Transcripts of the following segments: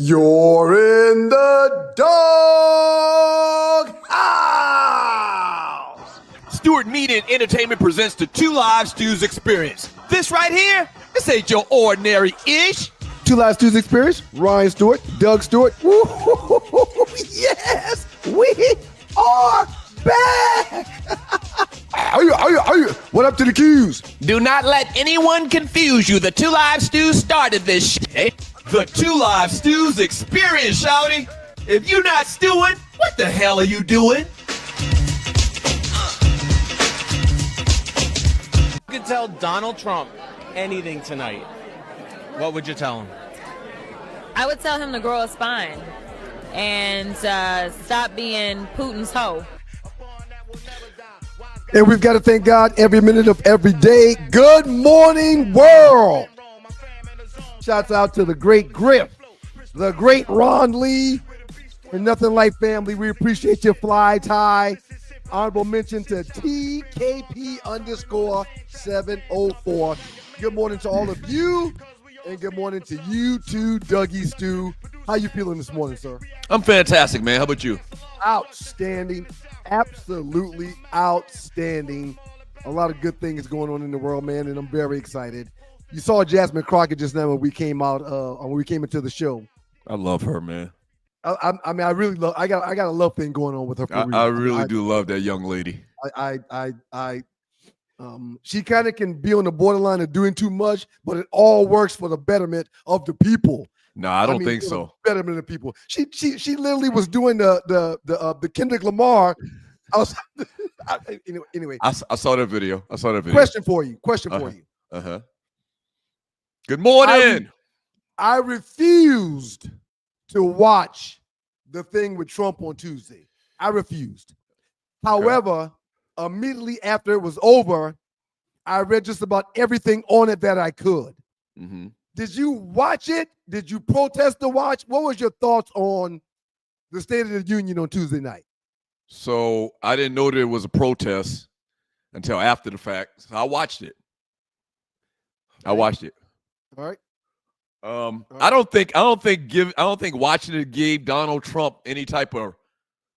You're in the dog house. Stewart Media and Entertainment presents the Two Live Stews Experience. This right here, this ain't your ordinary-ish. Two Live Stews Experience. Ryan Stewart, Doug Stewart. Woo-hoo-hoo-hoo. Yes, we are back. What up to the Qs? Do not let anyone confuse you. The Two Live Stews started this shit. The Two Live Stews Experience, shouty. If you're not stewing, what the hell are you doing? You could tell Donald Trump anything tonight, what would you tell him? I would tell him to grow a spine and stop being Putin's hoe. And we've got to thank God every minute of every day. Good morning, world. Shouts out to the great Griff, the great Ron Lee, and Nothing Like Family. We appreciate your fly tie. Honorable mention to TKP_704. Good morning to all of you, and good morning to you too, Dougie Stew. How you feeling this morning, sir? I'm fantastic, man. How about you? Outstanding. Absolutely outstanding. A lot of good things going on in the world, man, and I'm very excited. You saw Jasmine Crockett just now when we came out, when we came into the show. I love her, man. I mean, I really love. I got a love thing going on with her. I really do love that young lady. She kind of can be on the borderline of doing too much, but it all works for the betterment of the people. No, I don't think so. Betterment of the people. She literally was doing the Kendrick Lamar. Anyway. I saw that video. Question for you. Uh-huh. Good morning. I refused to watch the thing with Trump on Tuesday. I refused. However, immediately after it was over, I read just about everything on it that I could. Mm-hmm. Did you watch it? Did you protest to watch? What was your thoughts on the State of the Union on Tuesday night? So I didn't know there was a protest until after the fact. So I watched it. All right. I don't think watching it gave Donald Trump any type of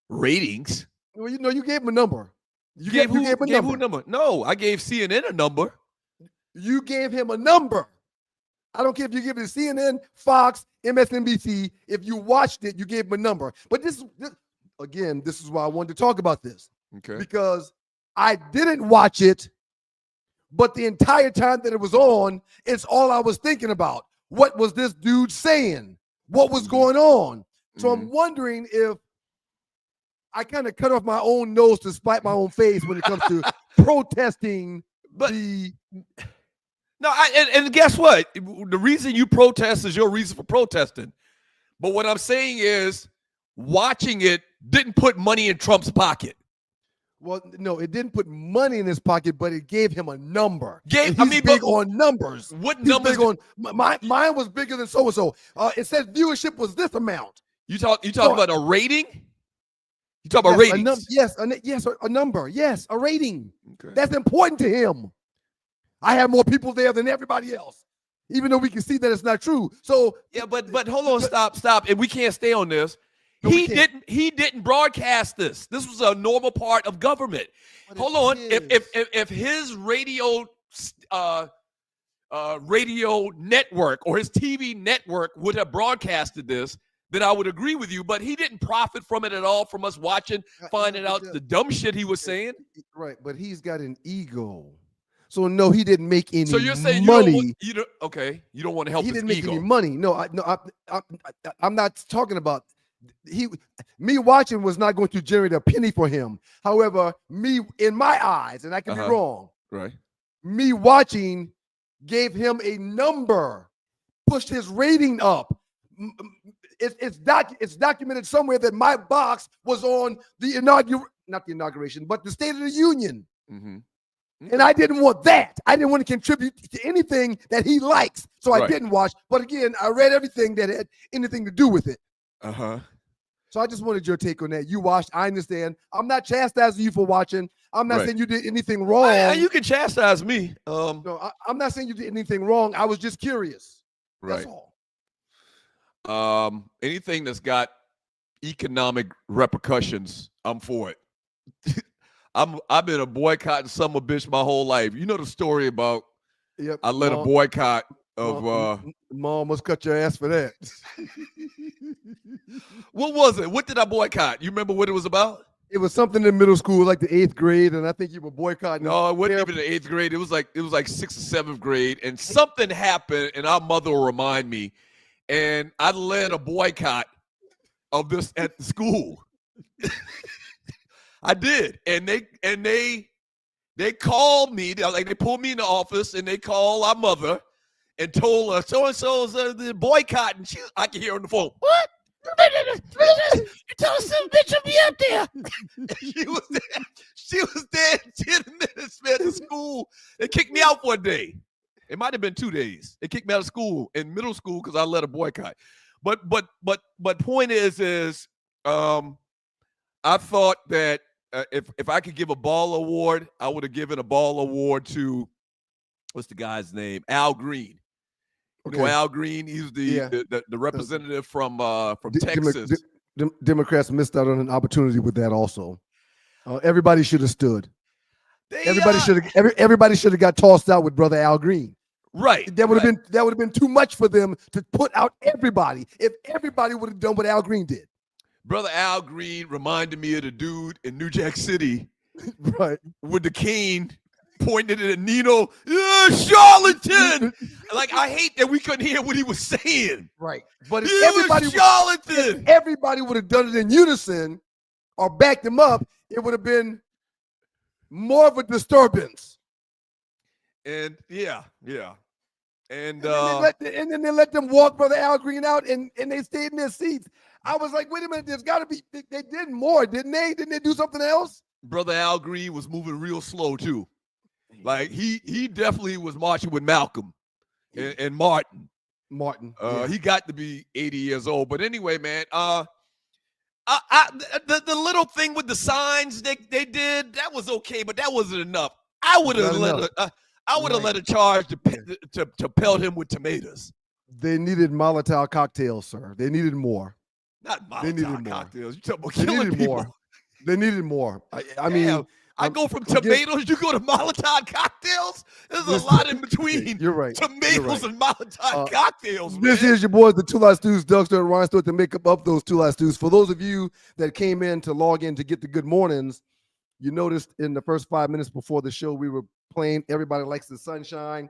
ratings. Well, you gave him a number. You gave who a number? No, I gave CNN a number. You gave him a number. I don't care if you give it to CNN, Fox, MSNBC. If you watched it, you gave him a number. But this is why I wanted to talk about this. Okay. Because I didn't watch it, but the entire time that it was on, it's all I was thinking about. What was this dude saying? What was going on? So I'm wondering if I kind of cut off my own nose to spite my own face when it comes to protesting and guess what? The reason you protest is your reason for protesting. But what I'm saying is watching it didn't put money in Trump's pocket. Well, no, it didn't put money in his pocket, but it gave him a number. Big on numbers. What numbers? Mine was bigger than so-and-so. It said viewership was this amount. You talking about a rating? You talking about ratings? A number. Yes, a rating. Okay. That's important to him. I have more people there than everybody else, even though we can see that it's not true. So yeah, but hold on, stop, and we can't stay on this. No, he didn't broadcast this. This was a normal part of government. Hold on. If his radio network or his TV network would have broadcasted this, then I would agree with you. But he didn't profit from it at all, from us watching, finding out the dumb shit he was saying. Right, but he's got an ego. So no, he didn't make any money. So you're saying you don't want to help his ego. He didn't make any money. No, I'm not talking about. Me watching was not going to generate a penny for him. However, in my eyes, and I can be wrong, right? Me watching gave him a number, pushed his rating up. It's documented somewhere that my box was on not the inauguration, but the State of the Union. Mm-hmm. And I didn't want that. I didn't want to contribute to anything that he likes. So I didn't watch. But again, I read everything that had anything to do with it. So I just wanted your take on that. You watched. I understand. I'm not chastising you for watching. I'm not saying you did anything wrong. You can chastise me. No, I'm not saying you did anything wrong. I was just curious. That's all. Anything that's got economic repercussions, I'm for it. I've been a boycotting summer bitch my whole life. You know the story about I led a boycott of Mom must cut your ass for that. What was it? What did I boycott? You remember what it was about? It was something in middle school, like the 8th grade, and I think you were boycotting. No, it wasn't even the 8th grade. It was like 6th or 7th grade, and something happened, and our mother will remind me. And I led a boycott of this at the school. I did, and they called me. They pulled me in the office, and they called our mother and told her so and so's the boycott. And I can hear on the phone. What? You tell us some bitch will be up there. She was there 10 minutes, man, at school. They kicked me out for a day. It might have been 2 days. They kicked me out of school in middle school because I led a boycott. But point is I thought that if I could give a ball award, I would have given a ball award to what's the guy's name? Al Green. You know Al Green, he's the representative from Texas. Democrats missed out on an opportunity with that also. Everybody should have stood. Everybody should have got tossed out with Brother Al Green. Right. That would have been too much for them to put out everybody if everybody would have done what Al Green did. Brother Al Green reminded me of the dude in New Jack City, right, with the cane pointed at Nino, charlatan. Like, I hate that we couldn't hear what he was saying. Right. But if everybody would have done it in unison or backed him up, it would have been more of a disturbance. And yeah. And then they let them walk Brother Al Green out, and they stayed in their seats. I was like, wait a minute, there's got to be. They did more, didn't they? Didn't they do something else? Brother Al Green was moving real slow too. Like he definitely was marching with Malcolm and Martin. He got to be 80 years old. But anyway, man, the little thing with the signs they did, that was okay, but that wasn't enough. I would have led a charge to pelt him with tomatoes. They needed Molotov cocktails, sir. They needed more. Not Molotov cocktails. You talking about killing people? They needed more. I mean, I go from tomatoes, you go to Molotov cocktails? There's a lot in between. You're right. Tomatoes and Molotov cocktails, This is your boys, the Two Live Stews, Doug Stewart, Ryan Stewart, to make up those Two Live Stews. For those of you that came in to log in to get the good mornings, you noticed in the first 5 minutes before the show, we were playing Everybody Likes the Sunshine.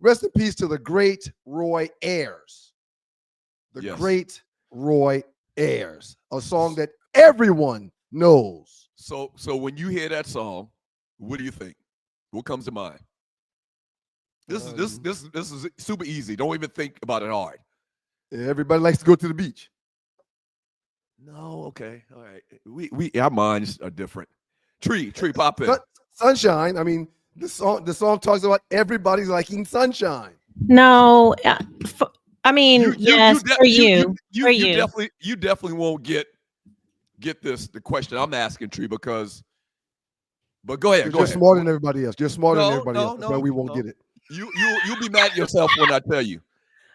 Rest in peace to the great Roy Ayers. The great Roy Ayers. A song that everyone knows. So when you hear that song, what do you think? What comes to mind? This is super easy. Don't even think about it hard. Everybody likes to go to the beach. No, okay, all right. We our minds are different. Tree, pop in. Sunshine. I mean, the song talks about everybody liking sunshine. No, I mean, yes, for you. You definitely won't get the question I'm asking, Tree, but go ahead. You're smarter than everybody else. You're smarter than everybody else. That's why we won't get it. You'll be mad at yourself when I tell you.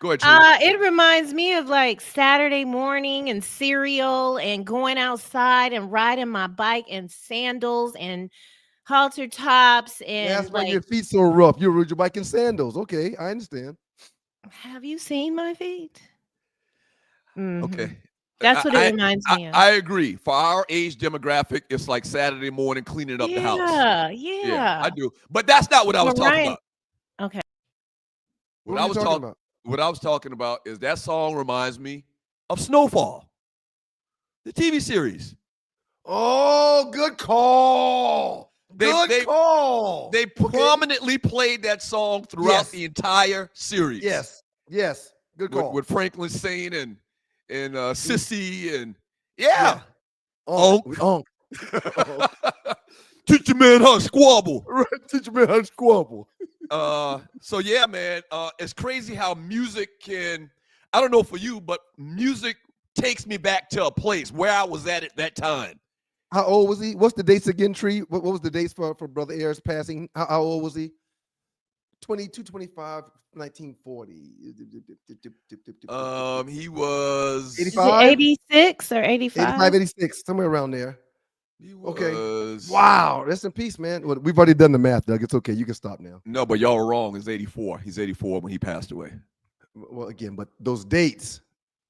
Go ahead, Tree. It reminds me of like Saturday morning and cereal and going outside and riding my bike in sandals and halter tops. And that's why your feet so rough. You rode your bike in sandals. Okay, I understand. Have you seen my feet? Mm-hmm. Okay. That's what it reminds me of. I agree. For our age demographic, it's like Saturday morning cleaning up the house. Yeah, I do. But that's not what I was talking about. Okay. What I was talking about is that song reminds me of Snowfall, the TV series. Oh, good call. Good call. They prominently played that song throughout the entire series. Yes. Good call. With Franklin Saint and Sissy and Teach a man how to squabble. Right. Teach a man how to squabble. So yeah, man. It's crazy how music can. I don't know for you, but music takes me back to a place where I was at that time. How old was he? What's the dates again, Tree? What was the dates for Brother Ayers passing? How old was he? 22, 25, 1940. He was Is it 85? 86 or 85? 85, 86, somewhere around there. He Okay. was, Wow. Rest in peace, man. Well, we've already done the math, Doug. It's okay. You can stop now. No, but y'all are wrong. It's 84. He's 84 when he passed away. Well, again, but those dates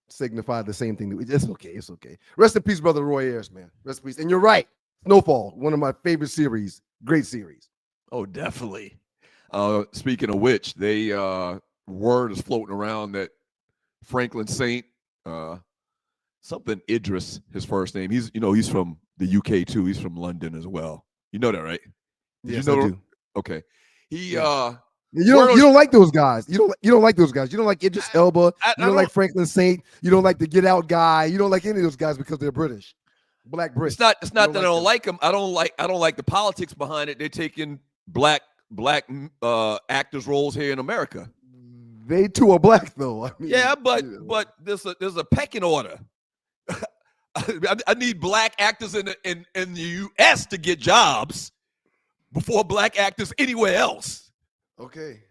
signify the same thing. It's okay. It's okay. Rest in peace, brother Roy Ayers, man. Rest in peace. And you're right. Snowfall, one of my favorite series. Great series. Oh, definitely. Speaking of which, they word is floating around that Franklin Saint, something Idris, his first name. He's from the UK too. He's from London as well. You know that, right? Yes, you know I do. Okay. He You don't like those guys. You don't like those guys. You don't like Idris Elba. You don't like Franklin Saint. You don't like the Get Out guy. You don't like any of those guys because they're British, black British. It's not that I don't like them. I don't like the politics behind it. They're taking black actors' roles here in America. They too are black though. I mean, Yeah, but there's a pecking order. I need black actors in the U.S. to get jobs before black actors anywhere else. Okay.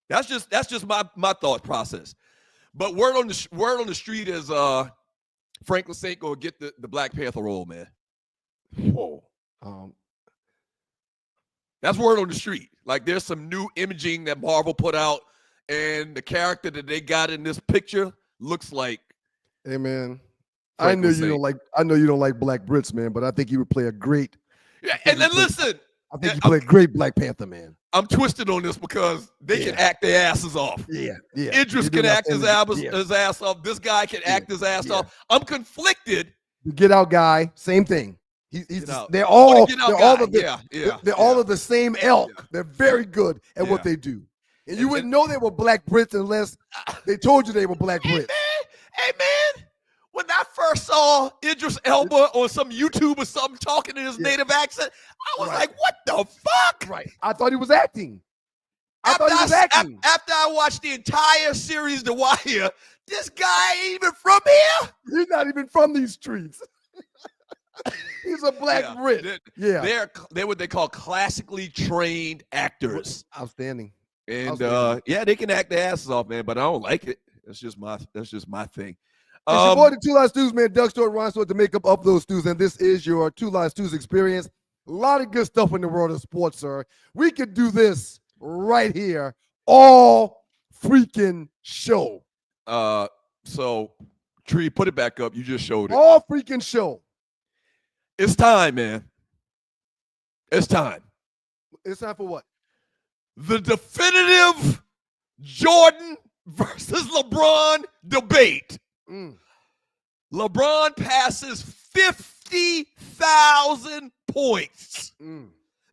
That's just my thought process. But word on the street is Franklin Saint gonna get the Black Panther role, man. Whoa. That's word on the street. Like there's some new imaging that Marvel put out, and the character that they got in this picture looks like. Hey man, Franklin I Saint. know you don't like black Brits, man, but I think you would play a great. Yeah, and then listen. I think you play a great Black Panther, man. I'm twisted on this because they can act their asses off. Yeah. Idris can act his ass off. This guy can act his ass off. I'm conflicted. The Get Out guy, same thing. They're all all of the same elk. Yeah. They're very good at what they do. And you wouldn't know they were black Brits unless they told you they were black Brits. Hey man, when I first saw Idris Elba on some YouTube or something talking in his native accent, I was like, what the fuck? Right. I thought he was acting. After I watched the entire series The Wire, this guy ain't even from here. He's not even from these streets. He's a black Brit. They're what they call classically trained actors. Outstanding. And they can act their asses off, man, but I don't like it. That's just my thing. It's your boy, the Two Live Stews, man. Doug Stewart, Ron Stewart, the makeup of those stews, and this is your Two Live Stews experience. A lot of good stuff in the world of sports, sir. We could do this right here all freaking show. So, Tree, put it back up. You just showed it. All freaking show. It's time, man. It's time. It's time for what? The definitive Jordan versus LeBron debate. LeBron passes 50,000 points.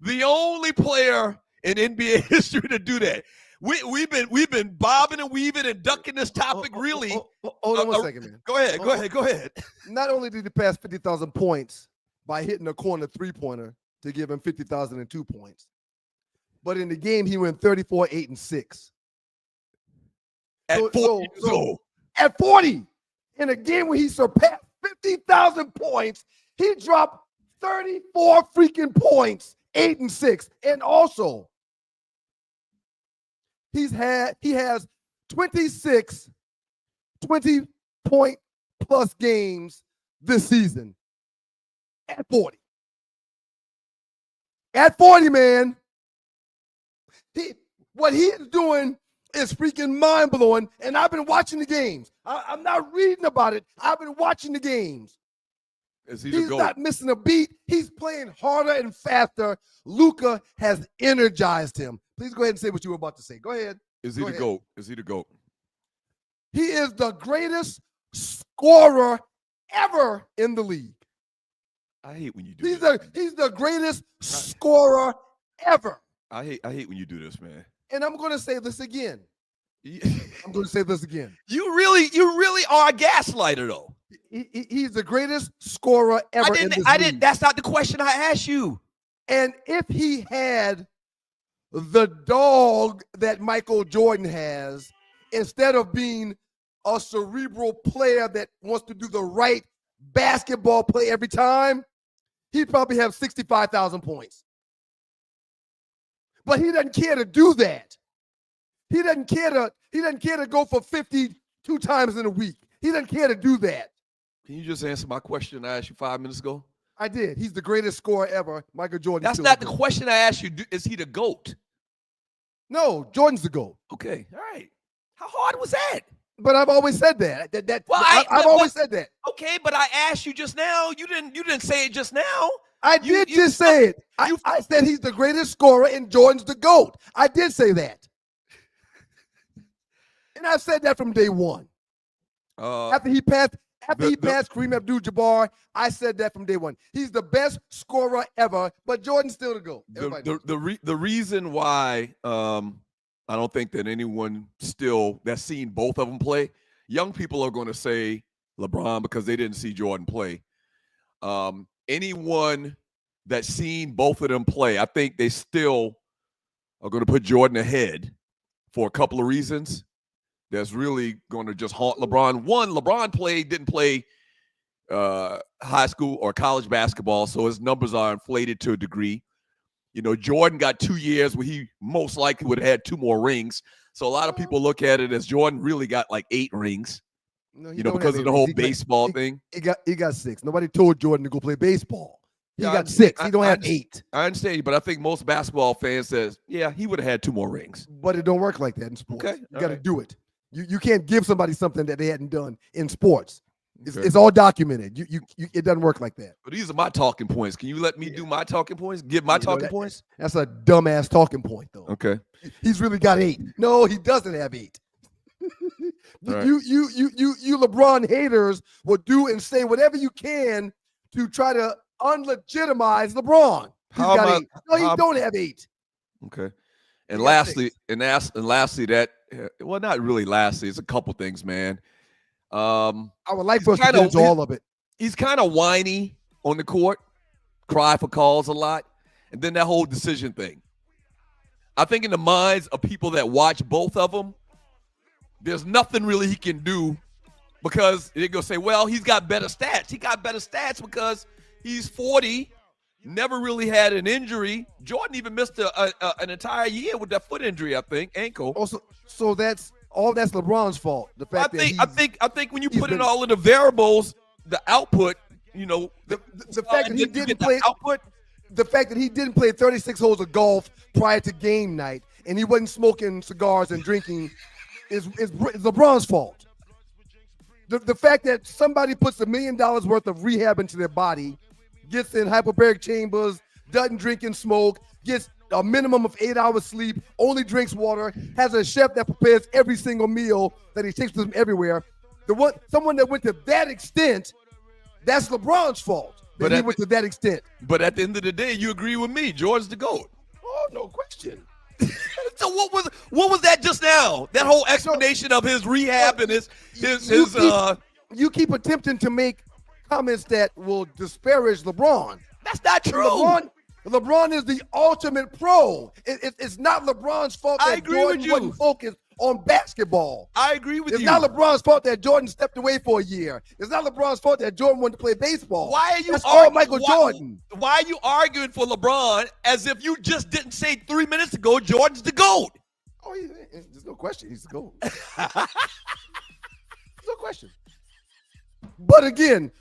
The only player in NBA history to do that. We've been bobbing and weaving and ducking this topic really. Hold on one second, man. Go ahead. Not only did he pass 50,000 points by hitting a corner three-pointer to give him 50,002 points, but in the game he went 34, 8, and 6. At 40 years old. At 40, in a game where he surpassed 50,000 points, he dropped 34 freaking points, 8 and 6. And also, he has 26 20-point plus games this season at 40. At 40, man. What he is doing is freaking mind-blowing, and I've been watching the games. I'm not reading about it. I've been watching the games. He's not missing a beat. He's playing harder and faster. Luka has energized him. Please go ahead and say what you were about to say. Go ahead. Is he the GOAT? Is he the GOAT? He is the greatest scorer ever in the league. I hate when you do this. He's the greatest scorer ever. I hate when you do this, man. And I'm going to say this again. You really are a gaslighter, though. He's the greatest scorer ever in this league. That's not the question I asked you. And if he had the dog that Michael Jordan has, instead of being a cerebral player that wants to do the right basketball play every time, he'd probably have 65,000 points. But he doesn't care to do that. He doesn't care to go for 52 times in a week. He doesn't care to do that. Can you just answer my question I asked you 5 minutes ago? I did. He's the greatest scorer ever. Michael Jordan. That's not the question I asked you. Is he the GOAT? No, Jordan's the GOAT. Okay, all right. How hard was that? But I've always said that. I've always said that. Okay, but I asked you just now. You didn't say it just now. I did just say it. I said he's the greatest scorer and Jordan's the GOAT. I did say that. And I've said that from day one. After he passed Kareem Abdul-Jabbar, I said that from day one. He's the best scorer ever, but Jordan's still the GOAT. The reason why I don't think that anyone still that's seen both of them play, young people are going to say LeBron because they didn't see Jordan play. Anyone that's seen both of them play, I think they still are going to put Jordan ahead for a couple of reasons. That's really going to just haunt LeBron. One, LeBron didn't play high school or college basketball, so his numbers are inflated to a degree. You know, Jordan got 2 years where he most likely would have had 2 more rings. So a lot of people look at it as Jordan really got like 8 rings. No, because of the whole baseball thing. He got 6. Nobody told Jordan to go play baseball. He got 6. He don't have 8. I understand, but I think most basketball fans says, yeah, he would have had 2 more rings. But it don't work like that in sports. Okay, you got to do it. You can't give somebody something that they hadn't done in sports. It's all documented. It doesn't work like that. But these are my talking points. Can you let me do my talking points? Give my talking points? That's a dumbass talking point, though. Okay. He's really got 8. No, he doesn't have 8. Right. You LeBron haters will do and say whatever you can to try to unlegitimize LeBron. He's got 8. No, he don't have 8. Okay. And lastly, that well, not really lastly, it's a couple things, man. I would like for us to get into all of it. He's kind of whiny on the court, cry for calls a lot, and then that whole decision thing. I think in the minds of people that watch both of them, there's nothing really he can do because they're going to say, well, he's got better stats. He got better stats because he's 40, never really had an injury. Jordan even missed an entire year with that foot injury, I think, ankle. Also, so that's LeBron's fault. The fact I think when you put in all of the variables, the output, the fact that he didn't play output, the fact that he didn't play 36 holes of golf prior to game night and he wasn't smoking cigars and drinking is LeBron's fault. The fact that somebody puts $1 million worth of rehab into their body, gets in hyperbaric chambers, doesn't drink and smoke, gets a minimum of 8 hours sleep, only drinks water, has a chef that prepares every single meal that he takes with him everywhere. Someone that went to that extent, that's LeBron's fault. He went to that extent. But at the end of the day, you agree with me. Jordan's the GOAT. Oh, no question. So what was that just now? That whole explanation of his rehab and his you keep attempting to make comments that will disparage LeBron. That's not true. LeBron is the ultimate pro. It's not LeBron's fault that Jordan wasn't focused on basketball. I agree with you. It's not LeBron's fault that Jordan stepped away for a year. It's not LeBron's fault that Jordan wanted to play baseball. Why are you That's all Michael Jordan. Why are you arguing for LeBron as if you just didn't say 3 minutes ago Jordan's the GOAT? Oh, there's no question. He's the GOAT. There's no question. But again,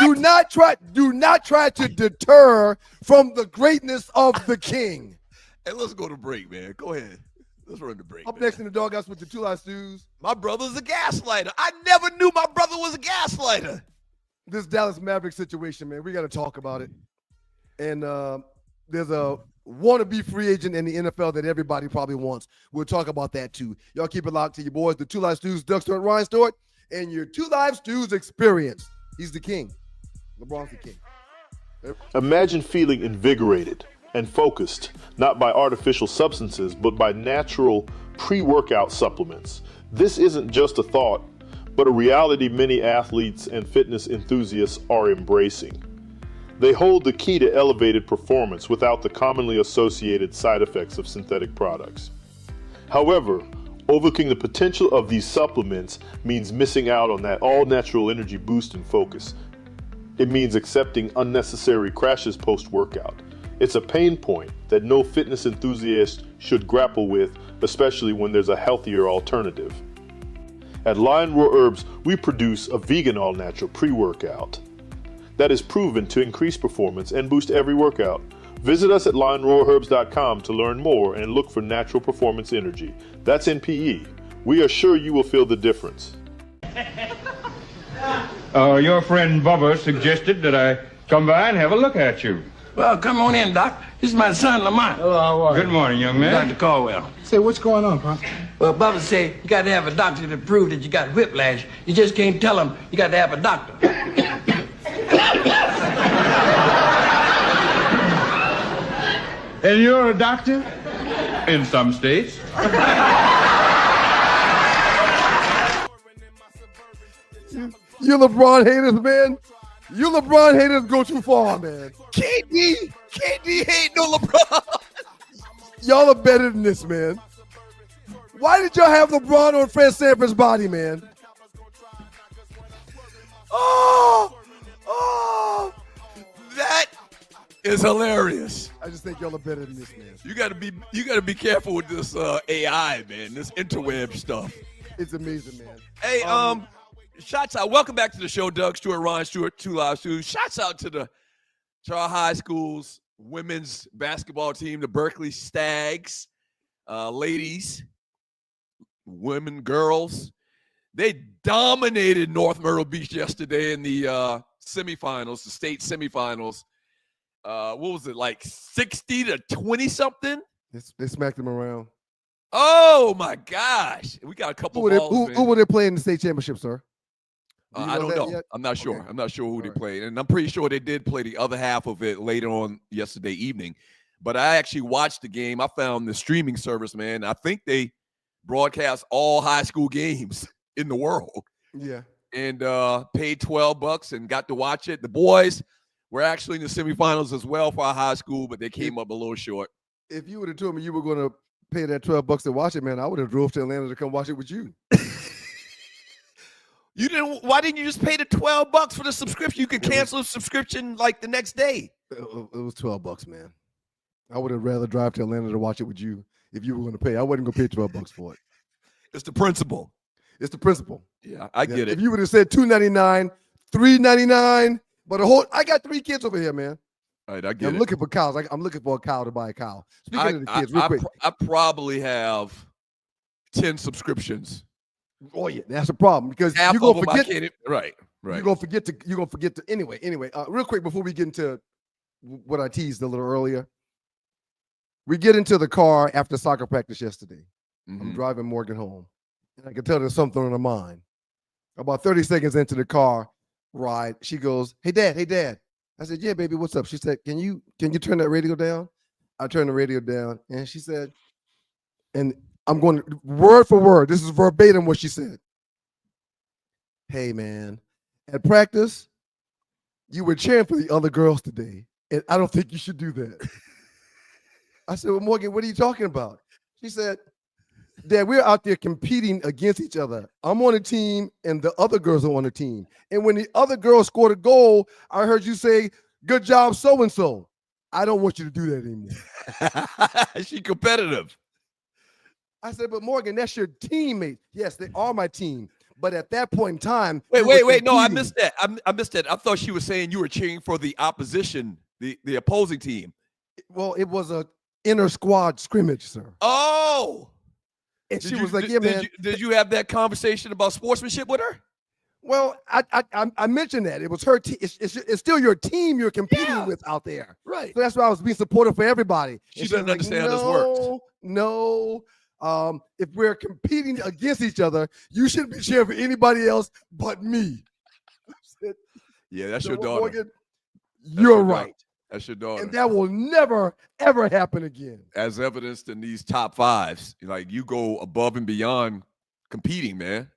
do not try to deter from the greatness of the king. Hey, let's go to break, man. Go ahead. Let's run the break. Up next in the doghouse with the Two Live Stews. My brother's a gaslighter. I never knew my brother was a gaslighter. This Dallas Maverick situation, man, we got to talk about it. And there's a wannabe free agent in the NFL that everybody probably wants. We'll talk about that too. Y'all keep it locked to your boys, the Two Live Stews, Doug Stewart, Ryan Stewart, and your Two Live Stews experience. He's the king. LeBron's the king. Imagine feeling invigorated and focused, not by artificial substances, but by natural pre-workout supplements. This isn't just a thought, but a reality many athletes and fitness enthusiasts are embracing. They hold the key to elevated performance without the commonly associated side effects of synthetic products. However, overlooking the potential of these supplements means missing out on that all-natural energy boost and focus. It means accepting unnecessary crashes post-workout, It's a pain point that no fitness enthusiast should grapple with, especially when there's a healthier alternative. At Lion Roar Herbs, we produce a vegan all-natural pre-workout that is proven to increase performance and boost every workout. Visit us at lionroarherbs.com to learn more and look for natural performance energy. That's NPE. We are sure you will feel the difference. Your friend Bubba suggested that I come by and have a look at you. Well, come on in, Doc. This is my son, Lamont. Hello, how are you? Good morning, young man. Dr. Caldwell. Say, what's going on, Pop? Well, Bubba said you got to have a doctor to prove that you got whiplash. You just can't tell him you got to have a doctor. And you're a doctor? In some states. You LeBron haters, man. You LeBron haters go too far, man. KD ain't no LeBron. Y'all are better than this, man. Why did y'all have LeBron on Fred Sanford's body, man? Oh, that is hilarious. I just think y'all are better than this, man. You gotta be careful with this AI, man. This interweb stuff. It's amazing, man. Hey, shots out. Welcome back to the show, Doug Stewart, Ron Stewart, Two Live Stews. Shots out to our high schools women's basketball team, the Berkeley Stags, ladies, women, girls. They dominated North Myrtle Beach yesterday in the semifinals, the state semifinals. What was it, like 60-20 something? They smacked them around. Oh my gosh, we got a couple balls. Who will they play in the state championship, sir? I don't know. Yet? I'm not sure. Okay. I'm not sure who All they right. played, and I'm pretty sure they did play the other half of it later on yesterday evening. But I actually watched the game. I found the streaming service, man. I think they broadcast all high school games in the world. Yeah. And paid $12 and got to watch it. The boys were actually in the semifinals as well for our high school, but they came up a little short. If you would have told me you were going to pay that $12 to watch it, man, I would have drove to Atlanta to come watch it with you. You didn't? Why didn't you just pay the $12 for the subscription? You could cancel a subscription like the next day. It was $12, man. I would have rather drive to Atlanta to watch it with you if you were going to pay. I wasn't going to pay $12 for it. It's the principle. It's the principle. Yeah, I get it. If you would have said $2.99, $3.99, but I got 3 kids over here, man. All right, I get it. I'm looking for cows. I'm looking for a cow to buy a cow. Speaking of the kids, real quick. I probably have 10 subscriptions. Oh yeah, that's a problem because Half you're of gonna them forget. Right. You're gonna forget to. Anyway. Real quick before we get into what I teased a little earlier, we get into the car after soccer practice yesterday. Mm-hmm. I'm driving Morgan home, and I can tell there's something on her mind. About 30 seconds into the car ride, she goes, "Hey, Dad." I said, "Yeah, baby, what's up?" She said, "Can you turn that radio down?" I turned the radio down, and she said, and I'm going word for word. This is verbatim what she said. "Hey, man, at practice, you were cheering for the other girls today, and I don't think you should do that." I said, "Well, Morgan, what are you talking about?" She said, "Dad, we're out there competing against each other. I'm on a team, and the other girls are on a team. And when the other girl scored a goal, I heard you say, 'Good job, so-and-so.' I don't want you to do that anymore." She competitive. I said, "But Morgan, that's your teammate." "Yes, they are my team. But at that point in time, Wait. No, I missed that. I missed that. I thought she was saying you were cheering for the opposition, the opposing team. Well, it was a inter squad scrimmage, sir. Oh. And she was like, "Yeah, man." Did you have that conversation about sportsmanship with her? Well, I mentioned that it was her team. It's still your team you're competing with out there, right? So that's why I was being supportive for everybody. She doesn't understand how this works. No. If we're competing against each other, you shouldn't be cheering for anybody else but me. Yeah, that's your daughter. Morgan, you're right. That's your daughter. And that will never, ever happen again. As evidenced in these top fives, like you go above and beyond competing, man.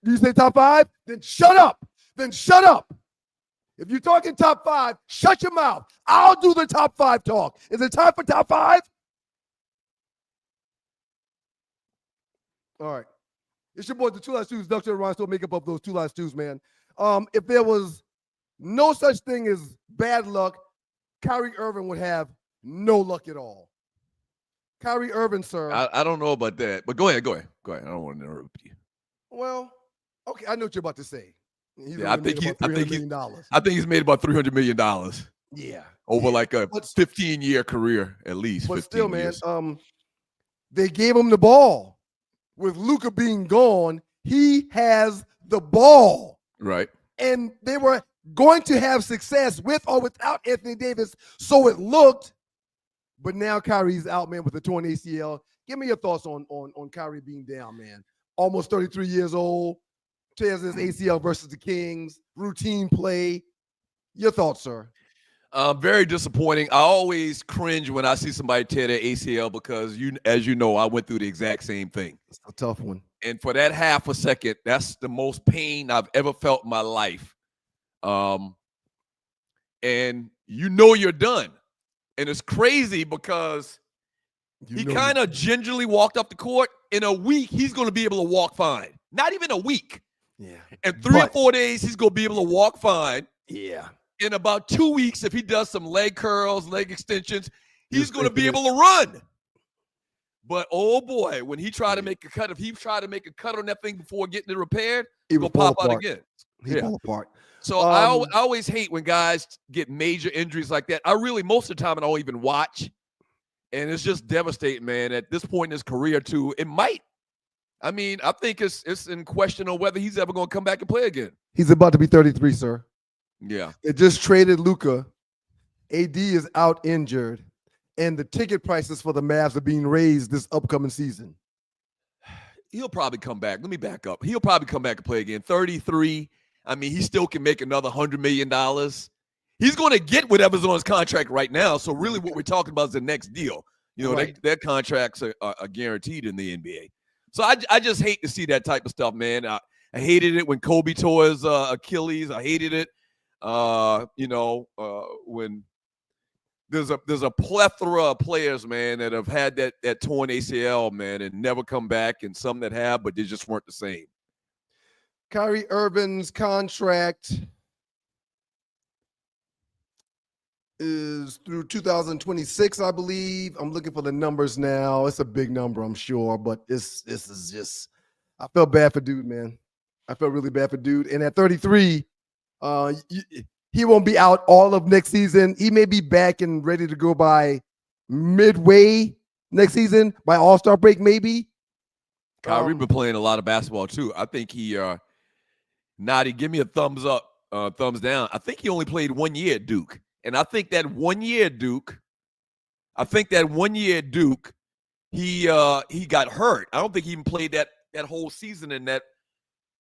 You say top 5? Then shut up. If you're talking top 5, shut your mouth. I'll do the top 5 talk. Is it time for top 5? All right. It's your boy, the Two Live Stews, Dr. Ron, still make up of those Two Live Stews, man. If there was no such thing as bad luck, Kyrie Irving would have No luck at all. Kyrie Irving, sir. I don't know about that, but go ahead. I don't want to interrupt you. Well, okay, I know what you're about to say. I think he's made about $300 million. Yeah. Over like a 15-year career at least. But still, man, years. they gave him the ball. With Luka being gone, he has the ball. Right. And they were going to have success with or without Anthony Davis, so it looked. But now Kyrie's out, man, with a torn ACL. Give me your thoughts on Kyrie being down, man. Almost 33 years old, tears his ACL versus the Kings, routine play. Your thoughts, sir? Very disappointing. I always cringe when I see somebody tear their ACL because, as you know, I went through the exact same thing. It's a tough one. And for that half a second, that's the most pain I've ever felt in my life. And you're done. And it's crazy because he kind of gingerly walked up the court. In a week, he's going to be able to walk fine. Not even a week. Yeah. In 3 or 4 days, he's going to be able to walk fine. Yeah. In about 2 weeks, if he does some leg curls, leg extensions, he's going to be able to run. But, oh, boy, when he tried to make a cut, if he tried to make a cut on that thing before getting it repaired, he's going to pop out again. He fall apart. So I always hate when guys get major injuries like that. Most of the time, I don't even watch. And it's just devastating, man. At this point in his career, too, it might. I mean, I think it's in question on whether he's ever going to come back and play again. He's about to be 33, sir. Yeah. They just traded Luka. AD is out injured. And the ticket prices for the Mavs are being raised this upcoming season. He'll probably come back. Let me back up. He'll probably come back and play again. 33. I mean, he still can make another $100 million. He's going to get whatever's on his contract right now. So really what we're talking about is the next deal. Right. Their contracts are guaranteed in the NBA. So I just hate to see that type of stuff, man. I hated it when Kobe tore his Achilles. I hated it. When there's a plethora of players, man, that have had that torn ACL, man, and never come back, and some that have, but they just weren't the same. Kyrie Irving's contract is through 2026, I believe. I'm looking for the numbers now. It's a big number, I'm sure, but this is just, I felt bad for dude, man. I felt really bad for dude. And at 33, he won't be out all of next season. He may be back and ready to go by midway next season, by All-Star break, maybe. Kyrie been playing a lot of basketball too. I think he, Nadi, give me a thumbs up, thumbs down. I think he only played 1 year at Duke. And I think that 1 year at Duke, he got hurt. I don't think he even played that whole season in that.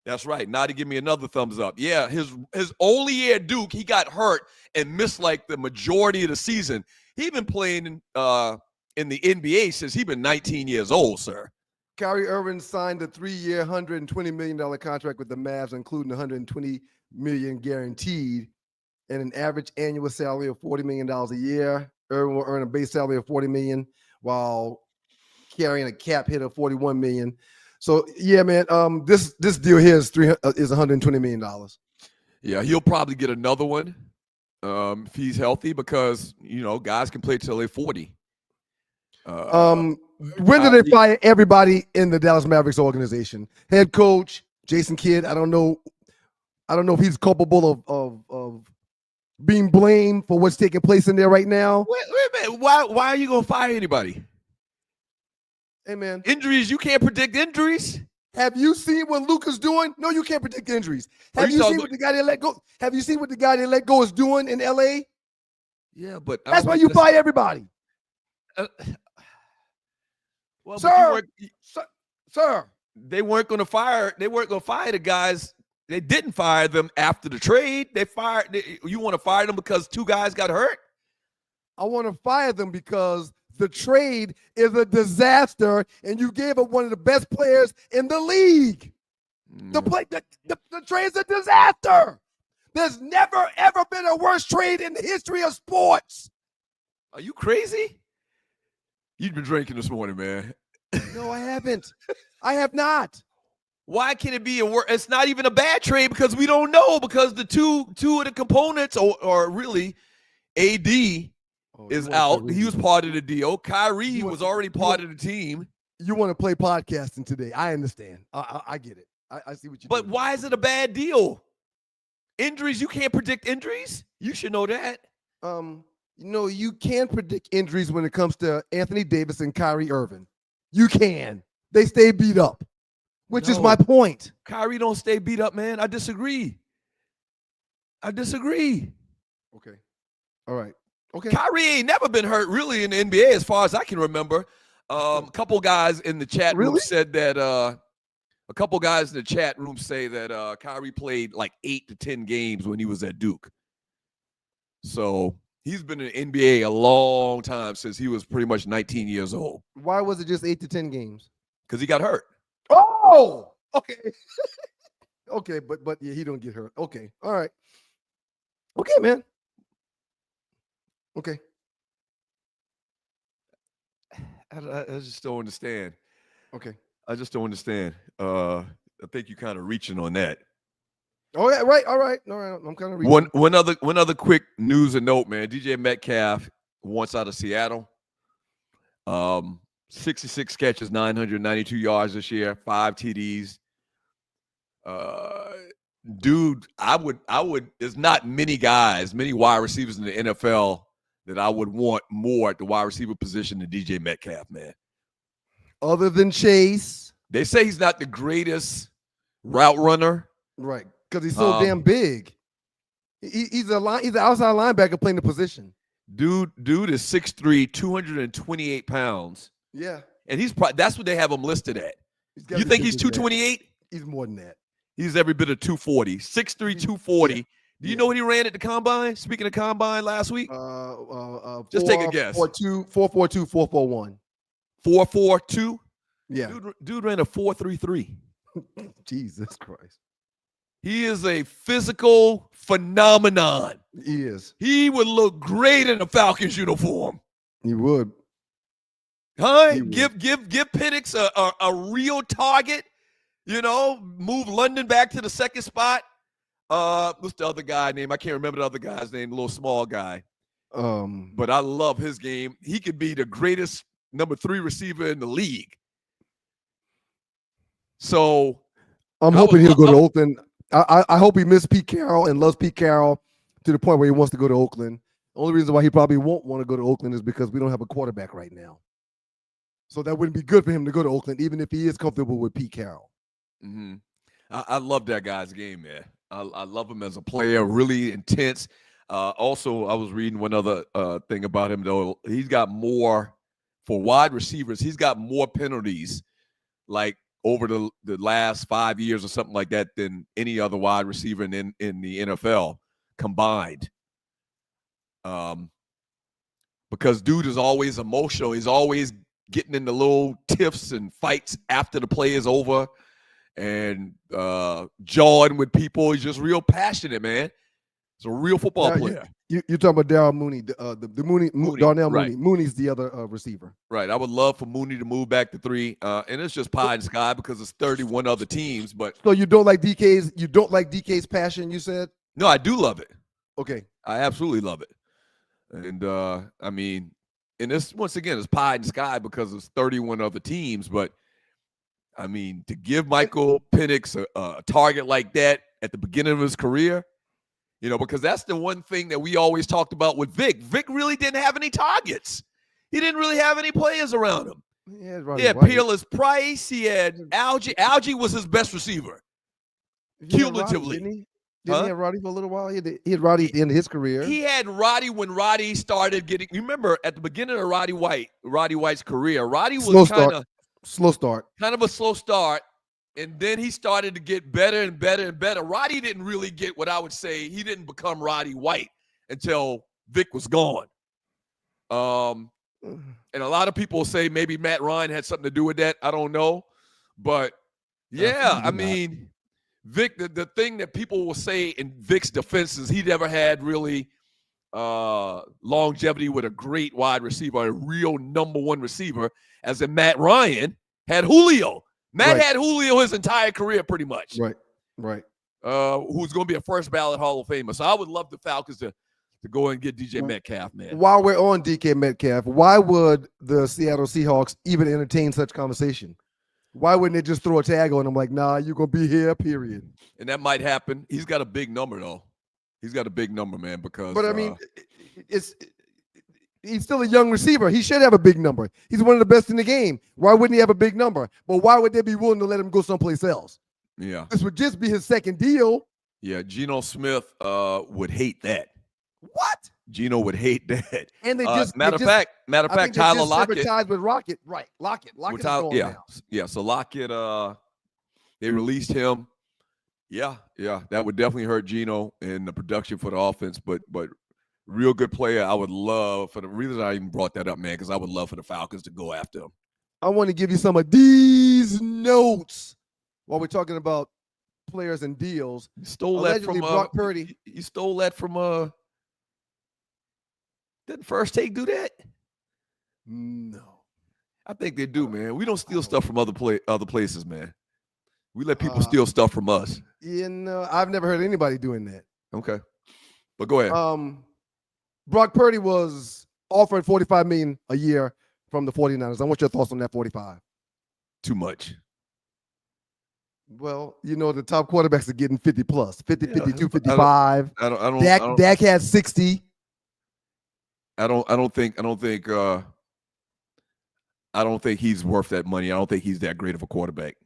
That's right. Nadi, give me another thumbs up. Yeah, his only year at Duke, he got hurt and missed like the majority of the season. He's been playing in the NBA since he's been 19 years old, sir. Kyrie Irving signed a 3-year, $120 million contract with the Mavs, including $120 million guaranteed and an average annual salary of $40 million a year. Irving will earn a base salary of $40 million while carrying a cap hit of $41 million. So yeah, man, this deal here is $120 million. Yeah, he'll probably get another one if he's healthy because guys can play till they're 40. When did they fire everybody in the Dallas Mavericks organization? Head coach Jason Kidd. I don't know if he's culpable of being blamed for what's taking place in there right now. Wait a minute. Why are you gonna fire anybody? Hey man, injuries. You can't predict injuries. Have you seen what Luka's doing? No, you can't predict injuries. Have you seen what the guy they let go? Have you seen what the guy they let go is doing in LA? Yeah, but that's why you fire everybody. Well, sir, they weren't going to fire. They weren't going to fire the guys. They didn't fire them after the trade. You want to fire them because 2 guys got hurt? I want to fire them because the trade is a disaster, and you gave up one of the best players in the league. The trade is a disaster. There's never, ever been a worse trade in the history of sports. Are you crazy? You've been drinking this morning, man. No, I haven't. I have not. Why can it be it's not even a bad trade because we don't know because the two of the components are really AD is out. He was part of the deal. Kyrie was already part of the team. You want to play podcasting today. I understand. I get it. I see what you. But why is it a bad deal? Injuries, you can't predict injuries. You should know that. You can predict injuries when it comes to Anthony Davis and Kyrie Irving. You can. They stay beat up, which is my point. Kyrie don't stay beat up, man. I disagree. Okay. All right. Okay. Kyrie ain't never been hurt really in the NBA as far as I can remember. A couple guys in the chat room said that a couple guys in the chat room say that Kyrie played like 8 to 10 games when he was at Duke. So he's been in the NBA a long time, since he was pretty much 19 years old. Why was it just 8 to 10 games? Because he got hurt. Oh, okay. Okay, but yeah, he don't get hurt. Okay, all right. Okay, man. Okay. I just don't understand. Okay. I just don't understand. I think you're kind of reaching on that. Oh yeah, right. All right. I'm kind of reaching. One other quick news and note, man. DJ Metcalf wants out of Seattle. 66 catches, 992 yards this year, 5 TDs. Dude, I would. There's not many wide receivers in the NFL that I would want more at the wide receiver position than DJ Metcalf, man. Other than Chase. They say he's not the greatest route runner. Right, because he's so damn big. He's an outside linebacker playing the position. Dude is 6'3", 228 pounds. Yeah. And that's what they have him listed at. You think he's 228? He's more than that. He's every bit of 240. 6'3", 240. Yeah. Do you know what he ran at the combine? Speaking of combine last week? Just take a guess. 4.42, 4.41. 4.42? Yeah. Dude ran a 4.33. Jesus Christ. He is a physical phenomenon. He is. He would look great in a Falcons uniform. He would. Huh? Give Penix a real target. Move London back to the second spot. What's the other guy name? I can't remember the other guy's name, the little small guy. But I love his game. He could be the greatest number 3 receiver in the league. So I'm hoping he'll go to Oakland. I hope he missed Pete Carroll and loves Pete Carroll to the point where he wants to go to Oakland. The only reason why he probably won't want to go to Oakland is because we don't have a quarterback right now. So that wouldn't be good for him to go to Oakland, even if he is comfortable with Pete Carroll. Mm-hmm. I love that guy's game, man. I love him as a player, really intense. Also, I was reading one other thing about him, though. He's got more, for wide receivers, he's got more penalties, like over the last 5 years or something like that, than any other wide receiver in the NFL combined. Because dude is always emotional. He's always getting into little tiffs and fights after the play is over, and jawing with people. He's just real passionate, man. He's a real football player. You're talking about Darnell Mooney, Darnell Mooney. Right. Mooney's the other receiver. Right. I would love for Mooney to move back to 3, and it's just pie in the sky because it's 31 other teams. But so you don't like DK's passion? You said no. I do love it. Okay, I absolutely love it, and I mean, and this once again is pie in the sky because it's 31 other teams. But I mean, to give Michael Penix a target like that at the beginning of his career. Because that's the one thing that we always talked about with Vic. Vic really didn't have any targets. He didn't really have any players around him. He had Peerless Price. He had Algie. Algie was his best receiver, cumulatively. Didn't he have Roddy for a little while? He had Roddy at the end of his career. He had Roddy when Roddy started getting. Remember, at the beginning of Roddy White's career, Roddy was kind of a slow start. And then he started to get better and better and better. Roddy didn't really get what I would say. He didn't become Roddy White until Vic was gone. And a lot of people say maybe Matt Ryan had something to do with that. I don't know. But, yeah, I mean, Vic, the thing that people will say in Vic's defense is he never had really longevity with a great wide receiver, a real number 1 receiver, as in Matt Ryan had Julio. Matt had Julio his entire career pretty much. Right. Who's going to be a first ballot Hall of Famer. So I would love the Falcons to to go and get DJ Metcalf, man. While we're on DK Metcalf, why would the Seattle Seahawks even entertain such conversation? Why wouldn't they just throw a tag on him like, nah, you're going to be here, period? And that might happen. He's got a big number, though. He's got a big number, man, because – But, I mean, he's still a young receiver. He should have a big number. He's one of the best in the game. Why wouldn't he have a big number? But why would they be willing to let him go someplace else? Yeah. This would just be his second deal. Yeah, Geno Smith would hate that. What? Geno would hate that. And they matter of fact, Tyler Lockett. With Rocket, right? Lockett going now. Yeah. So Lockett, they released him. Yeah, that would definitely hurt Geno and the production for the offense. But real good player. I would love, for the reason I even brought that up, man, because I would love for the Falcons to go after him. I want to give you some of these notes while we're talking about players and deals. You stole Allegedly, that from Brock Purdy. You stole that from Didn't First Take do that? No. I think they do, man. We don't steal stuff from other places, man. We let people steal stuff from us. Yeah, no, I've never heard anybody doing that. Okay. But go ahead. Brock Purdy was offered $45 million a year from the 49ers. I want your thoughts on that 45. Too much. Well, the top quarterbacks are getting 50 plus, 50, 52, 55. I don't Dak had 60. I don't think he's worth that money. I don't think he's that great of a quarterback.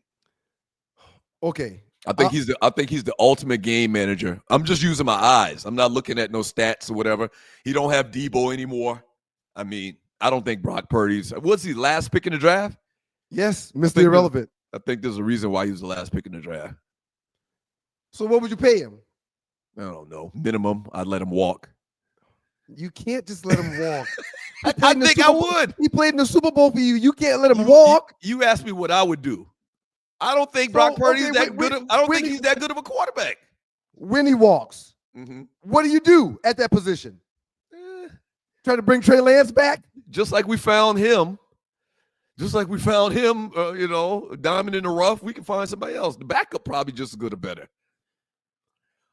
Okay. I think he's the ultimate game manager. I'm just using my eyes. I'm not looking at no stats or whatever. He don't have Debo anymore. I mean, I don't think Brock Purdy's. Was he last pick in the draft? Yes, Mr. Irrelevant. I think there's a reason why he was the last pick in the draft. So what would you pay him? I don't know. Minimum, I'd let him walk. You can't just let him walk. I think I would. He played in the Super Bowl for you. You can't let him walk. You asked me what I would do. I don't think Brock Purdy's that good. I don't think he's that good of a quarterback. When he walks, what do you do at that position? Try to bring Trey Lance back? Just like we found him. Diamond in the rough, we can find somebody else. The backup probably just as good or better.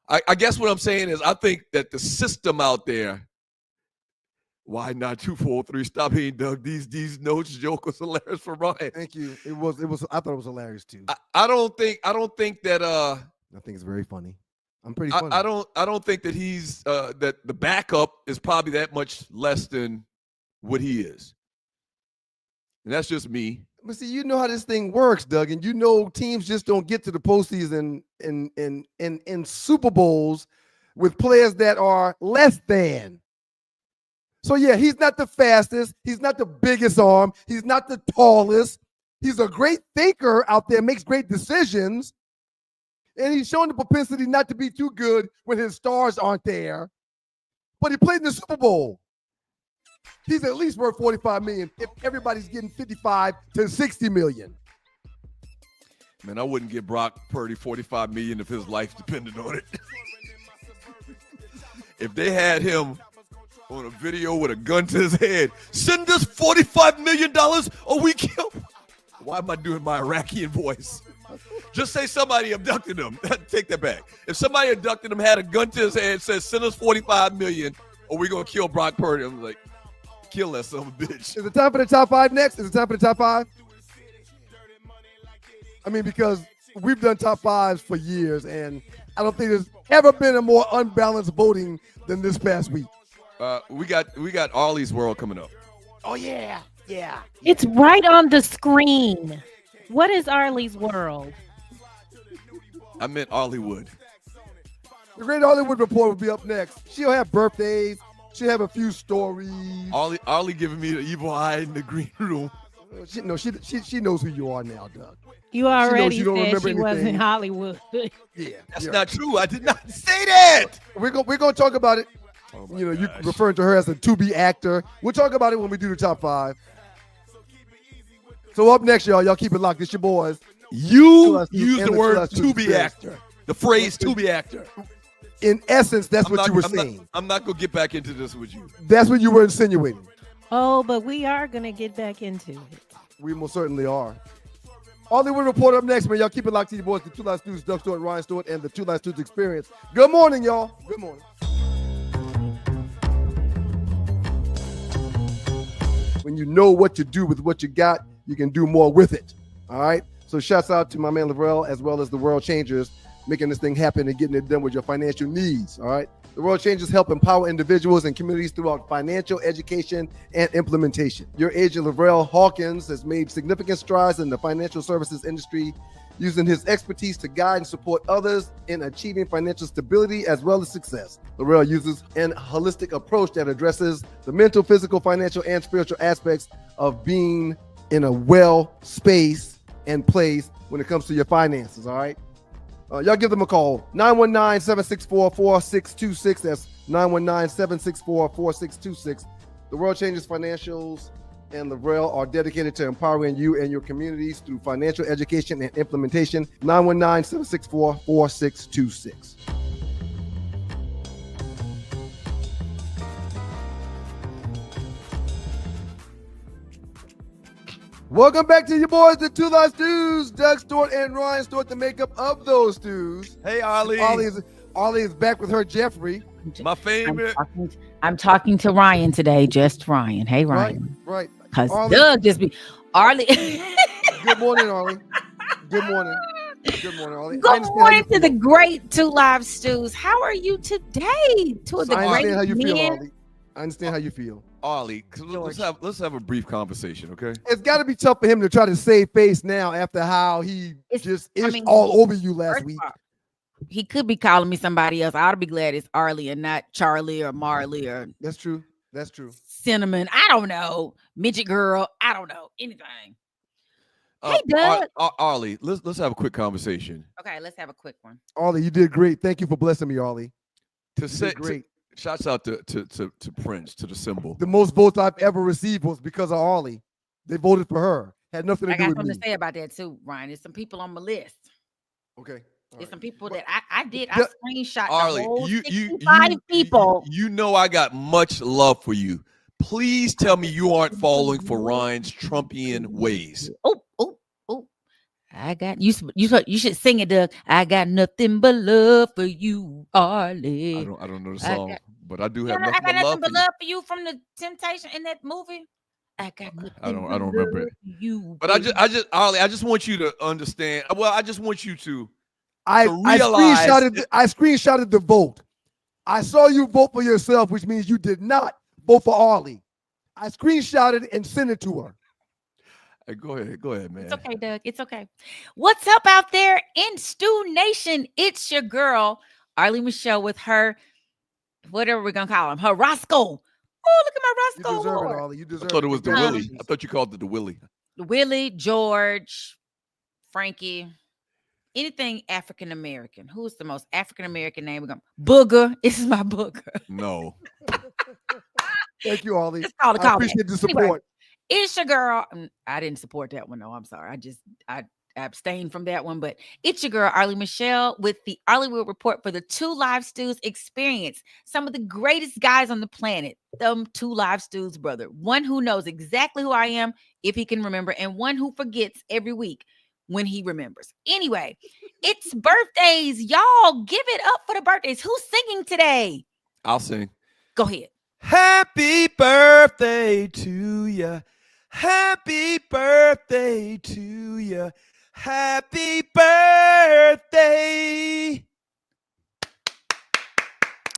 I guess what I'm saying is I think that the system out there, why not 243? Stop hating, Doug. These notes joke was hilarious for Ryan. Thank you. It was. I thought it was hilarious too. I don't think that. I think it's very funny. I'm pretty funny. I don't think that he's that the backup is probably that much less than what he is. And that's just me. But see, you know how this thing works, Doug, and teams just don't get to the postseason in Super Bowls with players that are less than. So yeah, he's not the fastest, he's not the biggest arm, he's not the tallest. He's a great thinker out there, makes great decisions, and he's shown the propensity not to be too good when his stars aren't there. But he played in the Super Bowl. He's at least worth $45 million if everybody's getting $55 to $60 million. Man, I wouldn't give Brock Purdy $45 million if his life depended on it. If they had him on a video with a gun to his head, send us $45 million or we kill. Why am I doing my Iraqian voice? Just say somebody abducted him. Take that back. If somebody abducted him, had a gun to his head, says send us $45 million or we're going to kill Brock Purdy. I'm like, kill that son of a bitch. Is it time for the top five next? Is it time for the top five? I mean, because we've done top fives for years, and I don't think there's ever been a more unbalanced voting than this past week. We got Arlie's World coming up. Oh, yeah. It's right on the screen. What is Arle's World? I meant Arlewood. The Great Arlewood Report will be up next. She'll have birthdays. She'll have a few stories. Arlie giving me the evil eye in the green room. She knows who you are now, Doug. You already you don't said remember she wasn't anything. Hollywood. Yeah, that's not true. I did not say that. We're gonna talk about it. Oh you referring to her as a to-be actor. We'll talk about it when we do the top five. So up next, y'all keep it locked. It's your boys. You use the word to-be actor. The phrase to-be actor. In essence, that's what you were saying. I'm not going to get back into this with you. That's what you were insinuating. Oh, but we are going to get back into it. We most certainly are. Arlewood Report up next, man. Y'all keep it locked to your boys, the Two Live Stews, Doug Stewart, Ryan Stewart, and the Two Live Stews Experience. Good morning, y'all. Good morning. When you know what to do with what you got, you can do more with it. All right. So shouts out to my man Lavrell, as well as the World Changers, making this thing happen and getting it done with your financial needs. All right. The World Changers help empower individuals and communities throughout financial education and implementation. Your agent, Lavrell Hawkins, has made significant strides in the financial services industry, using his expertise to guide and support others in achieving financial stability as well as success. Lavrell uses an holistic approach that addresses the mental, physical, financial, and spiritual aspects of being in a well space and place when it comes to your finances, all right? Y'all give them a call, 919-764-4626. That's 919-764-4626. The World Changes Financials and Lavrell are dedicated to empowering you and your communities through financial education and implementation. 919-764-4626. Welcome back to your boys, the Two Live Stews. Doug Stewart and Ryan Stewart, the makeup of those stews. Hey, Arlie. Arlie is back with her Jeffrey. My favorite. I'm talking to Ryan today, just Ryan. Hey, Ryan. Right. Because Doug just be Arlie. Good morning, Arlie. Good morning. Good morning, Arlie. Good morning to the great Two Live Stews. How are you today? To the I great understand how you feel, men. Arlie. I understand how you feel. Arlie, let's have a brief conversation, okay? It's got to be tough for him to try to save face now after how he all over you last week. He could be calling me somebody else. I ought to be glad it's Arlie and not Charlie or Marley or That's true. That's true. Cinnamon. I don't know. Midget girl. I don't know. Anything. Hey, Doug. Arlie, let's have a quick conversation. Okay, let's have a quick one. Arlie, you did great. Thank you for blessing me, Arlie. Great. Shouts out to Prince, to the symbol. The most votes I've ever received was because of Arlie. They voted for her. Had nothing to I do got with me. something to say about that too, Ryan. There's some people on my list. Okay. There's some people that I screenshot Arlie, the whole you 65 people. You know I got much love for you. Please tell me you aren't falling for Ryan's Trumpian ways. Oh. I got you. You should sing it, Doug. I got nothing but love for you, Arlie. I don't know the song, but I do have nothing I got nothing but love love for you from the Temptation in that movie. I got nothing. I don't remember it. You, but baby. Arlie, I just want you to understand. Well, I just want you to I realize. I screenshotted the vote. I saw you vote for yourself, which means you did not vote for Arlie. I screenshotted it and sent it to her. Hey, go ahead, man. It's okay, Doug. It's okay. What's up out there in Stew Nation? It's your girl, Arlie Michelle, with her, whatever we're going to call him, her Roscoe. Oh, look at my Roscoe. You deserve it, Arlie. You deserve it. I thought it was the Willie. I thought you called it the Willie. Willie, George, Frankie, anything African-American. Who's the most African-American name? Booger. This is my Booger. No. Thank you, Arlie. I appreciate the support. Anyway, it's your girl. I didn't support that one, though. I'm sorry. I abstained from that one. But it's your girl, Arlie Michelle, with the Arlewood Report for the Two Live Stews Experience. Some of the greatest guys on the planet. Them Two Live Stews, brother. One who knows exactly who I am, if he can remember, and one who forgets every week when he remembers. Anyway, it's birthdays. Y'all, give it up for the birthdays. Who's singing today? I'll sing. Go ahead. Happy birthday to you. Happy birthday to you. Happy birthday.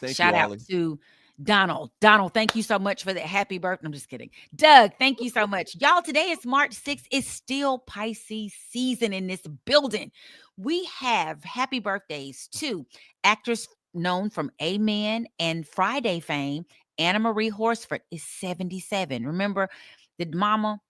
Shout out to Donald. Donald, thank you so much for that. Happy birthday. I'm just kidding. Doug, thank you so much. Y'all, today is March 6th. It's still Pisces season in this building. We have happy birthdays to actress known from Amen and Friday fame. Anna Marie Horsford is 77. Remember the mama?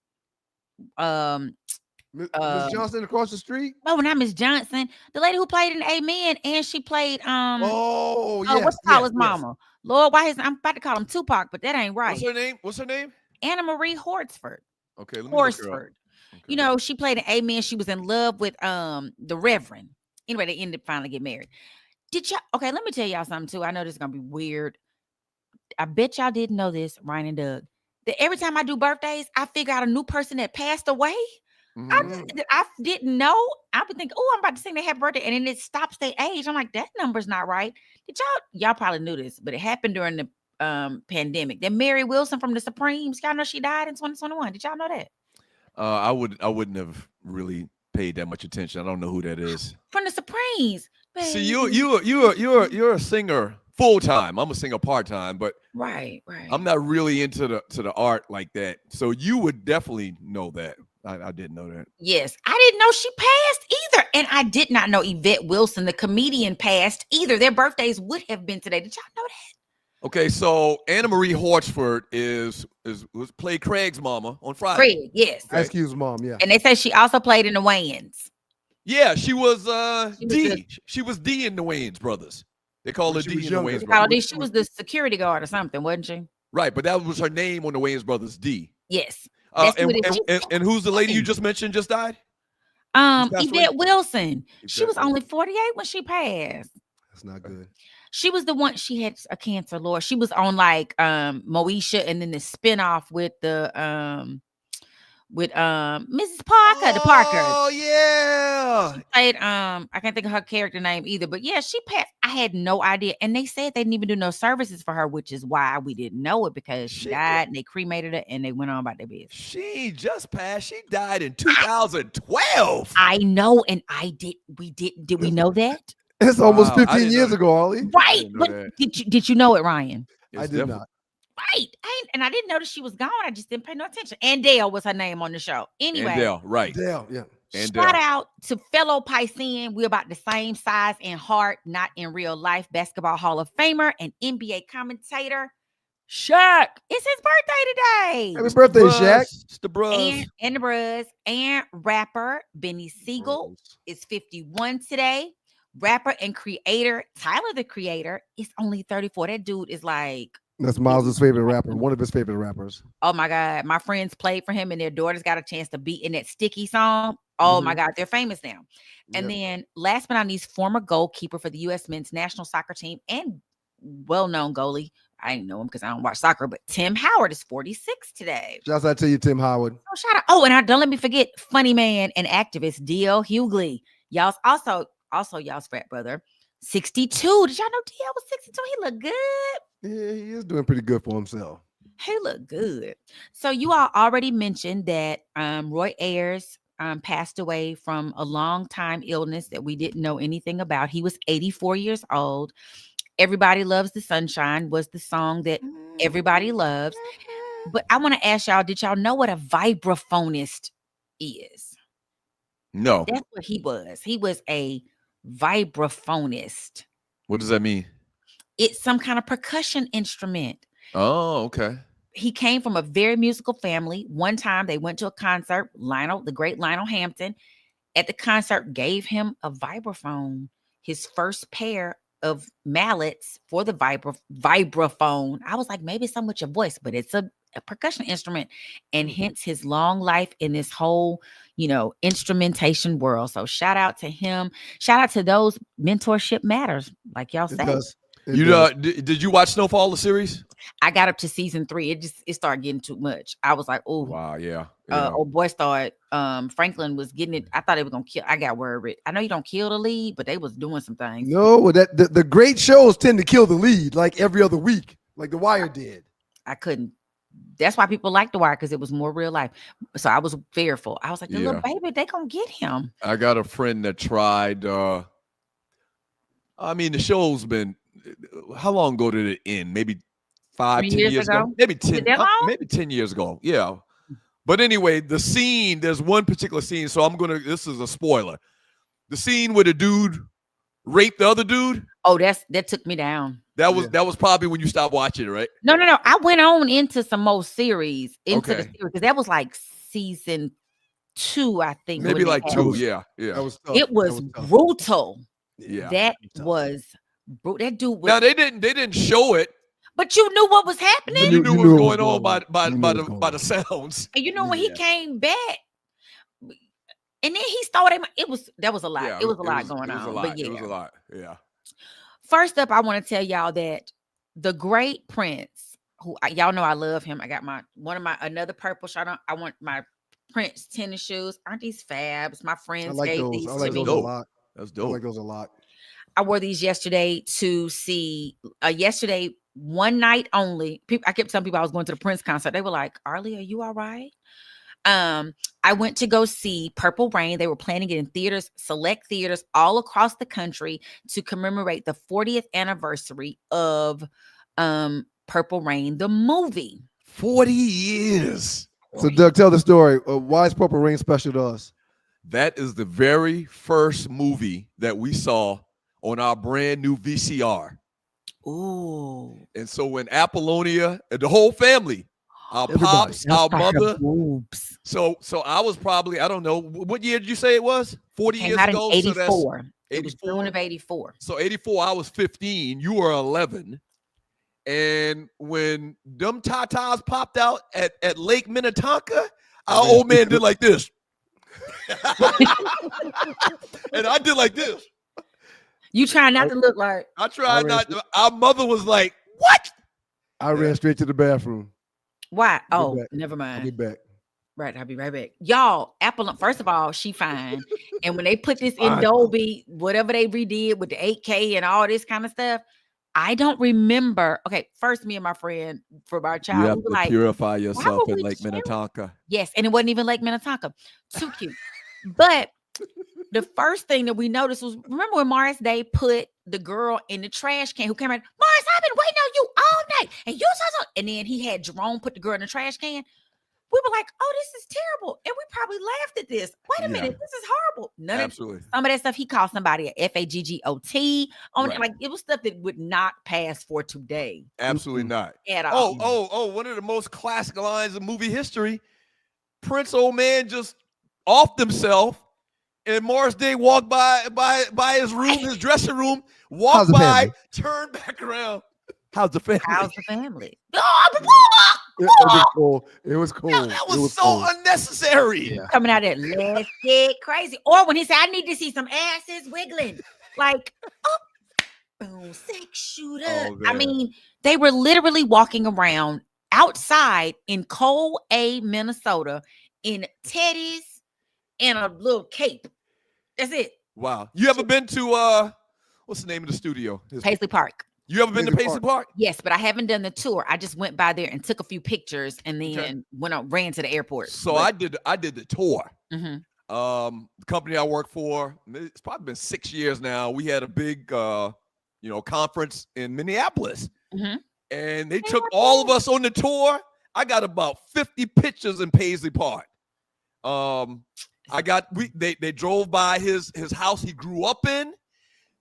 Miss Johnson across the street? Oh, not Miss Johnson. The lady who played in Amen and she played what's his mama? Lord, I'm about to call him Tupac, but that ain't right. What's her name? Anna Marie Horsford. Okay, let me Horsford. Okay. You know, she played in Amen. She was in love with the Reverend. Anyway, they ended up finally getting married. Okay, let me tell y'all something too. I know this is gonna be weird. I bet y'all didn't know this, Ryan and Doug, that every time I do birthdays, I figure out a new person that passed away. Mm-hmm. I didn't know. I would think, oh, I'm about to sing their happy birthday, and then it stops their age. I'm like, that number's not right. Y'all probably knew this, but it happened during the pandemic. Then Mary Wilson from the Supremes, y'all know she died in 2021. Did y'all know that? I wouldn't have really paid that much attention. I don't know who that is. From the Supremes. See, you're a singer full time. I'm a singer part time, but right. I'm not really into the art like that. So you would definitely know that. I didn't know that. Yes, I didn't know she passed either, and I did not know Yvette Wilson, the comedian, passed either. Their birthdays would have been today. Did y'all know that? Okay, so Anna Marie Horchford was played Craig's mama on Friday. Craig, yes. Okay. Ice Cube's mom, yeah. And they say she also played in the Wayans. Yeah, she was D. She was D in the Wayans brothers. They call her D in the Wayans brothers. She was the security guard or something, wasn't she? Right, but that was her name on the Wayans brothers, D. Yes. And who's the lady you just mentioned just died? Yvette Wilson. She was only 48 when she passed. That's not good. She was the one, she had a cancer, Lord. She was on like Moesha, and then the spinoff with the Mrs. Parker, the Parker. Oh yeah. She played I can't think of her character name either, but yeah, she passed. I had no idea. And they said they didn't even do no services for her, which is why we didn't know it, because she died and they cremated her and they went on about their business. She just passed. She died in 2012. I know, and did we know that? It's almost 15 years ago, Ollie. Right. But did you know it, Ryan? I did not. Right. I didn't notice she was gone. I just didn't pay no attention. And Dale was her name on the show. Anyway. Dale, right. Dale, yeah. Shout out to fellow Piscean. We're about the same size in heart, not in real life. Basketball Hall of Famer and NBA commentator, Shaq. It's his birthday today. Happy birthday, Shaq. It's the bros. And the bros. And rapper Benny Siegel is 51 today. Rapper and creator Tyler, the Creator, is only 34. That dude is like... That's Miles' favorite rapper, one of his favorite rappers. Oh my God. My friends played for him and their daughters got a chance to be in that Sticky song. Oh my God. They're famous now. And then last but not least, former goalkeeper for the U.S. men's national soccer team and well-known goalie. I didn't know him because I don't watch soccer, but Tim Howard is 46 today. Shouts out to you, Tim Howard. Oh, shout out. Oh, and don't let me forget funny man and activist D.L. Hughley. Y'all's also y'all's frat brother. 62. Did y'all know DL was 62? He looked good. Yeah, he is doing pretty good for himself. He looked good. So you all already mentioned that Roy Ayers passed away from a long time illness that we didn't know anything about. He was 84 years old. Everybody Loves the Sunshine was the song that everybody loves. But I want to ask y'all, did y'all know what a vibraphonist is? No. That's what he was. He was a vibraphonist. What does that mean? It's some kind of percussion instrument. Oh, okay. He came from a very musical family. One time they went to a concert. the great Lionel Hampton, at the concert gave him a vibraphone, his first pair of mallets for the vibraphone. I was like, maybe it's something with your voice, but it's a percussion instrument, and hence his long life in this whole, instrumentation world. So shout out to him. Shout out to those mentorship matters, like y'all said. Did you watch Snowfall, the series? I got up to season 3. It started getting too much. I was like, oh wow, yeah. Old boy started. Franklin was getting it. I thought they were gonna kill. I got worried. I know you don't kill the lead, but they was doing some things. No, the great shows tend to kill the lead like every other week, like The Wire did. I couldn't. That's why people like The Wire, because it was more real life. So I was fearful. I was like, the little baby, they gonna get him. I got a friend that tried. The show's been. How long ago did it end? Maybe 5-10 years ago? Maybe 10. Maybe 10 years ago. Yeah. But anyway, the scene. There's one particular scene. So this is a spoiler. The scene where the dude raped the other dude. Oh, that took me down. That was probably when you stopped watching it, right? No. I went on into some more series the series, because that was like season 2, I think. Maybe like 2. Yeah. That was tough. It was brutal. Yeah. That was brutal. That dude was. Now they didn't show it. But you knew what was happening. You knew what was going on by the sounds. And when he came back, and then he started. That was a lot. Yeah, it was a lot going on. It was a lot. Yeah. First up, I want to tell y'all that the great Prince, who y'all know I love him. I got another purple shirt on. I want my Prince tennis shoes. Aren't these fabs? My friends gave these to me. I like those a lot. That's dope. I like those a lot. I wore these yesterday to see. Yesterday one night only. I kept telling people I was going to the Prince concert. They were like, Arlie, are you all right? I went to go see Purple Rain. They were planning it in theaters, select theaters all across the country to commemorate the 40th anniversary of Purple Rain, the movie. 40 years. So, Doug, tell the story. Why is Purple Rain special to us? That is the very first movie that we saw on our brand new VCR. Ooh. And so when Apollonia and the whole family, our pops, our mother. So I was probably, I don't know, what year did you say it was? 40 years ago? 84. So it was June of 84. So 84, I was 15. You were 11. And when them tatas popped out at Lake Minnetonka, our old man did like this. And I did like this. You try not to look like. I tried not to. Our mother was like, what? I ran straight to the bathroom. Why? Oh, never mind. I'll be back. Right, I'll be right back. Y'all, Apple, first of all, she fine. And when they put this in Dolby, whatever they redid with the 8K and all this kind of stuff, I don't remember. Okay, first, me and my friend from our child, you have we were to like, purify yourself in Lake Minnetonka. Yes, and it wasn't even Lake Minnetonka. Too cute. But the first thing that we noticed was, remember when Morris Day put the girl in the trash can who came out, Morris, I've been waiting on you all night. And you saw so, and then he had Jerome put the girl in the trash can. We were like, oh, this is terrible. And we probably laughed at this. Wait a minute, this is horrible. Absolutely. Some of that stuff, he called somebody a FAGGOT on it. Like, it was stuff that would not pass for today. Absolutely not. At all. Oh, one of the most classic lines of movie history. Prince old man just offed himself, and Morris Day walked by his room, his dressing room, walked by, turned back around. How's the family? How's the family? It was cool. Yeah, that was so unnecessary. Yeah. Coming out there, let's get crazy. Or when he said, I need to see some asses wiggling. Like, boom, 6 shooter. I mean, they were literally walking around outside in Cole A, Minnesota, in teddies and a little cape. That's it. Wow. You ever been to what's the name of the studio? Paisley Park. You ever been to Paisley Park? Yes, but I haven't done the tour. I just went by there and took a few pictures and then ran to the airport. So I did the tour. Mm-hmm. The company I work for, it's probably been 6 years now. We had a big conference in Minneapolis. Mm-hmm. And they took all of us on the tour. I got about 50 pictures in Paisley Park. They drove by his house he grew up in.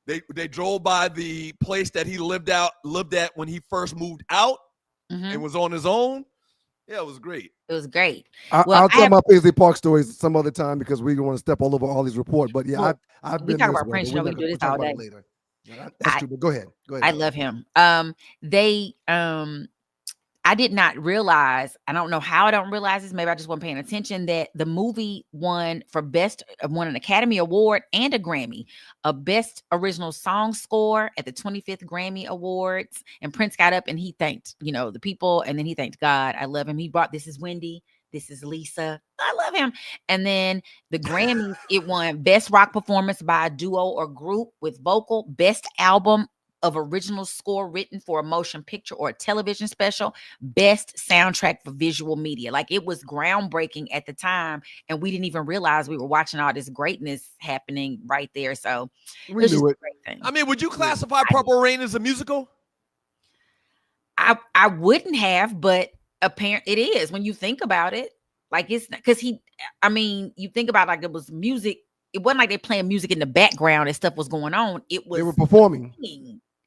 They drove by the place that he lived at when he first moved out and was on his own. Yeah, it was great. It was great. I'll tell my Paisley Park stories some other time because we don't want to step all over all these reports. But yeah, I've been. We talk about Prince. We do this all day. Later. Yeah, that's true. But go ahead. I love him. I did not realize, I don't know how I don't realize this, maybe I just wasn't paying attention, that the movie won an Academy Award and a Grammy, a Best Original Song Score at the 25th Grammy Awards. And Prince got up and he thanked, the people, and then he thanked God. I love him. He brought This Is Wendy. This is Lisa. I love him. And then the Grammys, it won Best Rock Performance by a Duo or Group with Vocal, Best Album of Original Score Written for a Motion Picture or a Television Special, Best Soundtrack for Visual Media. Like, it was groundbreaking at the time, and we didn't even realize we were watching all this greatness happening right there. So it was just a great thing. I mean, would you classify Purple Rain as a musical? I wouldn't have, but apparently it is when you think about it. Like, it's because you think about, like, it was music. It wasn't like they playing music in the background and stuff was going on. They were performing.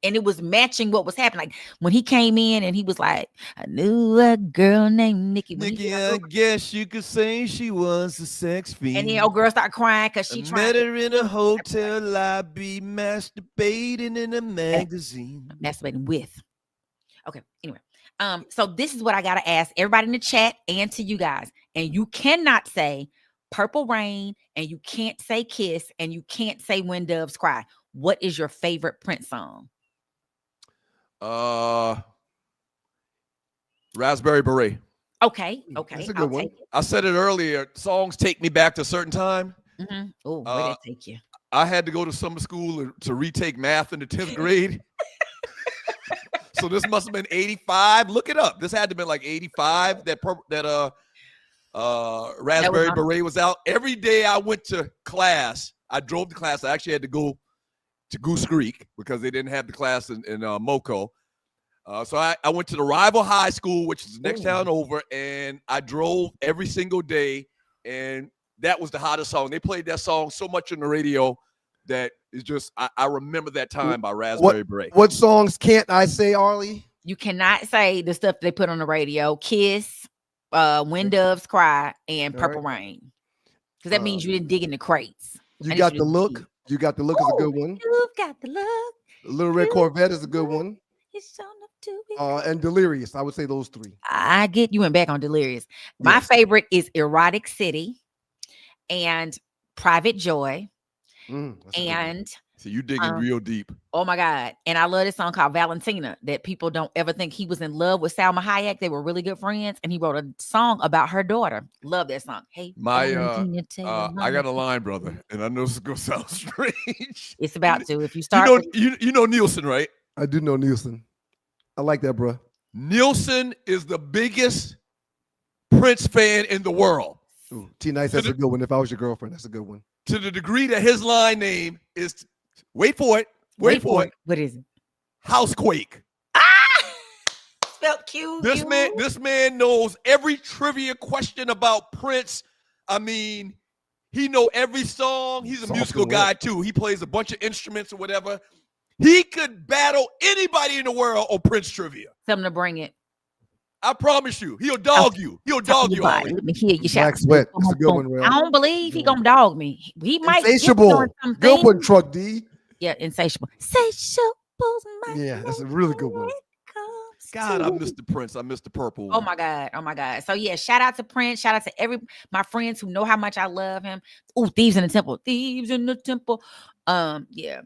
And it was matching what was happening. Like, when he came in and he was like, I knew a girl named Nikki. Nikki, I guess you could say she was a sex fiend. And then old girl started crying because she met her in a hotel lobby, masturbating in a magazine. Masturbating with. Okay, anyway. So this is what I gotta ask everybody in the chat and to you guys. And you cannot say Purple Rain, and you can't say Kiss, and you can't say When Doves Cry. What is your favorite Prince song? Raspberry Beret. Okay. That's a good one. I said it earlier. Songs take me back to a certain time. Mm-hmm. Oh, where did it take you? I had to go to summer school to retake math in the 10th grade. So this must have been 85. Look it up. This had to have been like 85. That Raspberry Beret was out. Every day I went to class, I drove to class. I actually had to go to Goose Creek because they didn't have the class in Moco. So I went to the rival high school, which is the next town over, and I drove every single day, and that was the hottest song. They played that song so much on the radio that it's just I remember that time by Raspberry Beret. What songs can't I say, Arlie? You cannot say the stuff they put on the radio. Kiss, When Doves Cry, and Purple Rain. Because that means you didn't dig in the crates. You Got the Look. You Got the Look is a good one. You've got the look. Little Red Corvette is a good one. It's shown up to be. And Delirious. I would say those three. I get you went back on Delirious. My favorite is Erotic City and Private Joy. And so you digging real deep. Oh my God. And I love this song called Valentina that people don't ever think he was in love with Salma Hayek. They were really good friends. And he wrote a song about her daughter. Love that song. Hey, I got a line, brother. And I know this is going to sound strange. It's about to. If you start. You know Nielsen, right? I do know Nielsen. I like that, bro. Nielsen is the biggest Prince fan in the world. Ooh, T-Nice, that's a good one. If I was your girlfriend, that's a good one. To the degree that his line name is, wait for it. What is it? Housequake. Spelled Q. This man knows every trivia question about Prince. I mean, he know every song. He's a musical guy too. He plays a bunch of instruments or whatever. He could battle anybody in the world on Prince trivia. Tell him to bring it. I promise you, he'll dog you. He'll dog you. Let me hear you shout. Black Sweat. That's a good one, Real. I don't believe he gonna dog me. He might. Insatiable. Good one, Truck D. Yeah, Insatiable. Insatiable. Yeah, that's a really good one. God, I missed the Prince. I missed the purple one. Oh my God. So yeah, shout out to Prince. Shout out to my friends who know how much I love him. Oh, Thieves in the Temple. Thieves in the Temple. Yeah.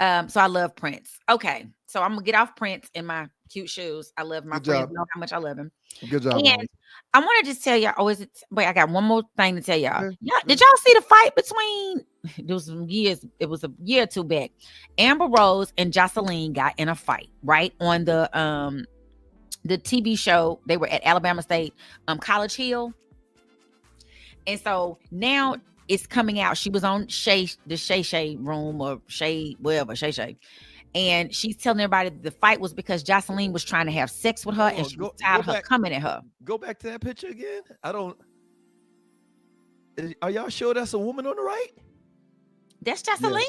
So I love Prince. Okay. So I'm gonna get off Prince in my cute shoes. I love my friends. Know how much I love him. Good job. And I want to just tell y'all. Wait, I got one more thing to tell y'all. Yeah, did y'all see the fight between? There was some years. It was a year or two back. Amber Rose and Jocelyn got in a fight right on the TV show. They were at Alabama State College Hill, and so now it's coming out. She was on the Shay room or Shay, whatever, Shay. And she's telling everybody the fight was because Jocelyn was trying to have sex with her and she was tired of her coming at her. Go back to that picture again. Are y'all sure that's a woman on the right? That's Jocelyn.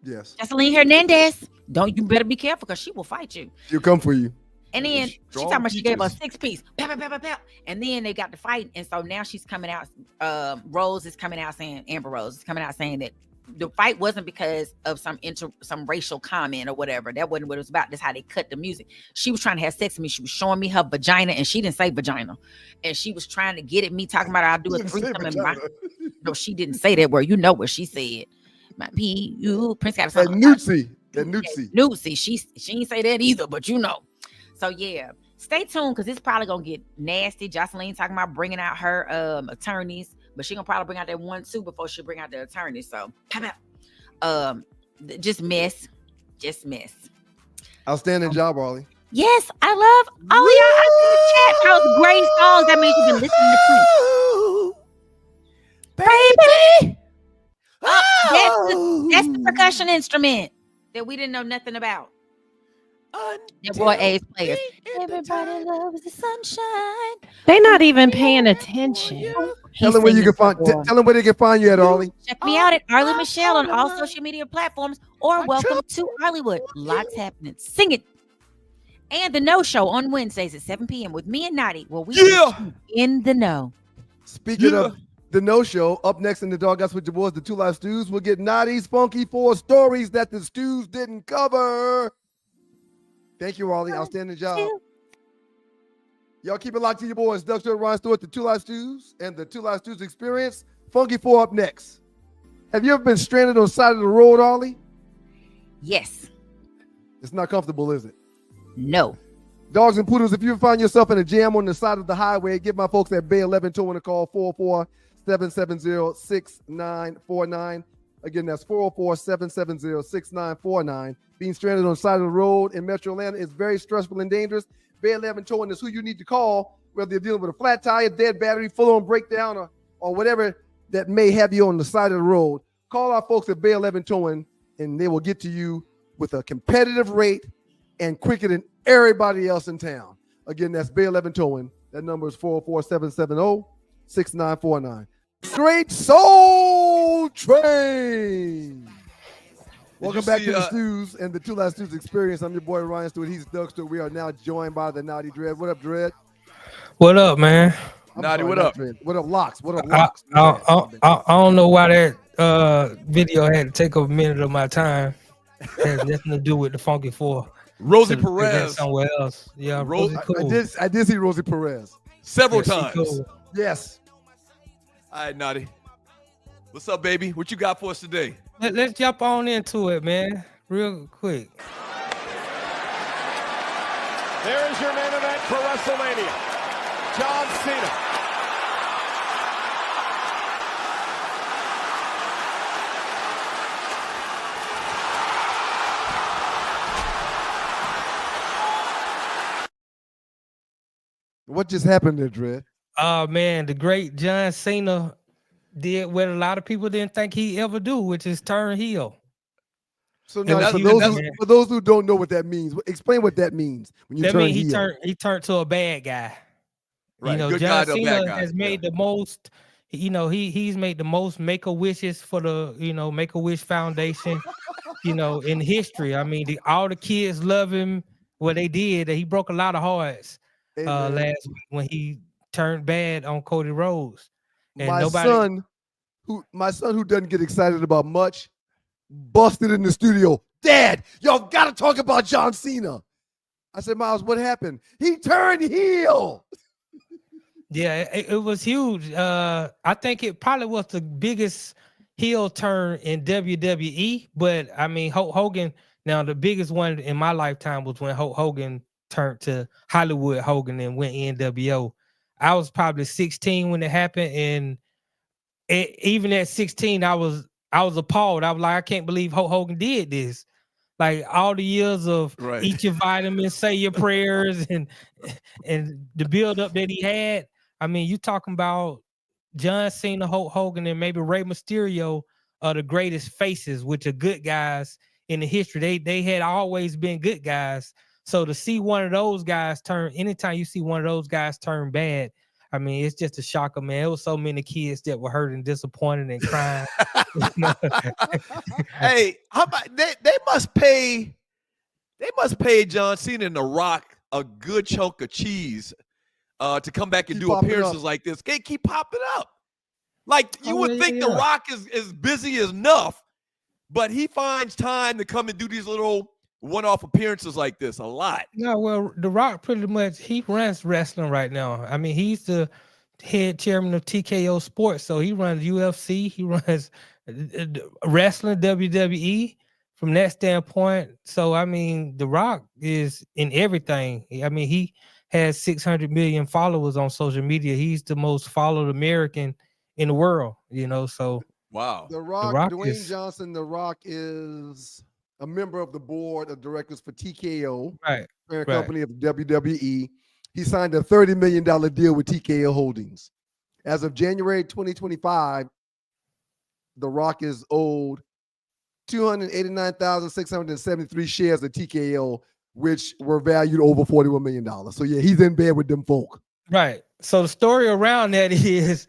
Yes. Jocelyn Hernandez. You better be careful because she will fight you. She'll come for you. And then she talking about she gave her a 6-piece. And then they got to fight. And so now she's coming out. Rose is coming out saying, Amber Rose is coming out saying that the fight wasn't because of some racial comment or whatever. That wasn't what it was about. That's how they cut the music. She was trying to have sex with me. She was showing me her vagina, and she didn't say vagina. And she was trying to get at me, talking about I'll do a threesome. No, she didn't say that word. You know what she said. My Prince got a song. That Newtsy. Newtsy. She didn't say that either, but you know. So yeah, stay tuned because it's probably gonna get nasty. Jocelyn talking about bringing out her attorneys. But she gonna probably bring out that 1-2 before she bring out the attorney. So, just miss. Outstanding job, Arlie. Yes, I love all y'all. I see the chat. Those great songs. That means you've been listening to Prince. Baby. That's the percussion instrument that we didn't know nothing about. That boy A's players. Everybody loves the sunshine. They not even paying attention. Tell them where you can find. Tell them where they can find you at, Arlie. Check me out at Arlie Michelle on all social media platforms, or welcome to Arlewood. Lots happening. Sing it. And the No Show on Wednesdays at 7 p.m. with me and Naughty, where we in the know. Speaking of the No Show, up next in the Doghouse with your boys, the Two Live Stews, we'll get Naughty's Funky 4 stories that the Stews didn't cover. Thank you, Arlie. Outstanding job. Y'all keep it locked to your boys. Doug Stewart, Ron Stewart, the Two Live Stews, and the Two Live Stews Experience. Funky 4 up next. Have you ever been stranded on the side of the road, Arlie? Yes. It's not comfortable, is it? No. Dogs and poodles, if you find yourself in a jam on the side of the highway, give my folks at Bay 11 towing a call, 44770-6949. Again, that's 404-770-6949. Being stranded on the side of the road in Metro Atlanta is very stressful and dangerous. Bay 11 Towing is who you need to call, whether you're dealing with a flat tire, dead battery, full-on breakdown, or whatever that may have you on the side of the road. Call our folks at Bay 11 Towing, and they will get to you with a competitive rate and quicker than everybody else in town. Again, that's Bay 11 Towing. That number is 404-770-6949. Great Soul Train. Welcome back to the Stews and the Two Live Stews Experience. I'm your boy Ryan Stewart. He's Doug Stewart. We are now joined by the Naughty Dread. What up, Dread? What up, man? Naughty, what up? Dread. What up, Locks? What up, Locks? I don't know why that video had to take a minute of my time. It has nothing to do with the Funky Four. Rosie Perez. Somewhere else. Yeah, Rosie cool. I did see Rosie Perez. Several times. Cool. Yes. All right, Naughty. What's up, baby? What you got for us today? Let's jump on into it, man. Real quick. There is your main event for WrestleMania. John Cena. What just happened there, Dread? Man, the great John Cena did what a lot of people didn't think he'd ever do, which is turn heel. So now, for those who don't know what that means, explain what that means when you turn heel. He turned to a bad guy. Right. You know, Good John guy to a Cena bad guy. has made the most. You know, he's made the most Make-A-Wishes for the Make-A-Wish Foundation. In history. I mean, all the kids love him. What they did, he broke a lot of hearts last week when he turned bad on Cody Rhodes. And my son who doesn't get excited about much, busted in the studio. Dad, y'all got to talk about John Cena. I said, Miles, what happened? He turned heel. Yeah, it was huge. I think it probably was the biggest heel turn in WWE. But I mean, Hulk Hogan. Now the biggest one in my lifetime was when Hulk Hogan turned to Hollywood Hogan and went NWO. I was probably 16 when it happened, and even at 16, I was appalled. I was like, I can't believe Hulk Hogan did this. Like all the years of eat your vitamins, say your prayers, and the build up that he had. I mean, you talking about John Cena, Hulk Hogan, and maybe Rey Mysterio are the greatest faces, which are good guys in the history. They had always been good guys. So to see one of those guys turn, anytime you see one of those guys turn bad, I mean, it's just a shocker, man. There was so many kids that were hurt and disappointed and crying. Hey, how about they must pay John Cena and The Rock a good chunk of cheese to come back and do appearances like this. They keep popping up. Like you would think The Rock is busy enough, but he finds time to come and do these little one-off appearances like this a lot. No, well, The Rock pretty much, he runs wrestling right now. I mean, he's the head chairman of TKO Sports, so he runs UFC, he runs wrestling, WWE from that standpoint. So, I mean, The Rock is in everything. I mean, he has 600 million followers on social media. He's the most followed American in the world, so. Wow. The Rock Dwayne Johnson, The Rock is a member of the board of directors for TKO, parent company of WWE. He signed a $30 million deal with TKO Holdings. As of January 2025, The Rock is owed 289,673 shares of TKO, which were valued over $41 million. So yeah, he's in bed with them folk. Right. So the story around that is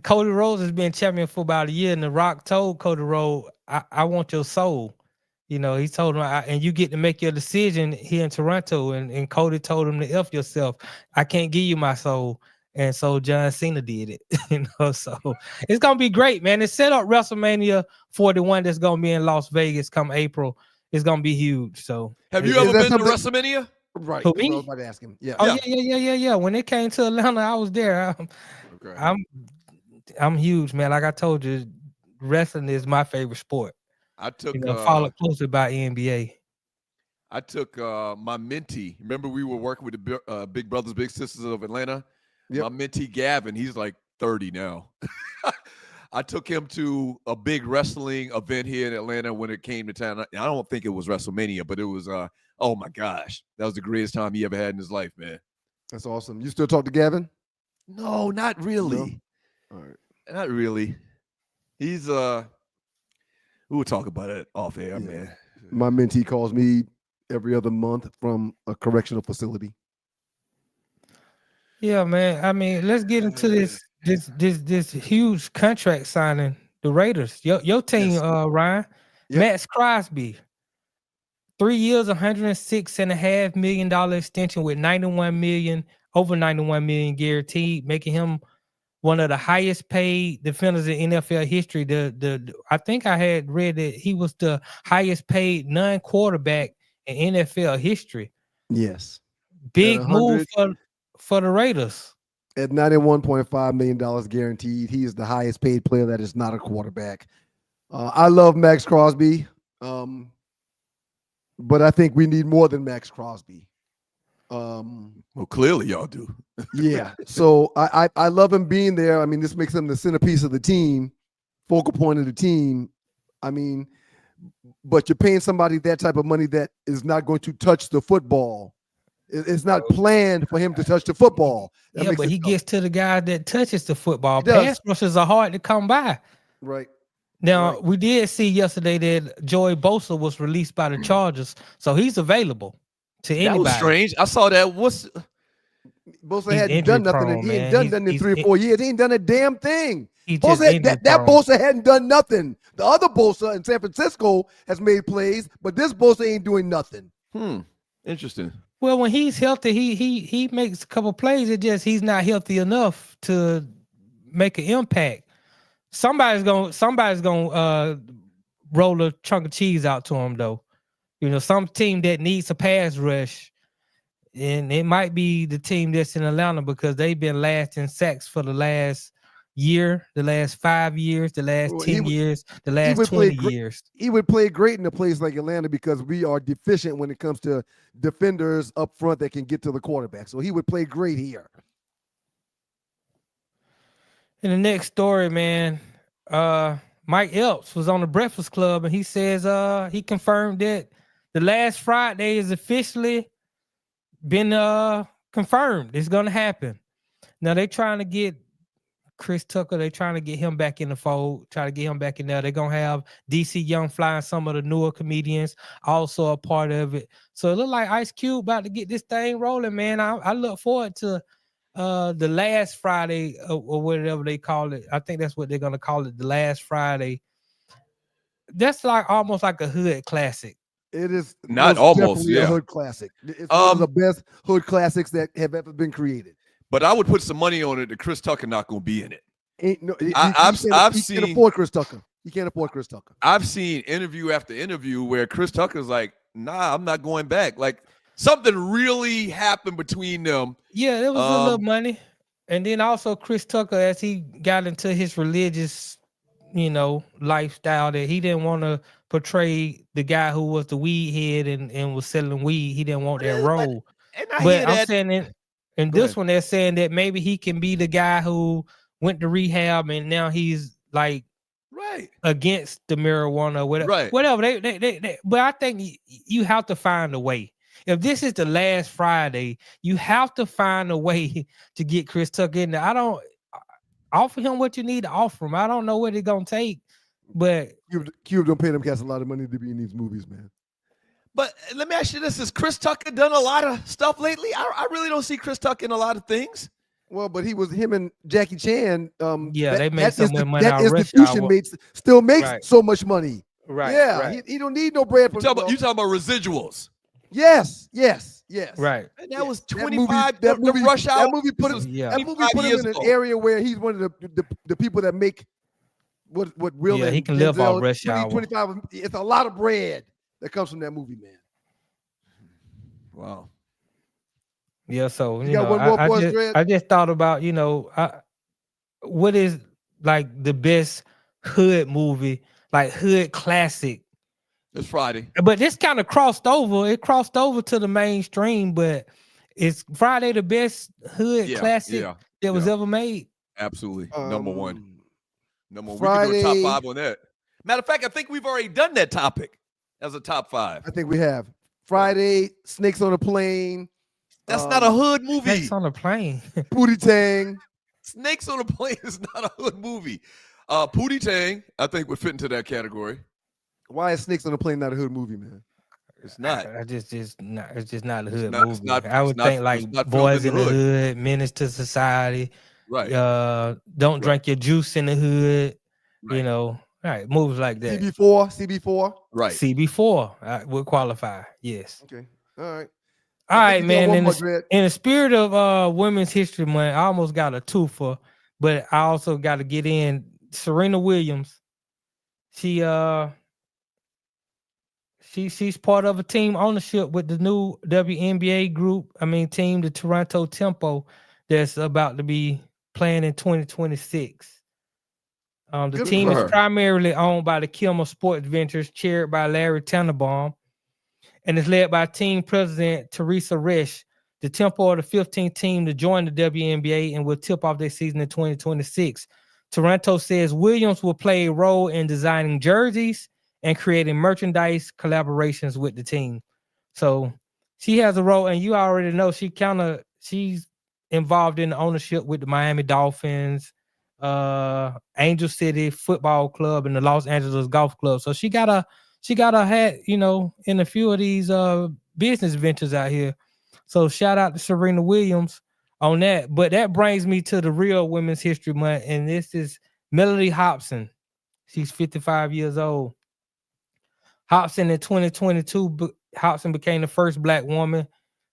Cody Rhodes has been champion for about a year, and The Rock told Cody Rhodes, I want your soul. He told him, and you get to make your decision here in Toronto. And Cody told him to F yourself. I can't give you my soul. And so John Cena did it. So it's going to be great, man. It's set up WrestleMania 41 that's going to be in Las Vegas come April. It's going to be huge. So have you ever been to WrestleMania? Right. Who, me? I was about to ask him. Yeah. Oh, yeah. When it came to Atlanta, I was there. I'm huge, man. Like I told you, wrestling is my favorite sport. I took followed closely by NBA. I took my mentee. Remember, we were working with the Big Brothers Big Sisters of Atlanta. Yep. My mentee Gavin, he's like 30 now. I took him to a big wrestling event here in Atlanta when it came to town. I don't think it was WrestleMania, but it was, oh my gosh, that was the greatest time he ever had in his life, man. That's awesome. You still talk to Gavin? No, not really. No? All right. Not really. He's, we'll talk about it off air, man. My mentee calls me every other month from a correctional facility. Yeah, man. I mean, let's get into this huge contract signing. The Raiders, your team, Ryan, Max Crosby, 3 years, $106.5 million extension with over 91 million guaranteed, making him one of the highest paid defenders in NFL history. I think I had read that he was the highest paid non-quarterback in NFL history. Yes. Big move for the Raiders. At $91.5 million guaranteed, he is the highest paid player that is not a quarterback. I love Max Crosby, but I think we need more than Max Crosby. Well, clearly y'all do. Yeah. So I love him being there. I mean, this makes him the centerpiece of the team, focal point of the team. I mean, but you're paying somebody that type of money that is not going to touch the football. It's not planned for him to touch the football. But he gets to the guy that touches the football. Pass rushers are hard to come by. Right. Now, we did see yesterday that Joey Bosa was released by the Chargers, so he's available to anybody. That was strange. I saw that. Bosa hadn't done nothing. He ain't done nothing in 3 or 4 years. He ain't done a damn thing. That Bosa hadn't done nothing. The other Bosa in San Francisco has made plays, but this Bosa ain't doing nothing. Interesting. Well, when he's healthy, he makes a couple plays. It just he's not healthy enough to make an impact. Somebody's gonna roll a chunk of cheese out to him, though. You know, some team that needs a pass rush, and it might be the team that's in Atlanta because they've been last in sacks for the last year, the last 5 years, the last 10 years, the last 20 years. He would play great in a place like Atlanta because we are deficient when it comes to defenders up front that can get to the quarterback. So he would play great here. In the next story, man, Mike Epps was on the Breakfast Club and he says he confirmed that the last Friday is officially been confirmed. It's going to happen. Now they're trying to get Chris Tucker, they're trying to get him back in the fold, try to get him back in there. They're going to have DC Young Fly and some of the newer comedians also a part of it. So it look like Ice Cube about to get this thing rolling, man. I look forward to the last Friday or whatever they call it. I think that's what they're going to call it, the last Friday. That's like almost like a hood classic. It is not almost, a hood classic. It's one of the best hood classics that have ever been created. But I would put some money on it that Chris Tucker not going to be in it. He can't afford Chris Tucker. He can't afford Chris Tucker. I've seen interview after interview where Chris Tucker's like, nah, I'm not going back. Like something really happened between them. Yeah, there was a little money. And then also Chris Tucker, as he got into his religious, lifestyle, that he didn't want to portray the guy who was the weed head and was selling weed. He didn't want that role. But I'm saying in this one, they're saying that maybe he can be the guy who went to rehab and now he's like against the marijuana or whatever. Right. Whatever. They but I think you have to find a way. If this is the last Friday, you have to find a way to get Chris Tucker in there. I don't offer him what you need to offer him. I don't know what it's gonna take, but Cube don't pay them cats a lot of money to be in these movies, man. But let me ask you this: has Chris Tucker done a lot of stuff lately? I really don't see Chris Tucker in a lot of things. Well, but him and Jackie Chan. They made so much money. That institution still makes so much money. Right. Yeah. Right. He don't need no bread from you talking about residuals. Yes. Right. And that was 25. That movie, Rush Hour. That movie put him in an area where he's one of the people that make what real. Yeah, he can live off Rush Hour. 25. It's a lot of bread that comes from that movie, man. Wow. Yeah, so I just thought about what is like the best hood movie, like hood classic. It's Friday, but this kind of crossed over. It crossed over to the mainstream, but is Friday the best hood classic that was ever made? Absolutely, number one. No more. Friday, we can do a top 5 on that. Matter of fact, I think we've already done that topic as a top 5. I think we have. Friday, Snakes on a Plane. That's not a hood movie. Snakes on a Plane. Pootie Tang. Snakes on a Plane is not a hood movie. Pootie Tang, I think, would fit into that category. Why is Snakes on a Plane not a hood movie, man? It's not. It's just not a hood movie. I would think like Boys in the Hood, Menace to Society. Right. Don't Drink Your Juice in the Hood. Right. You know, right, movies like that. CB4. Right. CB4 would qualify. Yes. Okay. All right. All right, man. In the spirit of Women's History Month, I almost got a twofer, but I also got to get in Serena Williams. She's part of a team ownership with the new WNBA team, the Toronto Tempo, that's about to be playing in 2026. The team is primarily owned by the Kilmer Sports Ventures, chaired by Larry Tannenbaum, and is led by team president Teresa Resch. The Tempo are the 15th team to join the WNBA and will tip off their season in 2026. Toronto says Williams will play a role in designing jerseys and creating merchandise collaborations with the team. So she has a role, and you already know she's involved in the ownership with the Miami Dolphins, Angel City Football Club, and the Los Angeles Golf Club. So she got a hat, in a few of these business ventures out here. So shout out to Serena Williams on that. But that brings me to the real Women's History Month, and this is Melody Hobson. She's 55 years old. Hobson in 2022, Hobson became the first Black woman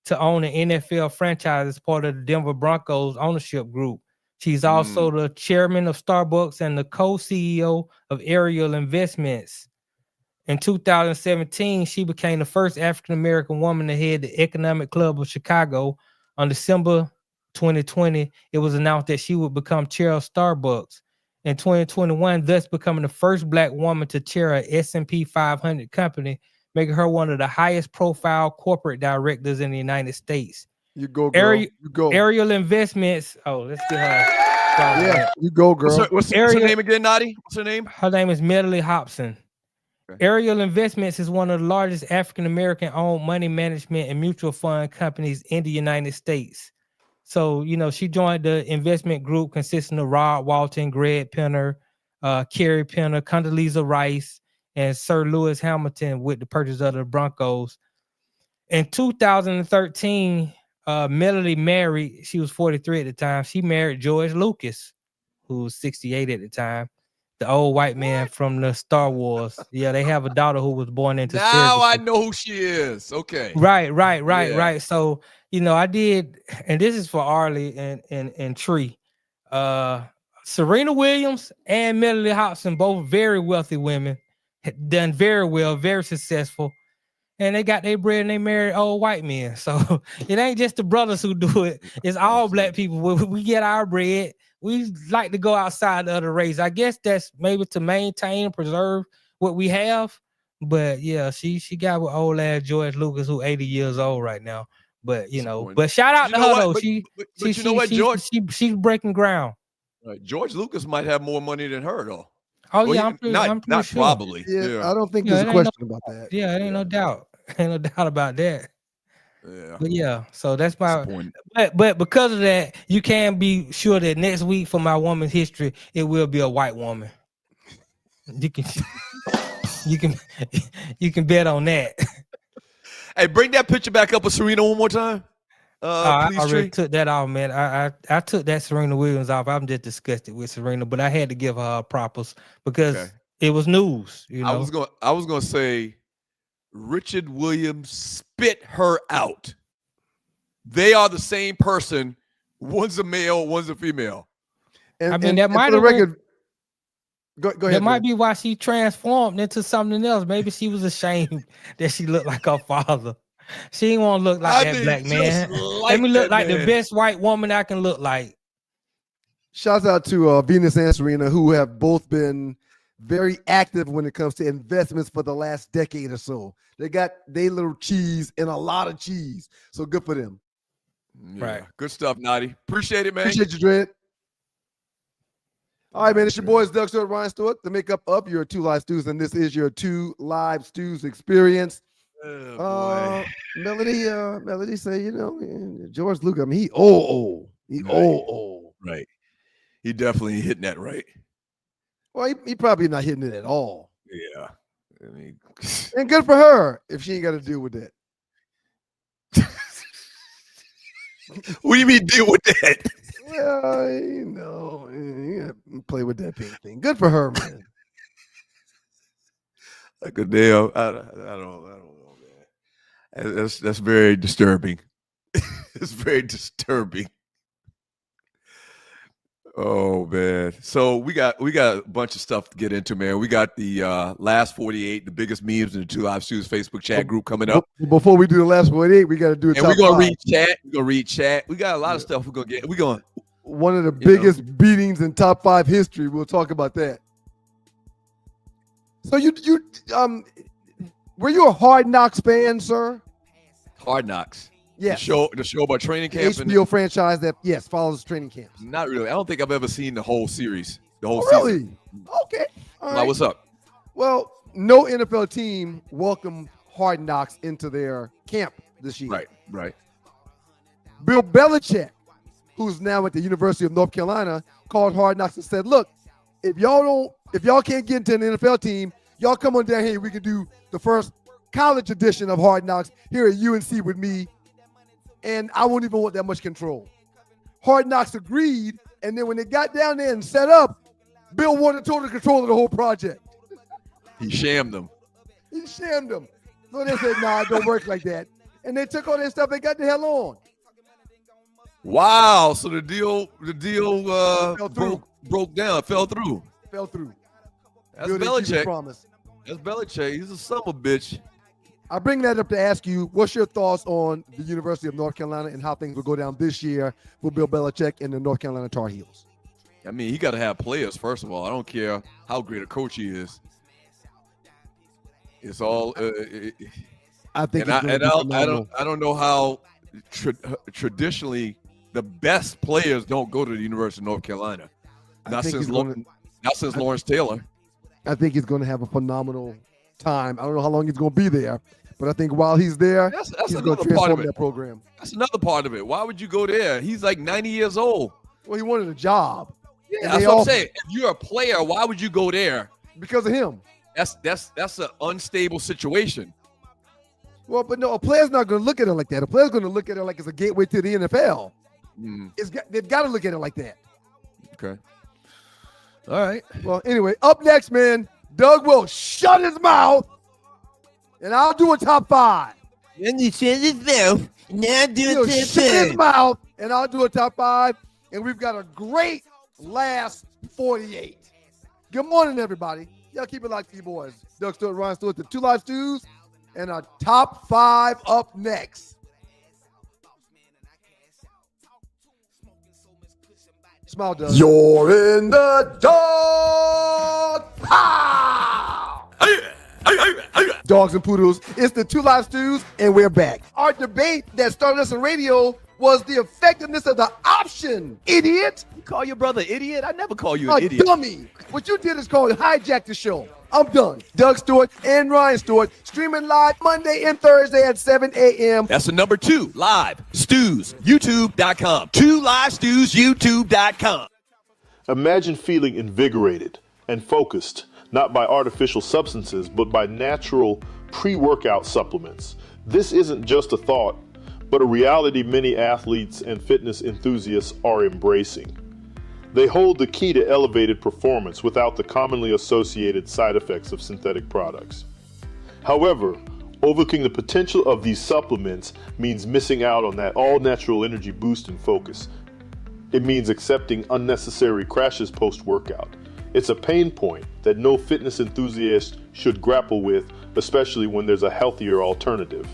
to own an NFL franchise as part of the Denver Broncos ownership group. She's also the chairman of Starbucks and the co-CEO of Ariel Investments. In 2017, she became the first African-American woman to head the Economic Club of Chicago. On December 2020, it was announced that she would become chair of Starbucks. In 2021, thus becoming the first Black woman to chair a S&P 500 company, making her one of the highest profile corporate directors in the United States. You go, girl. You go. Ariel Investments. Oh, let's get her. Yeah, you go, girl. What's her name again, Nadi? What's her name? Her name is Melody Hobson. Okay. Ariel Investments is one of the largest African-American owned money management and mutual fund companies in the United States. So, she joined the investment group consisting of Rod Walton, Greg Penner, Kerry Penner, Condoleezza Rice, and Sir Lewis Hamilton with the purchase of the Broncos. In 2013, Melody married, she was 43 at the time. She married George Lucas, who was 68 at the time, the old white man from the Star Wars. Yeah, they have a daughter who was born into Now surrogacy. I know who she is. Okay. Right. So, I did, and this is for Arlie and Tree. Serena Williams and Melody Hobson, both very wealthy women, done very well, very successful. And they got their bread and they married old white men. So it ain't just the brothers who do it. It's all Black people. We get our bread. We like to go outside the other race. I guess that's maybe to maintain and preserve what we have. But yeah, she got with old ass George Lucas, who 80 years old right now. But but shout out to her though. She's breaking ground. Right. George Lucas might have more money than her though. Oh well, yeah, I'm pretty sure. Probably. Yeah, I don't think there's a question about that. Yeah, it ain't no doubt. Ain't no doubt about that. Yeah. But yeah, so that's my but because of that, you can be sure that next week for my woman's history, it will be a white woman. You can bet on that. Hey, bring that picture back up with Serena one more time. I Please, already Tree. took that off, man. I took that Serena Williams off. I'm just disgusted with Serena, but I had to give her propers because it was news. I was gonna say Richard Williams spit her out. They are the same person. One's a male, one's a female. And, that might have record. Go ahead. That might be why she transformed into something else. Maybe she was ashamed that she looked like her father. She didn't want to look like that Black man. Let me look like the best white woman I can look like. Shouts out to Venus and Serena, who have both been very active when it comes to investments for the last decade or so. They got their little cheese and a lot of cheese. So good for them. Yeah, right. Good stuff, Nadi. Appreciate it, man. Appreciate you, Dredd. All right, man. It's your boys, Doug Stewart, Ryan Stewart, the makeup of your Two Live Stews, and this is your Two Live Stews experience. Oh, boy. Melody say, George Luke, I mean, he old. He old. Right. He definitely hitting that right. Well, he probably not hitting it at all. Yeah. I mean, and good for her if she ain't got to deal with that. What do you mean deal with that? Well, you play with that pink thing. Good for her, man. Like a damn, I don't know, man. That's very disturbing. It's very disturbing. Oh man. So we got a bunch of stuff to get into, man. We got the last 48, the biggest memes in the Two Live Stews Facebook chat group coming up. Before we do the last 48, we got to do it. And we're gonna read chat. We're gonna read chat. We got a lot of stuff we're gonna get. We're going one of the biggest beatings in top 5 history. We'll talk about that. So you were you a Hard Knocks fan, sir? Hard Knocks. Yes. The show about training camp. The HBO franchise that follows training camps. Not really. I don't think I've ever seen the whole series. The whole really? season. Okay. All right. What's up? Well, no NFL team welcomed Hard Knocks into their camp this year. Right. Bill Belichick, who's now at the University of North Carolina, called Hard Knocks and said, "Look, if y'all can't get into an NFL team, y'all come on down here. We can do the first college edition of Hard Knocks here at UNC with me. And I won't even want that much control." Hard Knocks agreed, and then when they got down there and set up, Bill wanted total control of the whole project. He shammed them. So they said, "Nah, it don't work like that." And they took all their stuff and got the hell on. Wow. So the deal broke down, fell through. Bill That's didn't keep his Belichick. promise. That's Belichick. He's a son of a bitch. I bring that up to ask you, what's your thoughts on the University of North Carolina and how things will go down this year with Bill Belichick and the North Carolina Tar Heels? I mean, he got to have players, first of all. I don't care how great a coach he is. It's all. I think. I don't know how traditionally the best players don't go to the University of North Carolina. Not since Lawrence Taylor. I think he's going to have a phenomenal time. I don't know how long he's going to be there, but I think while he's there, that's he's going to transform that program. That's another part of it. Why would you go there? He's like 90 years old. Well, he wanted a job. Yeah, that's what I'm saying. If you're a player, why would you go there? Because of him. That's an unstable situation. Well, but no, a player's not going to look at it like that. A player's going to look at it like it's a gateway to the NFL. They've got to look at it like that. Okay. All right. Well, anyway, up next, man, Doug will shut his mouth, and I'll do a top 5. Then you shut his mouth, now do a top 5. Shut his mouth, and I'll do a top 5. And we've got a great last 48. Good morning, everybody. Y'all keep it locked to you boys. Doug Stewart, Ryan Stewart, the Two Live Stews, and a top 5 up next. Smile, Doug. You're in the dark. Pow! Dogs and poodles. It's the Two Live Stews, and we're back. Our debate that started us on radio was the effectiveness of the option. Idiot. You call your brother idiot? I never call you an A idiot. dummy. What you did is called hijack the show. I'm done. Doug Stewart and Ryan Stewart streaming live Monday and Thursday at 7 a.m. That's the number 2 live stews, youtube.com. 2 live stews, youtube.com. Imagine feeling invigorated and focused, not by artificial substances, but by natural pre-workout supplements. This isn't just a thought, but a reality many athletes and fitness enthusiasts are embracing. They hold the key to elevated performance without the commonly associated side effects of synthetic products. However, overlooking the potential of these supplements means missing out on that all-natural energy boost and focus. It means accepting unnecessary crashes post-workout. It's a pain point that no fitness enthusiast should grapple with, especially when there's a healthier alternative.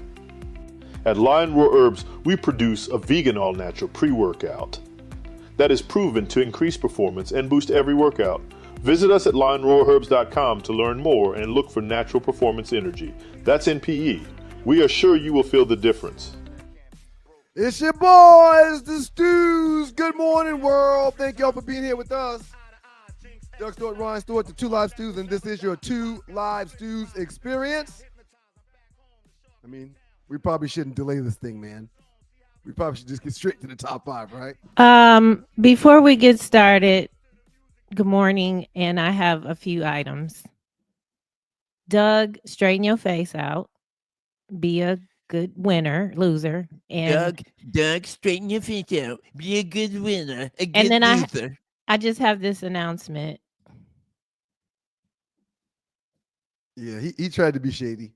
At Lion Roar Herbs, we produce a vegan all-natural pre-workout that is proven to increase performance and boost every workout. Visit us at lionroarherbs.com to learn more and look for natural performance energy. That's NPE. We are sure you will feel the difference. It's your boys, the Stews. Good morning, world. Thank y'all for being here with us. Doug Stewart, Ryan Stewart, the Two Live Stews, and this is your Two Live Stews experience. I mean, we probably shouldn't delay this thing, man. We probably should just get straight to the top 5, right? Before we get started, good morning, and I have a few items. Doug, straighten your face out. Be a good loser. And Doug, straighten your face out. Be a good winner. A and good then loser. I just have this announcement. Yeah, he tried to be shady.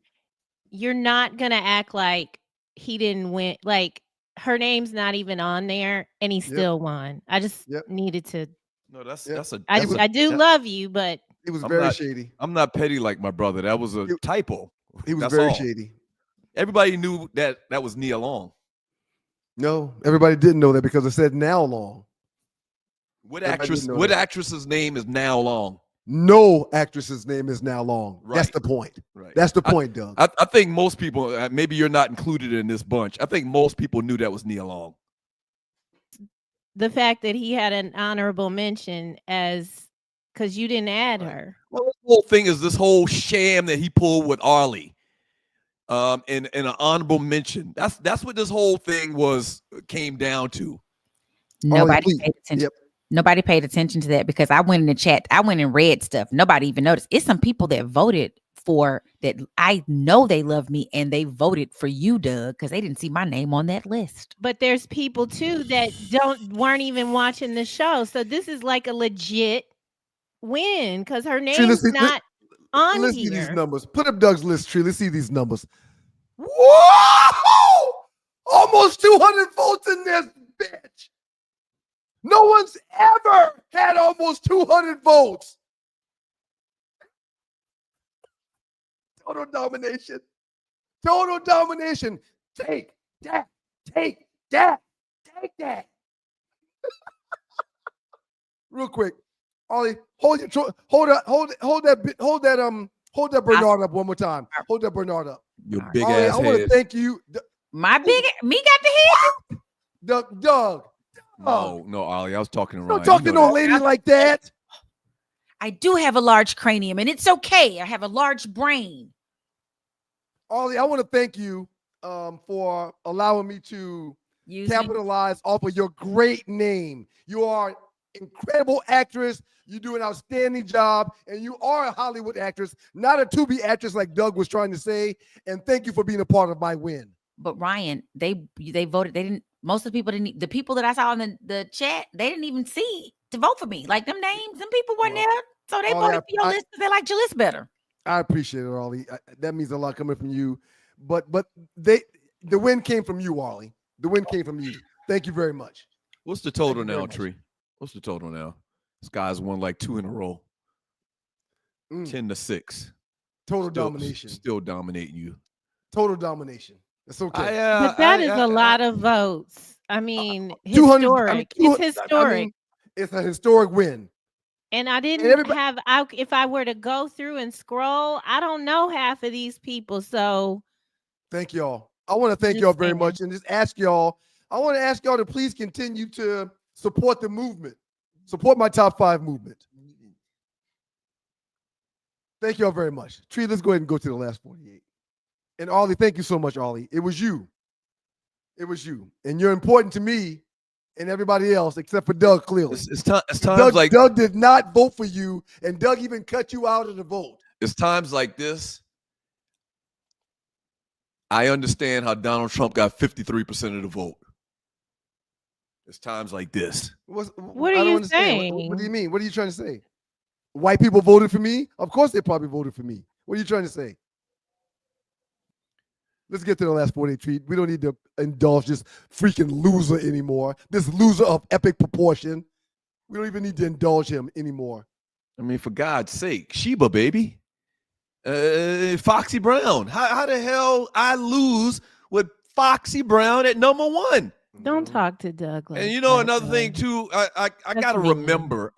You're not gonna act like he didn't win. Like her name's not even on there, and he still won. I just needed to. No, that's I do love you, but it was very shady. I'm not petty like my brother. That was a typo. He was That's very all. shady. Everybody knew that was Naah Long. No, everybody didn't know that because it said Now Long. What actress's name is Naah Long? No actress's name is Now Long. Right. That's the point. Right. That's the point, Doug. I think most people, maybe you're not included in this bunch. I think most people knew that was Naah Long. the fact that he had an honorable mention because you didn't add her. Well, the whole thing is this whole sham that he pulled with Arlie. And an honorable mention. That's what this whole thing came down to. Nobody paid attention. Yep. Nobody paid attention to that because I went in the chat. I went and read stuff. Nobody even noticed. It's some people that voted for that. I know they love me and they voted for you, Doug, because they didn't see my name on that list. But there's people too that weren't even watching the show. So this is like a legit win because her name's not on let's here. see these numbers. Put up Doug's list, Tree. Let's see these numbers. Whoa! Almost 200 votes in this bitch. No one's ever had almost 200 votes. Total domination. Total domination. Take that. Take that. Take that. Real quick, Ollie, hold that Bernard up one more time. Hold that Bernard up. Your big Ollie, ass I want to head. thank you. Me got the head. Doug. No, Ollie. I was talking to Ryan. Don't talk to no lady like that. I do have a large cranium, and it's okay. I have a large brain. Ollie, I want to thank you for allowing me to capitalize off of your great name. You are an incredible actress. You do an outstanding job, and you are a Hollywood actress, not a to-be actress like Doug was trying to say. And thank you for being a part of my win. But Ryan, they voted. They didn't. Most of the people didn't. The people that I saw in the chat, they didn't even see to vote for me. Like them names, them people weren't there, so they voted for your list because they liked your list better. I appreciate it, Ollie. That means a lot coming from you. But the win came from you, Ollie. The win came from you. Thank you very much. What's the total now, Tree? What's the total now? This guy's won like 2 in a row. 10-6. Total domination. Still dominating you. Total domination. It's okay. But that is a lot of votes. I mean, historic. It's historic. It's a historic win. And I didn't if I were to go through and scroll, I don't know half of these people. So thank y'all. I want to thank y'all very much and just ask y'all. I want to ask y'all to please continue to support the movement. Support my top 5 movement. Thank y'all very much. Tree, let's go ahead and go to the last 48. And Ollie, thank you so much, Ollie. It was you. It was you. And you're important to me and everybody else except for Doug, clearly. It's times like Doug did not vote for you, and Doug even cut you out of the vote. It's times like this. I understand how Donald Trump got 53% of the vote. It's times like this. What are you saying? What do you mean? What are you trying to say? White people voted for me? Of course they probably voted for me. What are you trying to say? Let's get to the last 48 treat. We don't need to indulge this freaking loser anymore. This loser of epic proportion. We don't even need to indulge him anymore. I mean, for God's sake, Sheba, baby. Foxy Brown. How the hell I lose with Foxy Brown at number 1? Don't talk to Doug. And you know another thing too. I gotta remember.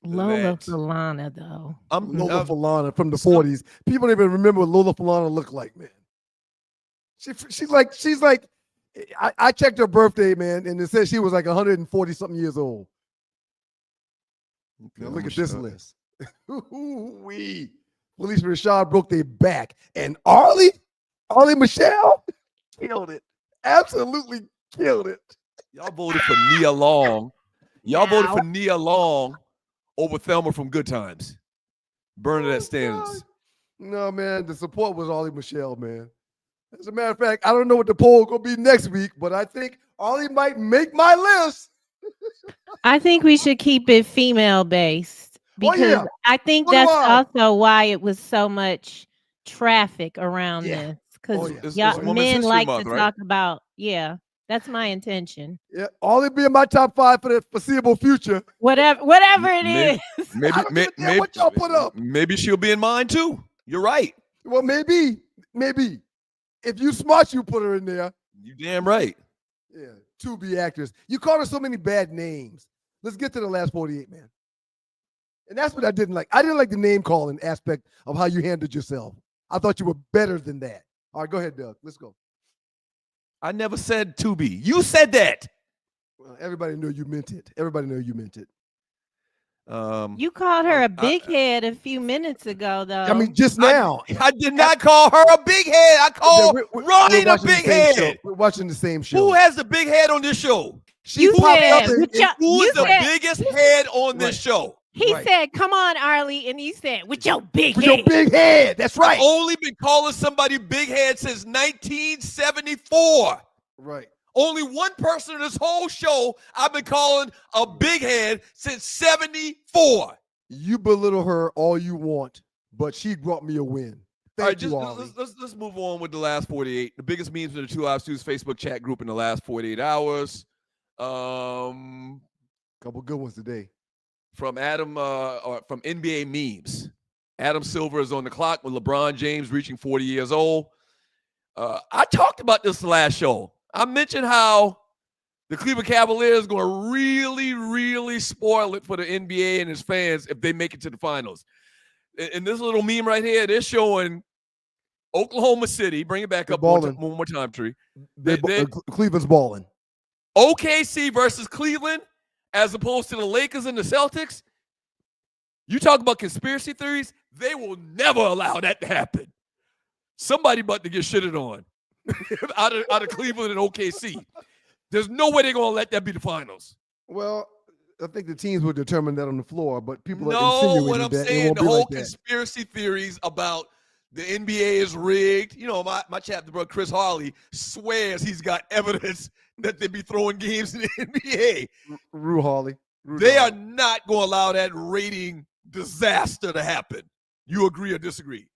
Lola Falana, though. Lola Falana from the 40s. People don't even remember what Lola Falana looked like, man. She's like. I checked her birthday, man, and it said she was like 140 something years old. Now look at this list. Ooh-wee. Felicia Rashad broke their back. And Arlie Michelle killed it. Absolutely killed it. Y'all voted for Nia Long. Y'all voted for Nia Long over Thelma from Good Times. Bernadette Standards. No, man, the support was Arlie Michelle, man. As a matter of fact, I don't know what the poll gonna be next week, but I think Arlie might make my list. I think we should keep it female based because I think that's also why it was so much traffic around this. Because men like to talk about, that's my intention. Yeah, Arlie be in my top 5 for the foreseeable future. Whatever it is. Maybe what y'all put up. Maybe she'll be in mine too. You're right. Well, maybe. If you smart, you put her in there. You damn right. Yeah, to be actors. You called her so many bad names. Let's get to the last 48, man. And that's what I didn't like. I didn't like the name calling aspect of how you handled yourself. I thought you were better than that. All right, go ahead, Doug. Let's go. I never said to be. You said that. Well, everybody knew you meant it. You called her a big head a few minutes ago, though. I mean, just now. I did not call her a big head. I called Ronnie a big head. We're watching the same show. Who has the big head on this show? You said, who's the biggest head on this show? He said, "Come on, Arlie," and he said, "With your big head." Your big head. That's right. I've only been calling somebody big head since 1974. Right. Only one person in this whole show I've been calling a big head since 74. You belittle her all you want, but she brought me a win. Thank you, Arlie. Let's move on with the last 48. The biggest memes in the Two Live Stews Facebook chat group in the last 48 hours. Couple good ones today. From Adam, from NBA memes. Adam Silver is on the clock with LeBron James reaching 40 years old. I talked about this last show. I mentioned how the Cleveland Cavaliers are going to really, really spoil it for the NBA and its fans if they make it to the finals. And this little meme right here, they're showing Oklahoma City. Bring it back up one more time, Tree. Cleveland's balling. OKC versus Cleveland as opposed to the Lakers and the Celtics. You talk about conspiracy theories, they will never allow that to happen. Somebody about to get shitted on out of Cleveland and OKC. There's no way they're going to let that be the finals. Well, I think the teams will determine that on the floor, but people are insinuating what I'm that saying, the whole conspiracy theories about the NBA is rigged. You know, my chapter brother Chris Harley swears he's got evidence that they be throwing games in the NBA. Rue Harley. They are not going to allow that rating disaster to happen. You agree or disagree?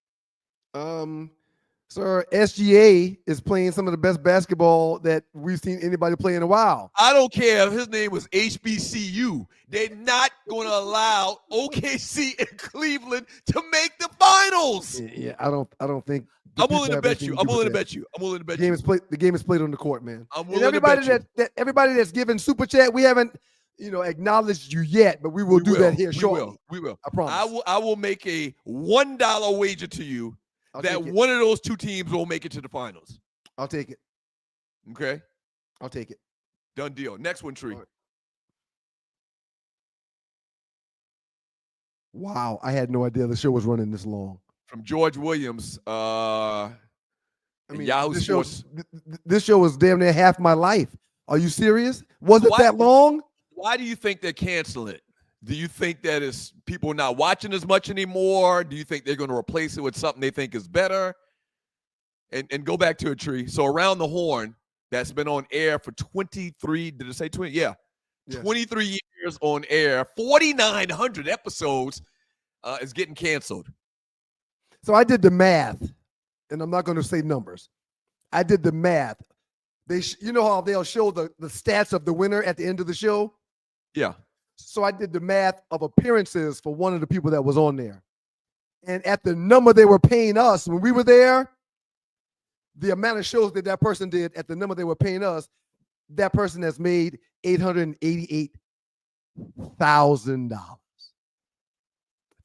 Sir, SGA is playing some of the best basketball that we've seen anybody play in a while. I don't care if his name was HBCU. They're not going to allow OKC and Cleveland to make the finals. Yeah, I don't think. I'm willing to bet you. The game is played on the court, man. I'm willing to bet you. Everybody that's given super chat, we haven't, acknowledged you yet, but we will do that here shortly. We will. I promise. I will make a $1 wager to you that one of those two teams will make it to the finals. I'll take it. Okay? I'll take it. Done deal. Next one, Tree. Right. Wow, I had no idea the show was running this long. From George Williams, Yahoo Sports. This show was damn near half my life. Are you serious? Was it that long? Why do you think they're canceling it? Do you think that is people not watching as much anymore? Do you think they're going to replace it with something they think is better? And go back to a Tree. So Around the Horn, that's been on air for 23, did it say 20? Yeah. Yes. 23 years on air, 4,900 episodes is getting canceled. So I did the math, and I'm not going to say numbers. I did the math. You know how they'll show the stats of the winner at the end of the show? Yeah. So I did the math of appearances for one of the people that was on there. And at the number they were paying us when we were there, the amount of shows that person did at the number they were paying us, that person has made $888,000.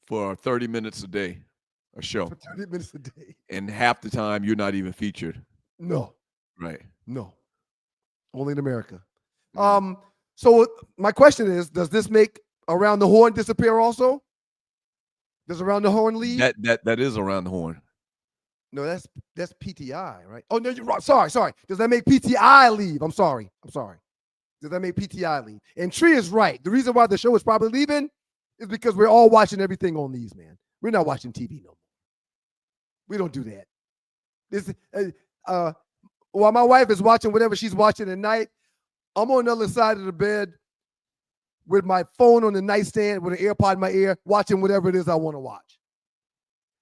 For 30 minutes a day, a show. For 30 minutes a day. And half the time, you're not even featured. No. Right. No. Only in America. So my question is, does this make Around the Horn disappear also? Does Around the Horn leave? That is Around the Horn. No, that's PTI, right? Oh no, you're right. Sorry. Does that make PTI leave? I'm sorry. Does that make PTI leave? And Tree is right. The reason why the show is probably leaving is because we're all watching everything on these, man. We're not watching TV no more. We don't do that. This while my wife is watching whatever she's watching at night, I'm on the other side of the bed with my phone on the nightstand with an AirPod in my ear, watching whatever it is I want to watch.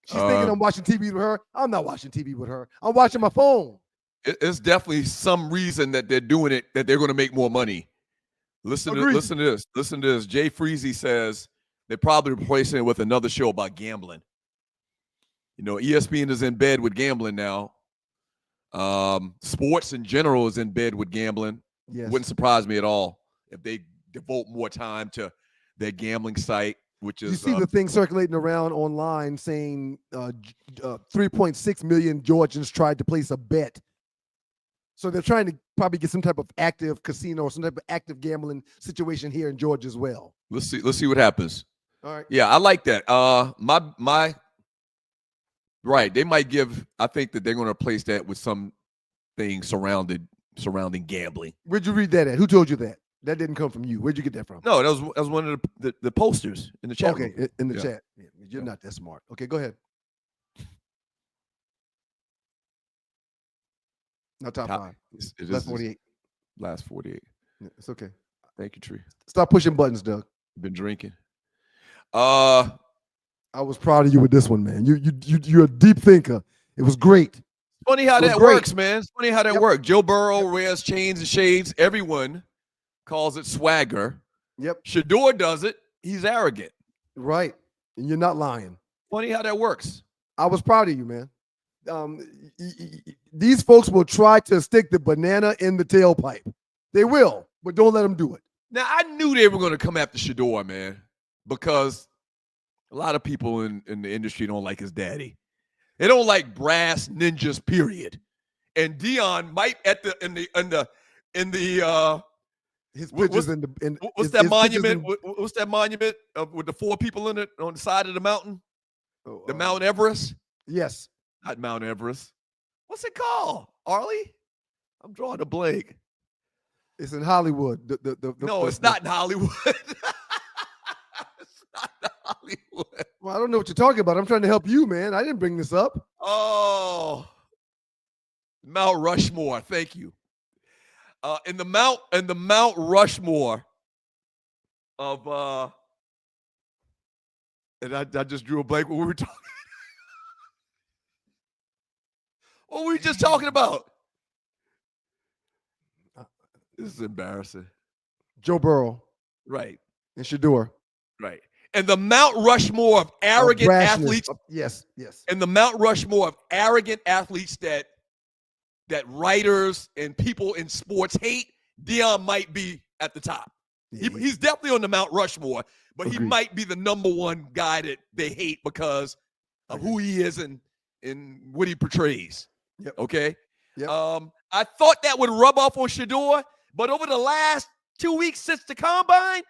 She's thinking I'm watching TV with her. I'm not watching TV with her. I'm watching my phone. It's definitely some reason that they're doing it, that they're going to make more money. Listen to this. Listen to this. Jay Freezy says they're probably replacing it with another show about gambling. You know, ESPN is in bed with gambling now. Sports in general is in bed with gambling. Yes. Wouldn't surprise me at all if they devote more time to their gambling site, which is. You see the thing circulating around online saying 3.6 million Georgians tried to place a bet. So they're trying to probably get some type of active casino or some type of active gambling situation here in Georgia as well. Let's see what happens. All right. Yeah, I like that. Right. They might give. I think that they're going to replace that with some things surrounding gambling. Where'd you read that at? Who told you that? That didn't come from you. Where'd you get that from? No, that was one of the posters in the chat. Okay, room. in the chat. Yeah, you're not that smart. Okay, go ahead. Not top five. Last 48. Last 48. Yeah, it's okay. Thank you, Tree. Stop pushing buttons, Doug. Been drinking. I was proud of you with this one, man. You're a deep thinker. It was great. Funny how that works, man. It's funny how that works. Joe Burrow wears chains and shades. Everyone calls it swagger. Yep. Shador does it. He's arrogant. Right. And you're not lying. Funny how that works. I was proud of you, man. These folks will try to stick the banana in the tailpipe. They will, but don't let them do it. Now, I knew they were going to come after Shador, man, because a lot of people in the industry don't like his daddy. They don't like brass ninjas, period. And Dion might his pictures what's that monument? What's that monument with the 4 people in it on the side of the mountain? The Mount Everest? Yes. Not Mount Everest. What's it called? Arlie? I'm drawing a blank. It's in Hollywood. No, it's not in Hollywood. It's not in Hollywood. Well, I don't know what you're talking about. I'm trying to help you, man. I didn't bring this up. Oh, Mount Rushmore. Thank you. In the Mount Rushmore of and I just drew a blank when we were talking. What were we just talking about? This is embarrassing. Joe Burrow. Right. And Shador. Right. And the Mount Rushmore of arrogant athletes. Yes. And the Mount Rushmore of arrogant athletes that writers and people in sports hate, Dion might be at the top. Yeah, he's definitely on the Mount Rushmore, but he might be the number one guy that they hate because of who he is and what he portrays. Yep. Okay. Yep. I thought that would rub off on Shador, but over the last 2 weeks since the combine,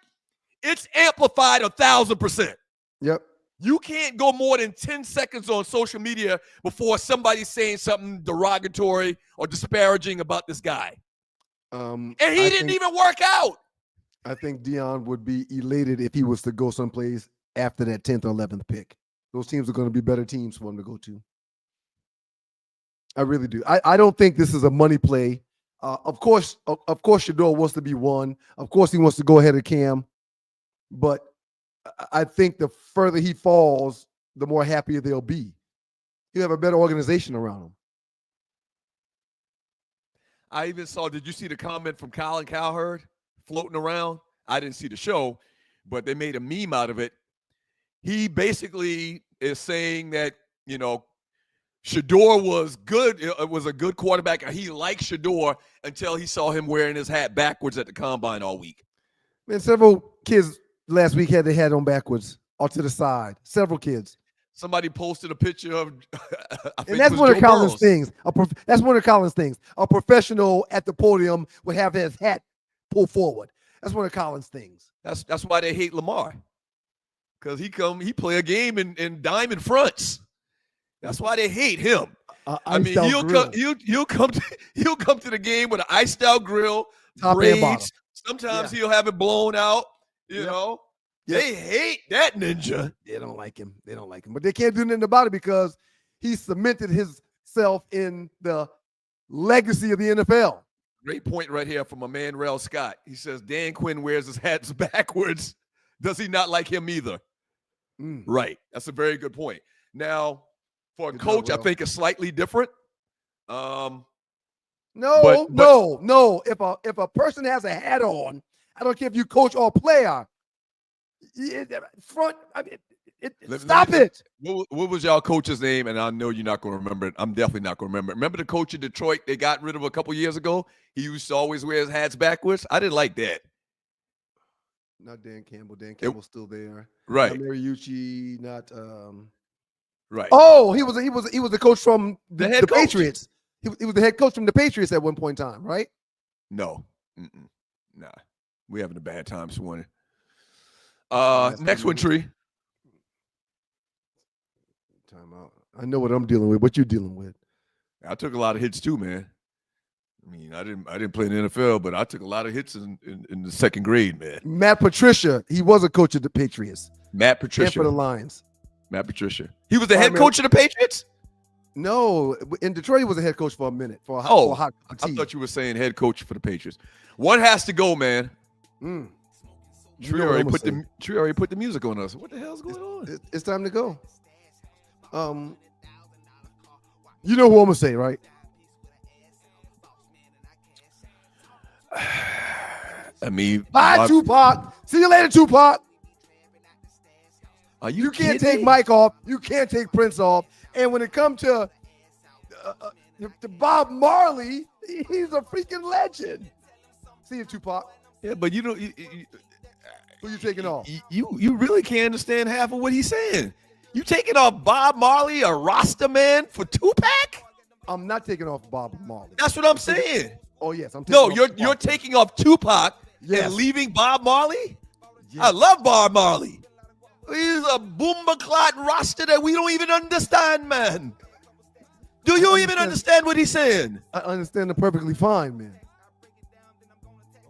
it's amplified 1,000%. Yep. You can't go more than 10 seconds on social media before somebody's saying something derogatory or disparaging about this guy. And he didn't even work out. I think Dion would be elated if he was to go someplace after that 10th or 11th pick. Those teams are going to be better teams for him to go to. I really do. I don't think this is a money play. Of course, Shador wants to be one. Of course, he wants to go ahead of Cam. But I think the further he falls, the more happier they'll be. You have a better organization around him. I even saw, did you see the comment from Colin Cowherd floating around? I didn't see the show, but they made a meme out of it. He basically is saying that, Shador was good. It was a good quarterback. He liked Shador until he saw him wearing his hat backwards at the combine all week. Man, several kids last week had their hat on backwards or to the side. Several kids. Somebody posted a picture of, and that's one of Colin's things. That's one of Colin's things. A professional at the podium would have his hat pulled forward. That's one of Colin's things. That's why they hate Lamar. Because he play a game in diamond fronts. That's why they hate him. I mean, he'll come to the game with an iced out grill, Top and bottom. braids. Sometimes he'll have it blown out. You know, they hate that ninja. They don't like him. But they can't do nothing about it because he cemented himself in the legacy of the NFL. Great point right here from a man, Rel Scott. He says Dan Quinn wears his hats backwards. Does he not like him either? Right. That's a very good point. Now, for a coach, I think it's slightly different. No. If a person has a hat on, I don't care if you coach or player. Stop it. What was y'all coach's name? And I know you're not going to remember it. I'm definitely not going to remember it. Remember the coach in Detroit they got rid of a couple years ago? He used to always wear his hats backwards. I didn't like that. Not Dan Campbell. Dan Campbell's still there. Right. Not Mariucci. Not. Right. Oh, he was the coach from the head coach. Patriots. He was the head coach from the Patriots at one point in time, right? No. Nah. We're having a bad time, Swanee. Next one, Tree. Time out. I know what I'm dealing with. What you dealing with? I took a lot of hits too, man. I mean, I didn't play in the NFL, but I took a lot of hits in the second grade, man. Matt Patricia, he was a coach of the Patriots. Matt Patricia. And for the Lions. Matt Patricia. He was the head coach of the Patriots? No, in Detroit, he was a head coach for a minute. For a hot I thought you were saying head coach for the Patriots. One has to go, man. Tree already put the music on us. What the hell's going on? It's time to go. You know who I'm gonna say, right? I mean, bye, Tupac. See you later, Tupac. Are you can't take Mike off. You can't take Prince off. And when it comes to Bob Marley, he's a freaking legend. See you, Tupac. Yeah, but you know, who you taking off? You really can't understand half of what he's saying. You taking off Bob Marley, a Rasta man, for Tupac? I'm not taking off Bob Marley. That's what I'm saying. Oh yes, I'm taking off you're taking off Tupac and leaving Bob Marley? Yes. I love Bob Marley. He's a boomba clot Rasta that we don't even understand, man. Do you even understand what he's saying? I understand it perfectly fine, man.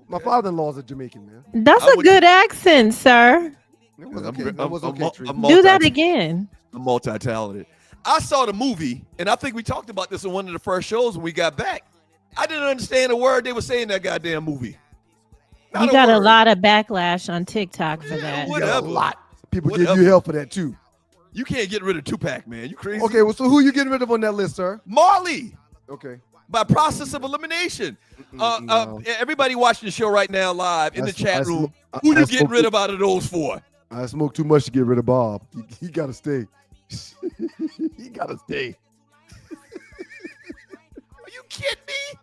My father-in-law's a Jamaican, man. That's a good accent, sir. It was okay. Do that again. I'm multi-talented. I saw the movie, and I think we talked about this in one of the first shows when we got back. I didn't understand a word they were saying in that goddamn movie. You got a lot of backlash on TikTok for that. Whatever. A lot. People give you hell for that, too. You can't get rid of Tupac, man. You crazy? Okay, well, so who you getting rid of on that list, sir? Marley. Okay. By process of elimination. Everybody watching the show right now live in the chat room, who you getting rid of out of those four? I smoked too much to get rid of Bob. He got to stay. He got to stay. Are you kidding me?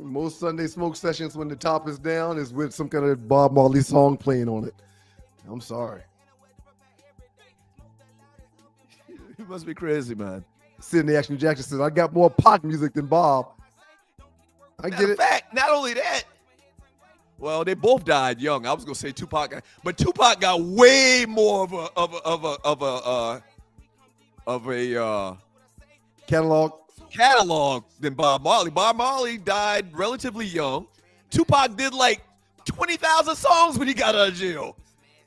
Most Sunday smoke sessions when the top is down is with some kind of Bob Marley song playing on it. I'm sorry. You must be crazy, man. Sidney Action Jackson says, I got more pop music than Bob. I get it. In fact, not only that, well, they both died young. I was gonna say Tupac, but Tupac got way more of a catalog than Bob Marley. Bob Marley died relatively young. Tupac did like 20,000 songs when he got out of jail.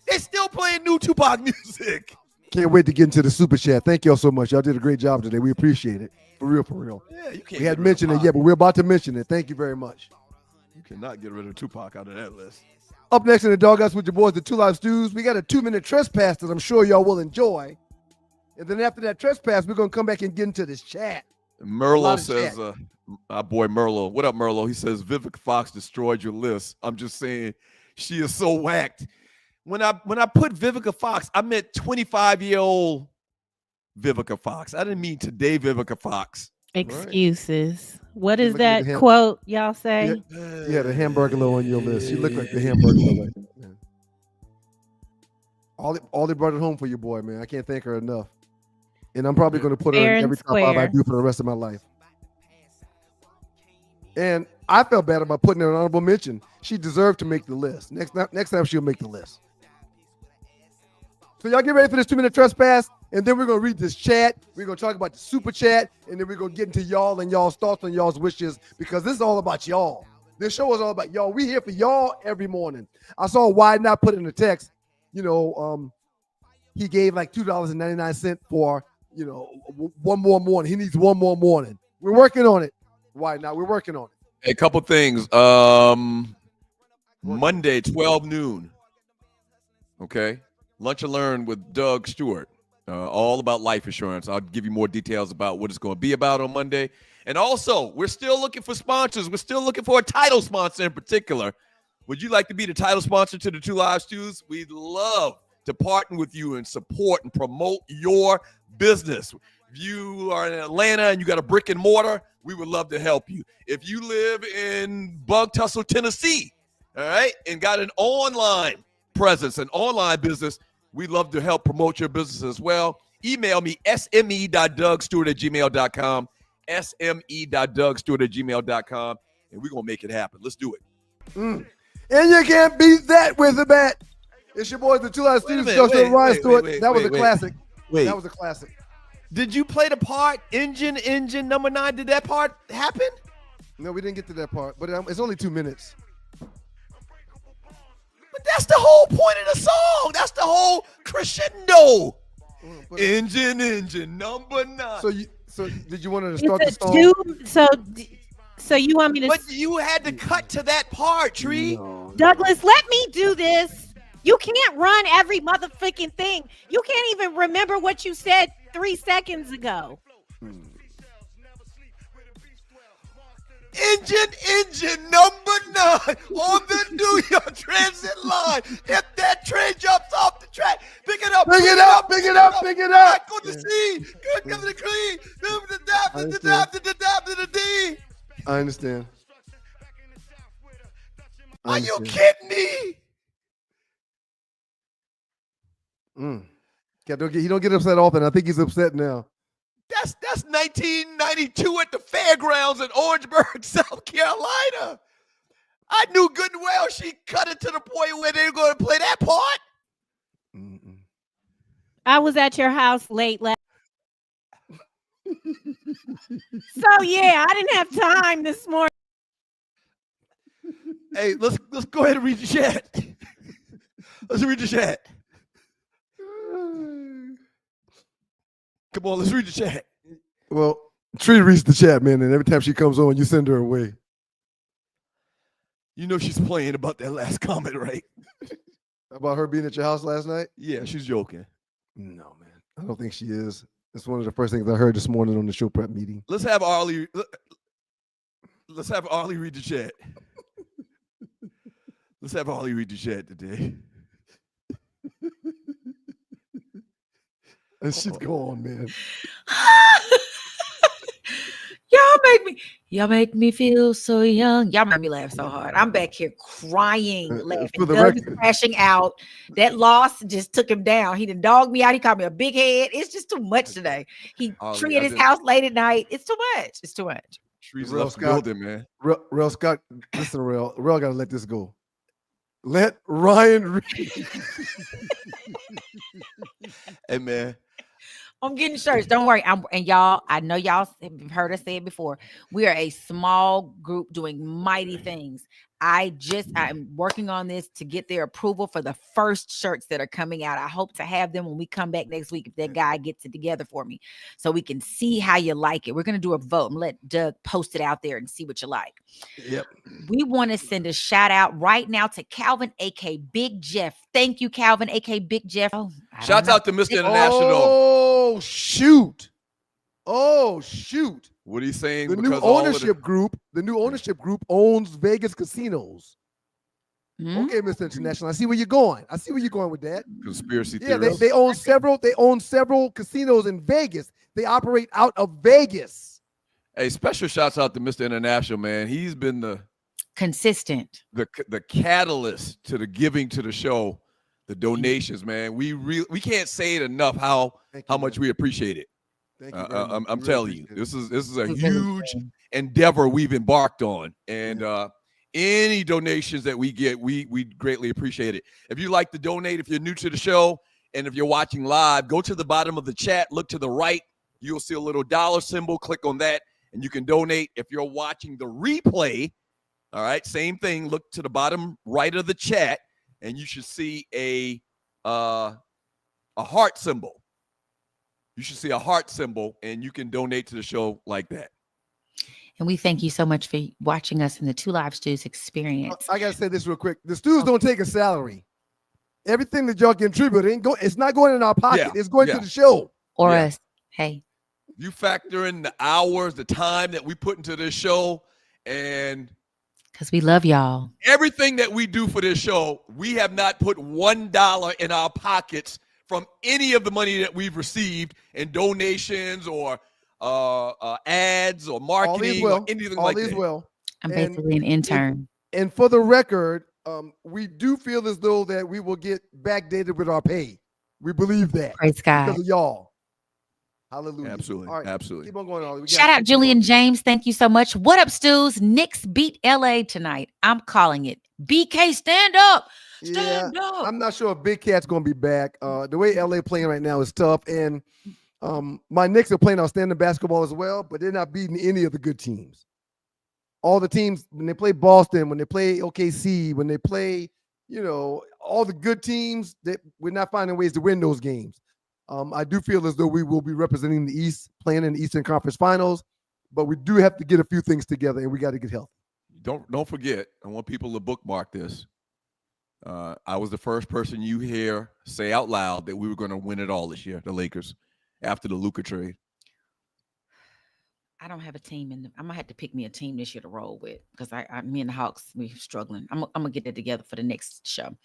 They're still playing new Tupac music. Can't wait to get into the super chat. Thank y'all so much. Y'all did a great job today. We appreciate it. For real. Yeah, you can't. We hadn't mentioned it yet, but we're about to mention it. Thank you very much. You cannot get rid of Tupac out of that list. Up next in the Doghouse with your boys, the Two Live Stews, we got a 2-minute trespass that I'm sure y'all will enjoy. And then after that trespass, we're going to come back and get into this chat. Merlo says, our boy Merlo. What up, Merlo? He says, Vivica Fox destroyed your list. I'm just saying, she is so whacked. When I put Vivica Fox, I meant 25-year-old Vivica Fox. I didn't mean today Vivica Fox. Excuses. Right. What is that quote y'all say? Yeah, the hamburger low on your list. You look like the hamburger low. All they brought it home for you, boy, man. I can't thank her enough. And I'm probably going to put her in every top 5 I do for the rest of my life. And I felt bad about putting her an honorable mention. She deserved to make the list. Next time she'll make the list. So y'all get ready for this 2-minute trespass, and then we're gonna read this chat. We're gonna talk about the super chat, and then we're gonna get into y'all and y'all's thoughts on y'all's wishes, because this is all about y'all. This show is all about y'all. We here for y'all every morning. I saw Why Not put in the text, he gave like $2.99 for, one more morning. He needs one more morning. We're working on it. Why not? We're working on it. A couple things. Monday, 12 noon. Okay. Lunch and Learn with Doug Stewart. All about life insurance. I'll give you more details about what it's going to be about on Monday. And also, we're still looking for sponsors. We're still looking for a title sponsor in particular. Would you like to be the title sponsor to the Two Live Stews? We'd love to partner with you and support and promote your business. If you are in Atlanta and you got a brick and mortar, we would love to help you. If you live in Bug Tussle, Tennessee, all right, and got an online presence, an online business, we'd love to help promote your business as well. Email me, sme.dougstewart@gmail.com, sme.dougstewart@gmail.com, and we're going to make it happen. Let's do it. And you can't beat that with a bet. It's your boys, the Two Live Stews, Ryan Stewart. That was a classic. That was a classic. Did you play the part, engine, number 9? Did that part happen? No, we didn't get to that part, but it's only 2 minutes. But that's the whole point of the song. That's the whole crescendo. Engine, number 9. So did you want to start the song? So you want me to? But you had to cut to that part, Tree. No. Douglas, let me do this. You can't run every motherfucking thing. You can't even remember what you said 3 seconds ago. Engine, number 9 on the New York Transit line. If that train jumps off the track, pick it up. Pick it up. Go to C. Go to the clean. The D. I understand. Are you kidding me? He don't get upset often. I think he's upset now. That's 1992 at the fairgrounds in Orangeburg, South Carolina. I knew good and well she cut it to the point where they were going to play that part. I was at your house late last. So yeah, I didn't have time this morning. Hey, let's go ahead and read the chat. Let's read the chat. Come on, let's read the chat. Well, Tree reads the chat, man, and every time she comes on, you send her away. You know she's playing about that last comment, right? About her being at your house last night? Yeah, she's joking. No, man. I don't think she is. It's one of the first things I heard this morning on the show prep meeting. Let's have Arlie read the chat. Let's have Arlie read the chat today. And she's gone, man. Y'all make me feel so young. Y'all make me laugh so hard. I'm back here crying, laughing. Doug's crashing out. That loss just took him down. He done dogged me out. He called me a big head. It's just too much today. He Tree at his house late at night. It's too much. It's too much. Tree's left the building, man. Real Scott, listen, Real got to let this go. Let Ryan read. Hey, man. I'm getting shirts. Don't worry. And y'all, I know y'all have heard us say it before. We are a small group doing mighty things. I'm working on this to get their approval for the first shirts that are coming out. I hope to have them when we come back next week, if that guy gets it together for me, so we can see how you like it. We're going to do a vote and let Doug post it out there and see what you like. Yep. We want to send a shout out right now to Calvin, a.k.a. Big Jeff. Thank you, Calvin, a.k.a. Big Jeff. Shouts out to Mr. International. Oh, shoot. What are you saying? The new ownership group owns Vegas casinos. Okay, Mr. International. I see where you're going. With that. Conspiracy theory. theories. They own several casinos in Vegas. They operate out of Vegas. Hey, special shouts out to Mr. International, man. He's been the consistent, the catalyst to the giving to the show, the donations, man. We can't say it enough how much we appreciate it. Thank you very much. I'm We telling really you, appreciate this is a huge endeavor we've embarked on, and any donations that we get, we greatly appreciate it. If you like to donate, if you're new to the show, and if you're watching live, go to the bottom of the chat, look to the right. You'll see a little dollar symbol. Click on that, and you can donate. If you're watching the replay, all right, same thing. Look to the bottom right of the chat, and you should see a heart symbol. You should see a heart symbol, and you can donate to the show like that. And we thank you so much for watching us in the Two Live Stews experience. I gotta say this real quick. The Stews don't take a salary. Everything that y'all contribute it's not going in our pocket. Yeah, It's going to the show. Or us. Hey. You factor in the hours, the time that we put into this show, and because we love y'all. Everything that we do for this show, we have not put $1 in our pockets from any of the money that we've received in donations or ads or marketing or anything like that. Well. I'm basically an intern. And for the record, we do feel as though that we will get backdated with our pay. We believe that. Praise God. Because of y'all. Hallelujah. Absolutely. All right. Absolutely. Keep on going, Ollie. Shout out Julian James. Thank you so much. What up, Stews? Knicks beat LA tonight. I'm calling it. BK, stand up. Stand up. I'm not sure if Big Cat's going to be back. The way LA playing right now is tough. And my Knicks are playing outstanding basketball as well, but they're not beating any of the good teams. All the teams, when they play Boston, when they play OKC, when they play, all the good teams, we're not finding ways to win those games. I do feel as though we will be representing the East, playing in the Eastern Conference Finals, but we do have to get a few things together, and we got to get healthy. Don't forget, I want people to bookmark this. I was the first person you hear say out loud that we were going to win it all this year, the Lakers, after the Luka trade. I don't have a team, and I'm gonna have to pick me a team this year to roll with because me and the Hawks, we're struggling. I'm gonna get that together for the next show.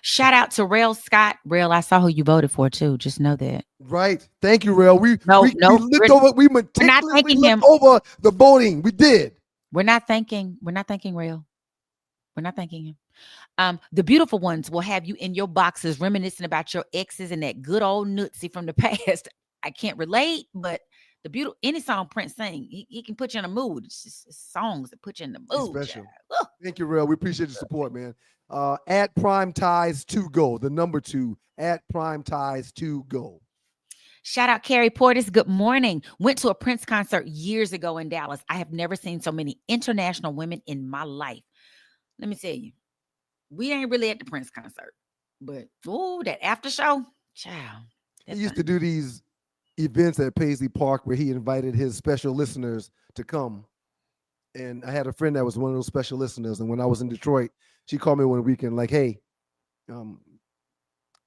Shout out to Rail Scott. Rail, I saw who you voted for too. Just know that. Right. Thank you, Rail. We meticulously looked over the voting. We did. We're not thanking Rail. We're not thanking him. The beautiful ones will have you in your boxes reminiscing about your exes and that good old Nutsie from the past. I can't relate, but any song Prince sing, he can put you in a mood. It's just songs that put you in the mood. Special. Thank you, Rail. We appreciate your support, man. At Prime Ties to Go, the number 2 at Prime Ties to Go. Shout out Carrie Portis. Good morning. Went to a Prince concert years ago in Dallas. I have never seen so many international women in my life. Let me tell you, we ain't really at the Prince concert, but that after show, child. He used to do these events at Paisley Park where he invited his special listeners to come. And I had a friend that was one of those special listeners. And when I was in Detroit, she called me one weekend like, hey, y'all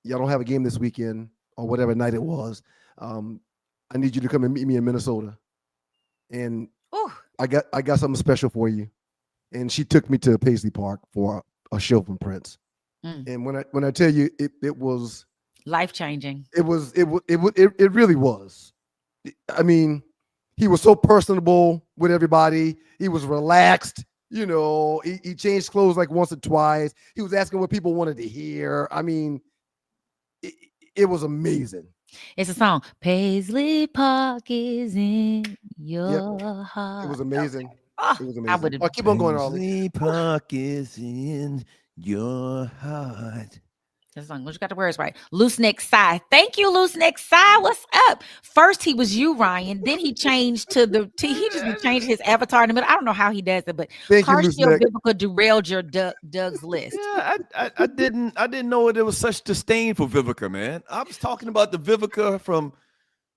don't have a game this weekend or whatever night it was. I need you to come and meet me in Minnesota. And I got something special for you. And she took me to Paisley Park for a show from Prince. And when I tell you it was life-changing. It really was. I mean, he was so personable with everybody. He was relaxed. He changed clothes like once or twice. He was asking what people wanted to hear. I mean, it was amazing. It's a song. Paisley Park is in your heart. It was amazing. It was amazing. I would have keep on going, Ollie. Paisley Park is in your heart. That's song. You got the words right. Loose Neck Psy. Thank you, Loose Neck Psy. What's up? First he was you, Ryan. Then he changed to the T. He just changed his avatar in the middle. I don't know how he does it, but Partial Biblical derailed your Doug's list. Yeah, I didn't know there was such disdain for Vivica, man. I was talking about the Vivica from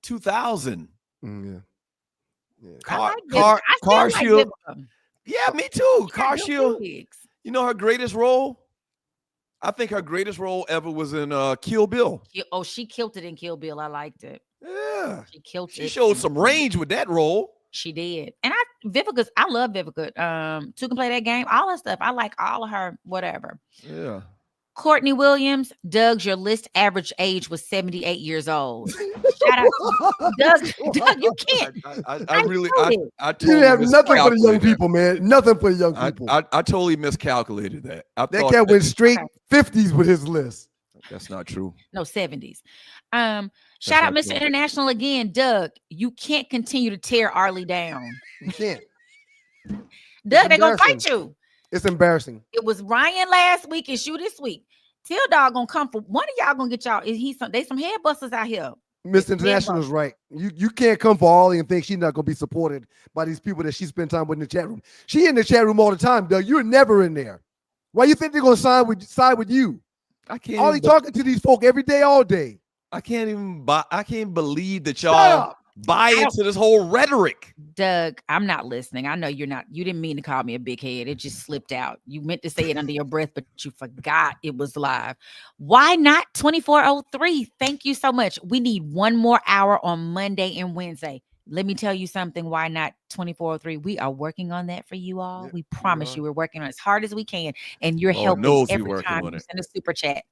2000. Yeah. Car Shield. Yeah, me too. Car Shield. You know her greatest role? I think her greatest role ever was in Kill Bill. Oh, she killed it in Kill Bill. I liked it. Yeah. She killed it. She showed some range with that role. She did. And I love Vivica. Two can play that game. All that stuff. I like all of her, whatever. Yeah. Courtney Williams, Doug's your list average age was 78 years old. Shout out to Doug, you can't. I totally have nothing for the young people, man. Nothing for the young people. I totally miscalculated that. That cat went straight 50s with his list. That's not true. No, 70s. Shout out right, Mr. International again. Doug, you can't continue to tear Arlie down. You can't. Doug, they're going to fight you. It's embarrassing. It was Ryan last week. It's you this week. Till Dog going to come for one of y'all going to get y'all. They some head busters out here. Mr. International is right. You can't come for Arlie and think she's not going to be supported by these people that she spent time with in the chat room. She in the chat room all the time, Doug. You're never in there. Why you think they're going to side with you? I can't. Arlie talking to these folk every day, all day. I can't believe that y'all buy into this whole rhetoric. Doug, I'm not listening. I know you're not. You didn't mean to call me a big head. It just slipped out. You meant to say it under your breath, but you forgot it was live. Why not 2403? Thank you so much. We need one more hour on Monday and Wednesday. Let me tell you something. Why not 2403? We are working on that for you all. Yep, we promise you we're working on it as hard as we can. And you're helping every time you send a super chat.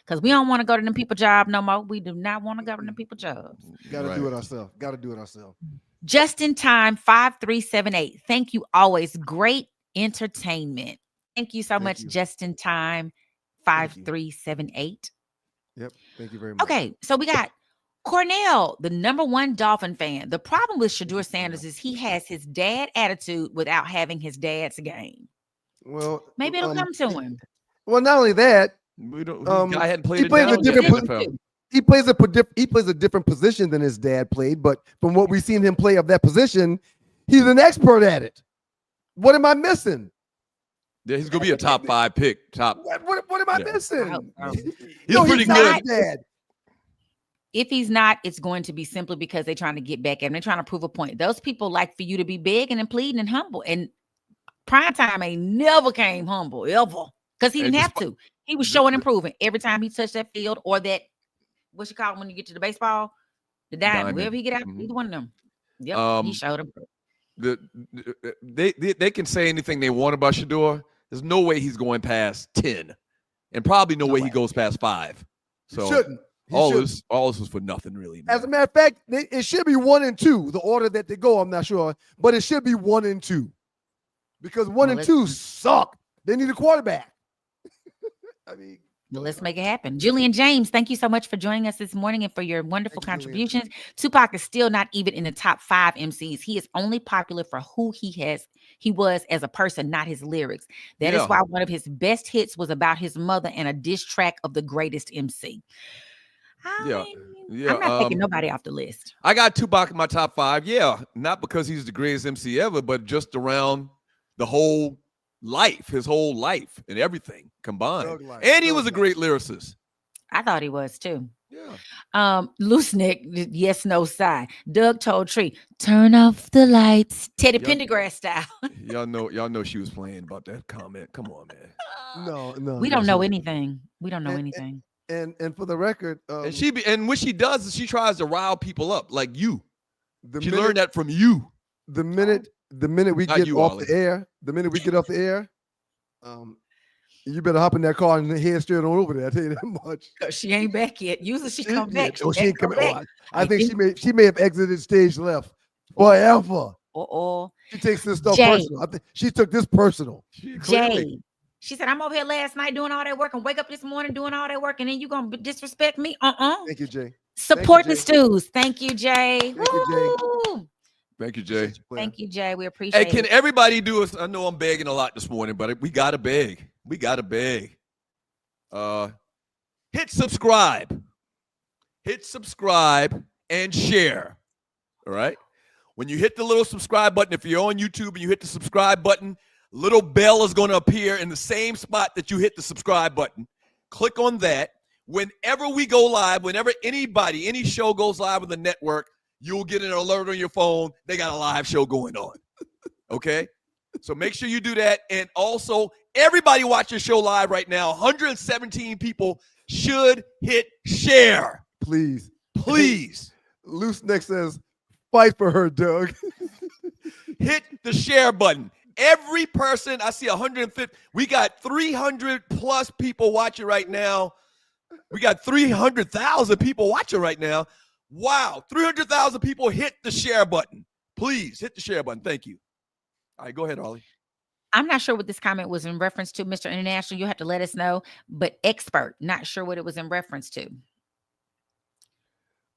Because we don't want to go to them people job no more. We do not want to go to them people jobs. Got to do it ourselves. Got to do it ourselves. Just in time, 5378. Thank you always. Great entertainment. Thank you so much, Just in time, 5378. Yep. Thank you very much. Okay, so we got Cornell, the #1 Dolphin fan. The problem with Shedeur Sanders is he has his dad attitude without having his dad's game. Well, maybe it'll come to him. Well, not only that, I hadn't played he plays down a different. yet. He plays a different position than his dad played. But from what we've seen him play of that position, he's an expert at it. What am I missing? Yeah, he's gonna be a top 5 pick. What am I missing? He's pretty good. Dad. If he's not, it's going to be simply because they're trying to get back at him. They're trying to prove a point. Those people like for you to be big and pleading and humble. And Primetime ain't never came humble, ever. Because he didn't have to. He was showing and proving every time he touched that field or that, what you call it when you get to the baseball? The diamond. Wherever he get out, either one of them. Yep, he showed him. They can say anything they want about Shedeur. There's no way he's going past 10. And probably no way he goes past 5. So shouldn't. All this was for nothing, really. As a matter of fact, it should be 1 and 2. The order that they go, I'm not sure, but it should be 1 and 2 because 1 and 2 suck. They need a quarterback. I mean, well, let's make it happen. Julian James, thank you so much for joining us this morning and for your wonderful contributions. Tupac is still not even in the top 5 MCs. He is only popular for who he was as a person, not his lyrics. That is why one of his best hits was about his mother and a diss track of the greatest MC. I'm not taking nobody off the list. I got Tupac in my top 5. Yeah, not because he's the greatest MC ever, but just around the whole life, his whole life and everything combined. And he was a great lyricist. I thought he was too. Yeah. Loose neck, yes, no sigh. Doug told Tree, turn off the lights. Teddy Pendergrass style. y'all know she was playing about that comment. Come on, man. No. We don't know anything. We don't know anything. And for the record, and what she does is she tries to rile people up like you. She learned that from you. The minute we get off the air, you better hop in that car and head straight on over there. I tell you that much. She ain't back yet. Usually she come back. Oh, she ain't coming back. I think she may have exited stage left forever. She takes this stuff personal. I think she took this personal. She said, I'm over here last night doing all that work and wake up this morning doing all that work, and then you gonna disrespect me? Thank you, Jay. Support the Stews. Thank you, Jay. Thank you, Jay. Thank you, Jay. Thank you, Jay. We appreciate it. Hey, can everybody do us? I know I'm begging a lot this morning, but we gotta beg. We gotta beg. Hit subscribe. Hit subscribe and share. All right. When you hit the little subscribe button, if you're on YouTube and you hit the subscribe button, little bell is going to appear in the same spot that you hit the subscribe button. Click on that. Whenever we go live, whenever any show goes live with the network, you'll get an alert on your phone. They got a live show going on. Okay? So make sure you do that. And also, everybody watching the show live right now, 117 people should hit share. Please. Loose Neck says, fight for her, Doug. Hit the share button. Every person, I see 150. We got 300 plus people watching right now. We got 300,000 people watching right now. Wow. 300,000 people hit the share button. Please hit the share button. Thank you. All right, go ahead, Arlie. I'm not sure what this comment was in reference to, Mr. International. You'll have to let us know. But expert, not sure what it was in reference to.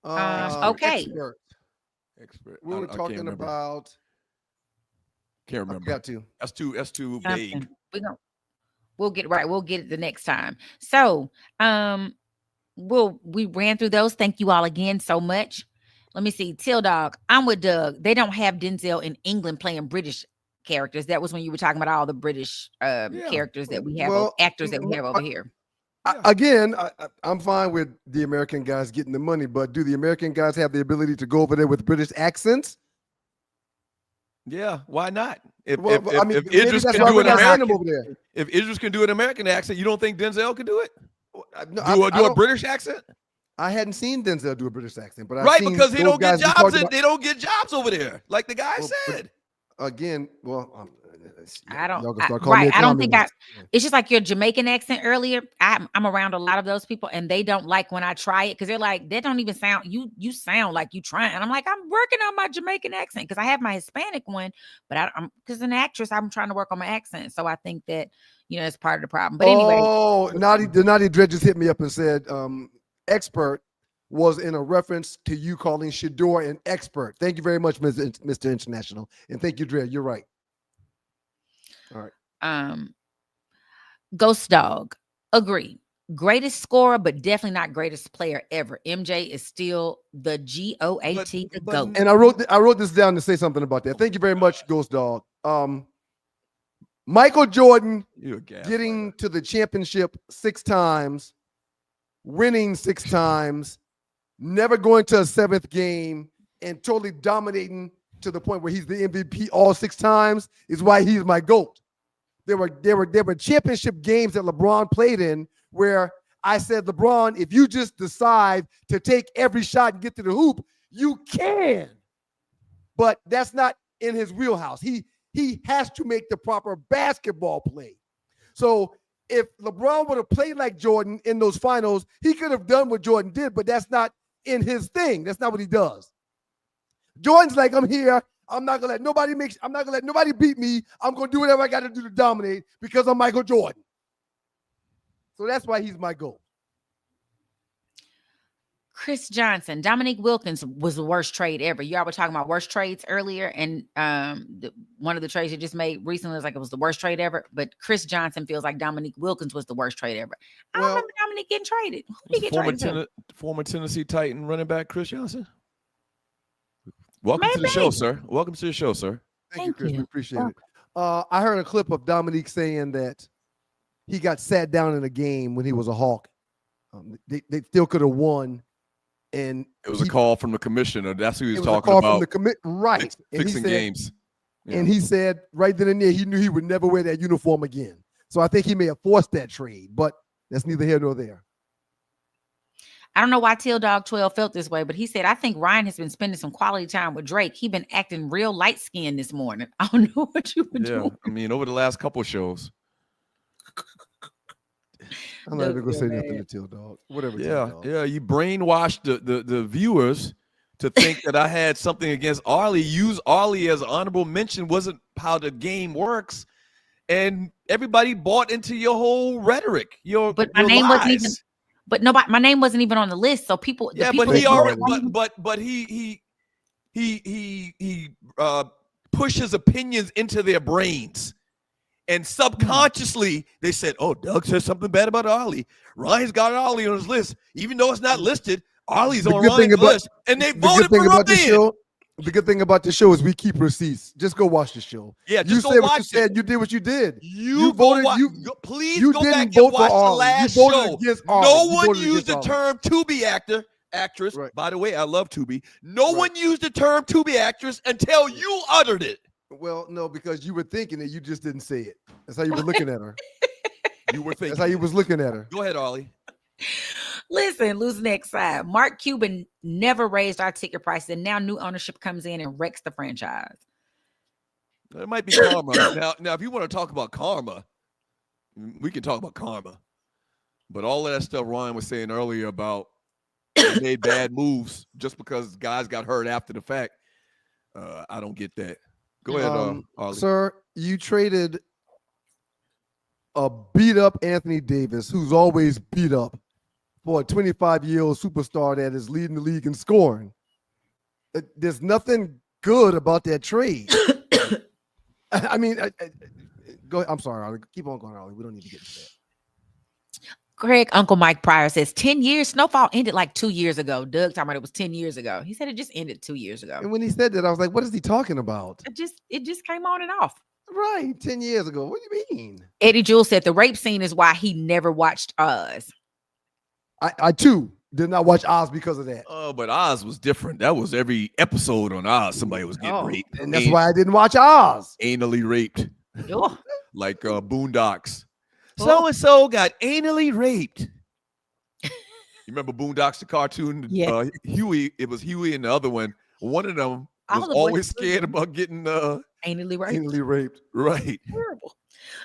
Okay. Expert. We were talking about. Can't remember. Got to. That's too vague. We'll get it the next time. So, we ran through those. Thank you all again so much. Let me see. Till Dog, I'm with Doug. They don't have Denzel in England playing British characters. That was when you were talking about all the British characters that we have, actors that we have over here. Again, I'm fine with the American guys getting the money, but do the American guys have the ability to go over there with British accents? Yeah, why not? If Idris can do an American accent, you don't think Denzel can do it? Do a British accent? I hadn't seen Denzel do a British accent, but because they don't get jobs. They don't get jobs over there, like the guy said. Again, I don't think it's just like your Jamaican accent earlier. I'm around a lot of those people and they don't like when I try it because they're like, that don't even sound, you sound like you trying. And I'm like, I'm working on my Jamaican accent because I have my Hispanic one, but I'm because an actress, I'm trying to work on my accent. So I think that, it's part of the problem. But anyway. Oh, Naughty Dread just hit me up and said, expert was in a reference to you calling Shador an expert. Thank you very much, Mr. International. And thank you, Dread. You're right. All right. Ghost Dog, agree. Greatest scorer, but definitely not greatest player ever. MJ is still the GOAT, the GOAT. And I wrote this down to say something about that. Thank you very much, Ghost Dog. Michael Jordan getting to the championship 6 times, winning 6 times, never going to a 7th game, and totally dominating to the point where he's the MVP all 6 times is why he's my GOAT. There were championship games that LeBron played in where I said, LeBron, if you just decide to take every shot and get to the hoop, you can. But that's not in his wheelhouse. He has to make the proper basketball play. So if LeBron would have played like Jordan in those finals, he could have done what Jordan did, but that's not in his thing. That's not what he does. Jordan's like, I'm here. I'm not gonna let nobody beat me. I'm gonna do whatever I got to do to dominate because I'm Michael Jordan. So that's why he's my GOAT. Chris Johnson, Dominique Wilkins was the worst trade ever. Y'all were talking about worst trades earlier, and one of the trades you just made recently was like it was the worst trade ever. But Chris Johnson feels like Dominique Wilkins was the worst trade ever. I don't remember Dominique getting traded. Who did he get traded to? Former Tennessee Titan running back Chris Johnson. Welcome to the show, sir. Welcome to the show, sir. Thank you, Chris. We appreciate it. I heard a clip of Dominique saying that he got sat down in a game when he was a Hawk. They still could have won. And it was a call from the commissioner. That's who he was talking about. From the right. Fixing games. Yeah. And he said right then and there, he knew he would never wear that uniform again. So I think he may have forced that trade, but that's neither here nor there. I don't know why Till Dog 12 felt this way, but he said, I think Ryan has been spending some quality time with Drake. He been acting real light skinned this morning. I don't know what you were doing. I mean, over the last couple of shows. I'm not even gonna say nothing to Till Dog. Whatever. Yeah. You brainwashed the viewers to think that I had something against Arlie. Use Arlie as an honorable mention wasn't how the game works, and everybody bought into your whole rhetoric. But my name wasn't even. But nobody, my name wasn't even on the list. So people. Yeah, but he already. But he pushes opinions into their brains. And subconsciously, they said, oh, Doug said something bad about Arlie. Ryan's got Arlie on his list. Even though it's not listed, Arlie's on Ryan's list. And they voted for Ryan. The good thing about the show is we keep receipts. Just go watch the show. Yeah, you said what you said. You did what you did. You voted. Please go back and watch the last show. No one used the term to-be actress. Right. By the way, I love to-be. No one used the term to-be actress until you uttered it. Well, no, because you were thinking it, you just didn't say it. That's how you were looking at her. You were thinking. That's how you was looking at her. Go ahead, Arlie. Listen, lose next side. Mark Cuban never raised our ticket prices, and now new ownership comes in and wrecks the franchise. It might be karma. Now, if you want to talk about karma, we can talk about karma. But all of that stuff Ryan was saying earlier about they made bad moves just because guys got hurt after the fact, I don't get that. Go ahead, Arlie. Sir, you traded a beat-up Anthony Davis, who's always beat up, for a 25-year-old superstar that is leading the league in scoring. There's nothing good about that trade. I mean, go ahead. I'm sorry, Arlie. Keep on going, Arlie. We don't need to get into that. Craig, Uncle Mike Pryor says 10 years. Snowfall ended like 2 years ago. Doug talking about it was 10 years ago. He said it just ended 2 years ago. And when he said that, I was like, what is he talking about? It just came on and off. Right, 10 years ago. What do you mean? Eddie Jules said the rape scene is why he never watched Oz. I too did not watch Oz because of that. Oh, but Oz was different. That was every episode on Oz. Somebody was getting raped. And that's why I didn't watch Oz. Anally raped. Oh. Like Boondocks. So-and-so got anally raped. You remember Boondocks, the cartoon? Yeah. Huey. It was Huey and the other one. One of them was the always boys scared about getting anally raped. Anally raped. Right. Terrible.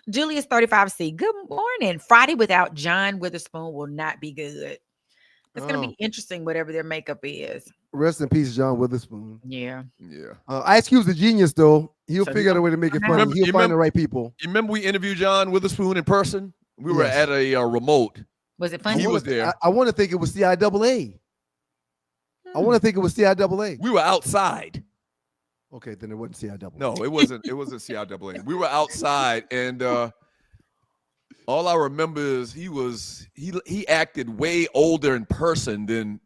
Julius 35C. Good morning. Friday without John Witherspoon will not be good. It's going to be interesting, whatever their makeup is. Rest in peace, John Witherspoon. Yeah. Yeah. Ice Cube's a genius, though. He'll figure out a way to make it funny. He'll find the right people. You remember we interviewed John Witherspoon in person? We were at a remote. Was it funny? He was there. I want to think it was CIAA. I want to think it was CIAA. We were outside. Okay, then it wasn't CIAA. No, it wasn't. It wasn't CIAA. We were outside, and all I remember is he acted way older in person than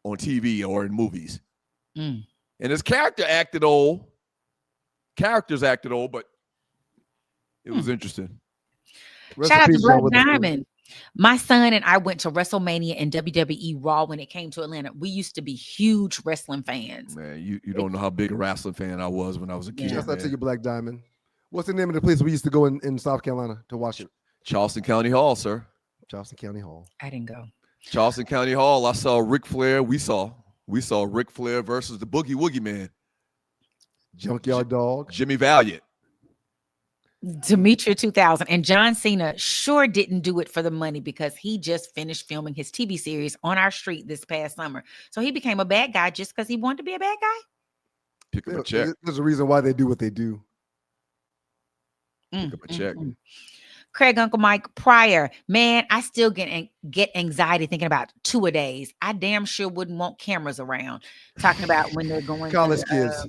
on TV or in movies. And his character acted old. Characters acted old, but it was interesting. Shout out to Blood Diamond. My son and I went to WrestleMania and WWE Raw when it came to Atlanta. We used to be huge wrestling fans. Man, you don't know how big a wrestling fan I was when I was a kid. Shout out to you, Black Diamond. What's the name of the place we used to go in South Carolina to watch it? Charleston County Hall, sir. Charleston County Hall. I didn't go. Charleston County Hall. I saw Ric Flair. We saw Ric Flair versus the Boogie Woogie Man. Junkyard Dog. Jimmy Valiant. Demetria 2000. And John Cena sure didn't do it for the money because he just finished filming his TV series On Our Street this past summer. So he became a bad guy just because he wanted to be a bad guy? Pick up a check. There's a reason why they do what they do. Pick up a check. Craig, Uncle Mike Pryor. Man, I still get anxiety thinking about two-a-days. I damn sure wouldn't want cameras around talking about when they're going college to, kids.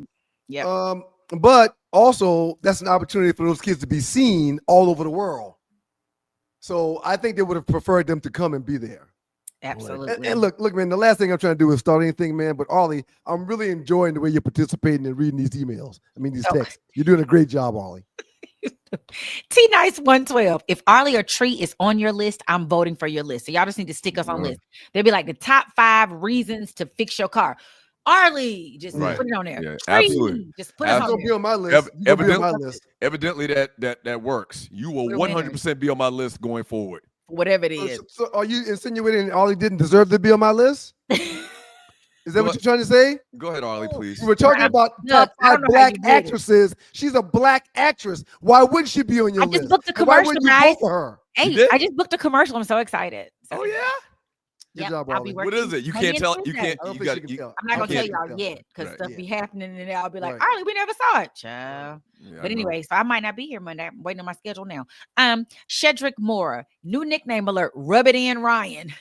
Yeah. But also, that's an opportunity for those kids to be seen all over the world. So I think they would have preferred them to come and be there. Absolutely. And look, man, the last thing I'm trying to do is start anything, man. But Arlie, I'm really enjoying the way you're participating and reading these emails. I mean, these texts. You're doing a great job, Arlie. T Nice 112. If Arlie or Tree is on your list, I'm voting for your list. So y'all just need to stick us on list. They'll be like the top 5 reasons to fix your car. Arlie, just put it on there. Yeah, absolutely. Just put it on there. Be on my list. Evidently that works. You will 100% be on my list going forward. Whatever it is. So are you insinuating Arlie didn't deserve to be on my list? Is that what you're trying to say? Go ahead, Arlie, please. We were talking about top 5 black actresses. She's a black actress. Why wouldn't she be on your list? I just booked a commercial, guys. For her? Hey, I just booked a commercial. I'm so excited. Oh yeah. Good job, Arlie. What is it? You can't tell. You can't. I'm not gonna tell y'all yet because stuff be happening, and I'll be like, Arlie, we never saw it, child. But anyway, so I might not be here Monday. I'm waiting on my schedule now. Shedrick Mora, new nickname alert. Rub it in, Ryan.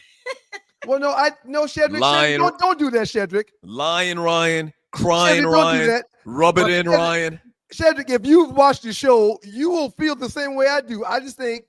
Well, no, Shedrick. Don't do that, Shedrick. Lying, Ryan. Crying, Shedrick, Ryan. don't do that. Rub it in, Ryan. Shedrick, if you've watched the show, you will feel the same way I do. I just think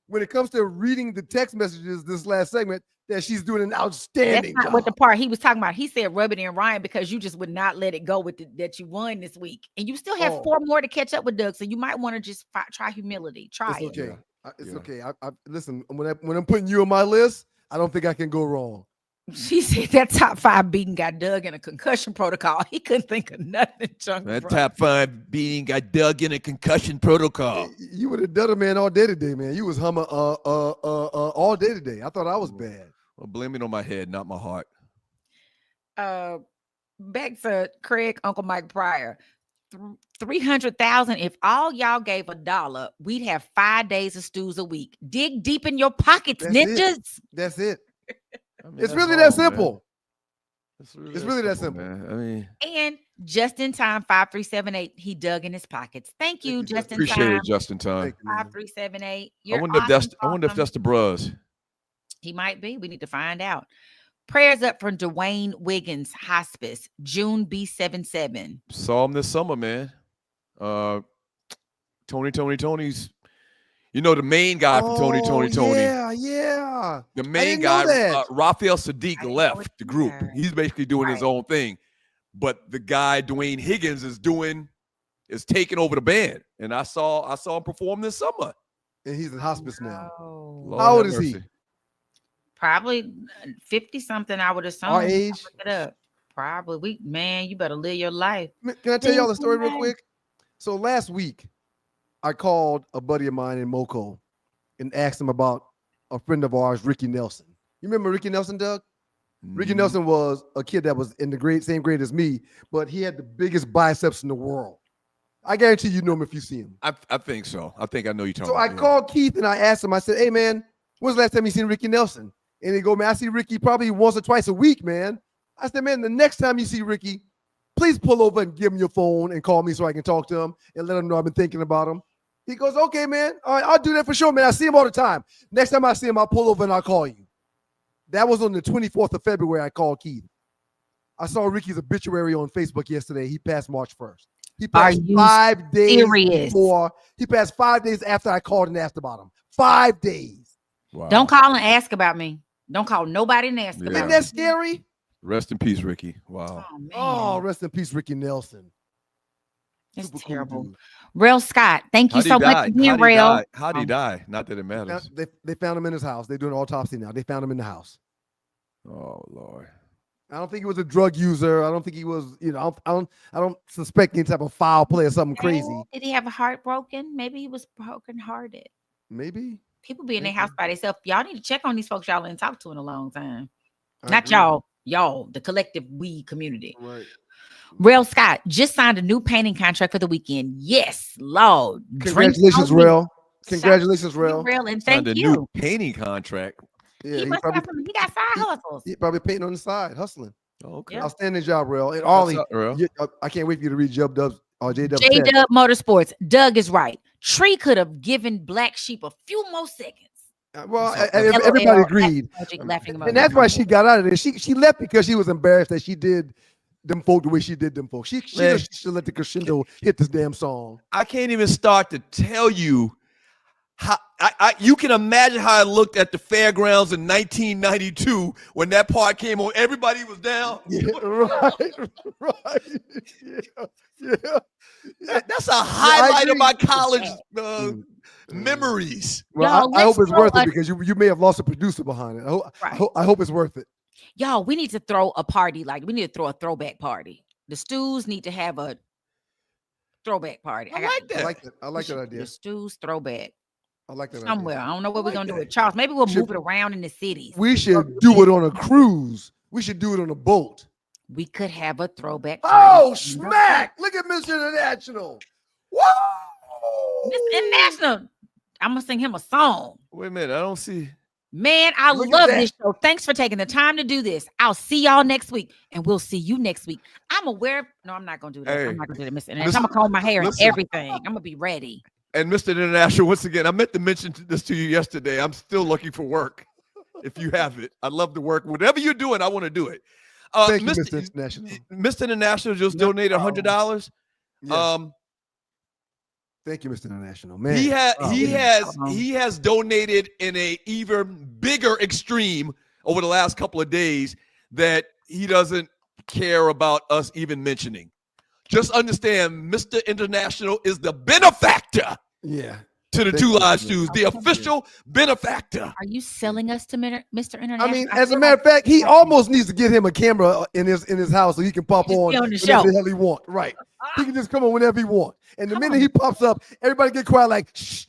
when it comes to reading the text messages this last segment, that she's doing an outstanding That's not job. what the part he was talking about. He said rub it in, Ryan, because you just would not let it go with that you won this week. And you still have 4 more to catch up with, Doug. So you might want to just try humility. Try it's it. Okay. It's okay. Listen, when I'm putting you on my list, I don't think I can go wrong. She said that top 5 beating got Doug in a concussion protocol. He couldn't think of nothing. That top 5 beating got Doug in a concussion protocol. You would have done it, man, all day today, man. You was humming all day today. I thought I was bad. Well, blame it on my head, not my heart. Back to Craig, Uncle Mike Pryor. 300,000. If all y'all gave $1, we'd have 5 days of stews a week. Dig deep in your pockets, ninjas. That's it. I mean, it's really that simple. It's really that simple. Man. I mean, and just in time, 5378. He dug in his pockets. Thank you, just in time. Appreciate it, just in time. 5378. I wonder if that's the bros. He might be. We need to find out. Prayers up for Dwayne Wiggins Hospice, June B77. Saw him this summer, man. Tony's, the main guy for Tony. Yeah. The main guy, Raphael Sadiq left the group. He's basically doing his own thing. But the guy, Dwayne Higgins, is taking over the band. And I saw him perform this summer. And he's in hospice now. Lord How old have is he? mercy. Probably 50-something, I would assume. Our age? Look it up. Probably. You better live your life. Can I tell y'all the story real quick? So last week, I called a buddy of mine in Moco and asked him about a friend of ours, Ricky Nelson. You remember Ricky Nelson, Doug? Ricky Nelson was a kid that was in the same grade as me, but he had the biggest biceps in the world. I guarantee you know him if you see him. I think so. I think I know you talking So about. I called Keith and I asked him, I said, hey, man, when's the last time you seen Ricky Nelson? And he go, man, I see Ricky probably once or twice a week, man. I said, man, the next time you see Ricky, please pull over and give him your phone and call me so I can talk to him and let him know I've been thinking about him. He goes, okay, man. All right, I'll do that for sure, man. I see him all the time. Next time I see him, I'll pull over and I'll call you. That was on the 24th of February. I called Keith. I saw Ricky's obituary on Facebook yesterday. He passed March 1st. He passed 5 days before. He passed 5 days after I called and asked about him. 5 days. Wow. Don't call and ask about me. Don't call nobody and ask about me. Isn't that scary? Rest in peace, Ricky. Wow. Oh, rest in peace, Ricky Nelson. It's Super terrible. Cool Real Scott, thank you so much for being real. How'd he die? Not that it matters. They found him in his house. They're doing an autopsy now. They found him in the house. Oh, Lord. I don't think he was a drug user. I don't think he was, I don't suspect any type of foul play or something crazy. Did he have a heart broken? Maybe he was broken-hearted. Maybe. People be in their house by themselves. Y'all need to check on these folks y'all ain't talked to in a long time. I Not agree. y'all, the collective we community. Right. Real Scott just signed a new painting contract for the weekend. Yes, Lord. Congratulations, Real. Congratulations, Real. Real, and Signed thank a you. new painting contract. Yeah, He must have he got side hustles. he probably painting on the side, hustling. Okay. Yeah. Outstanding job, Real. And Ollie, up, Real? I can't wait for you to read J-Dub J-Dub Motorsports. Doug is right. Tree could have given Black Sheep a few more seconds. Well, everybody agreed. Laughing And that's why she got out of there. She left because she was embarrassed that she did them folk the way she did them folk. She should let the crescendo hit this damn song. I can't even start to tell you how you can imagine how I looked at the fairgrounds in 1992 when that part came on. Everybody was down. Yeah, right. Yeah. That's a highlight of my college memories. Well, Y'all, I hope let's it's worth throw it because you may have lost a producer behind it. I hope it's worth it. Y'all, we need to throw a party. We need to throw a throwback party. The Stews need to have a throwback party. I like that. I like that idea. The Stews throwback. I like that Somewhere. idea. I don't know what we're going to do with Charles. Maybe we'll move it around in the cities. We should do it on a cruise. We should do it on a boat. We could have a throwback Oh, party. smack! Look at Mr. International. Whoa! Mr. International. I'm going to sing him a song. Wait a minute. I don't see. Man, I Look at love that. this show. Thanks for taking the time to do this. I'll see y'all next week, and we'll see you next week. I'm aware. No, I'm not going to do that. Hey, I'm not going to do that, Mr. International. I'm going to comb my hair and everything. I'm going to be ready. And Mr. International, once again, I meant to mention this to you yesterday. I'm still looking for work. If you have it, I'd love to work. Whatever you're doing, I want to do it. Thank you, Mr. International. Mr. International just donated $100. Yes. Thank you, Mr. International. Man, he has donated in a even bigger extreme over the last couple of days that he doesn't care about us even mentioning. Just understand, Mr. International is the benefactor. Yeah. To the Two Live Stews, the official benefactor. Are you selling us to Mr. International? I mean, as a matter of fact, he almost needs to get him a camera in his house so he can pop on on the whenever show. the hell he want. Right. He can just come on whenever he want. And the minute he pops up, everybody get quiet like, shh.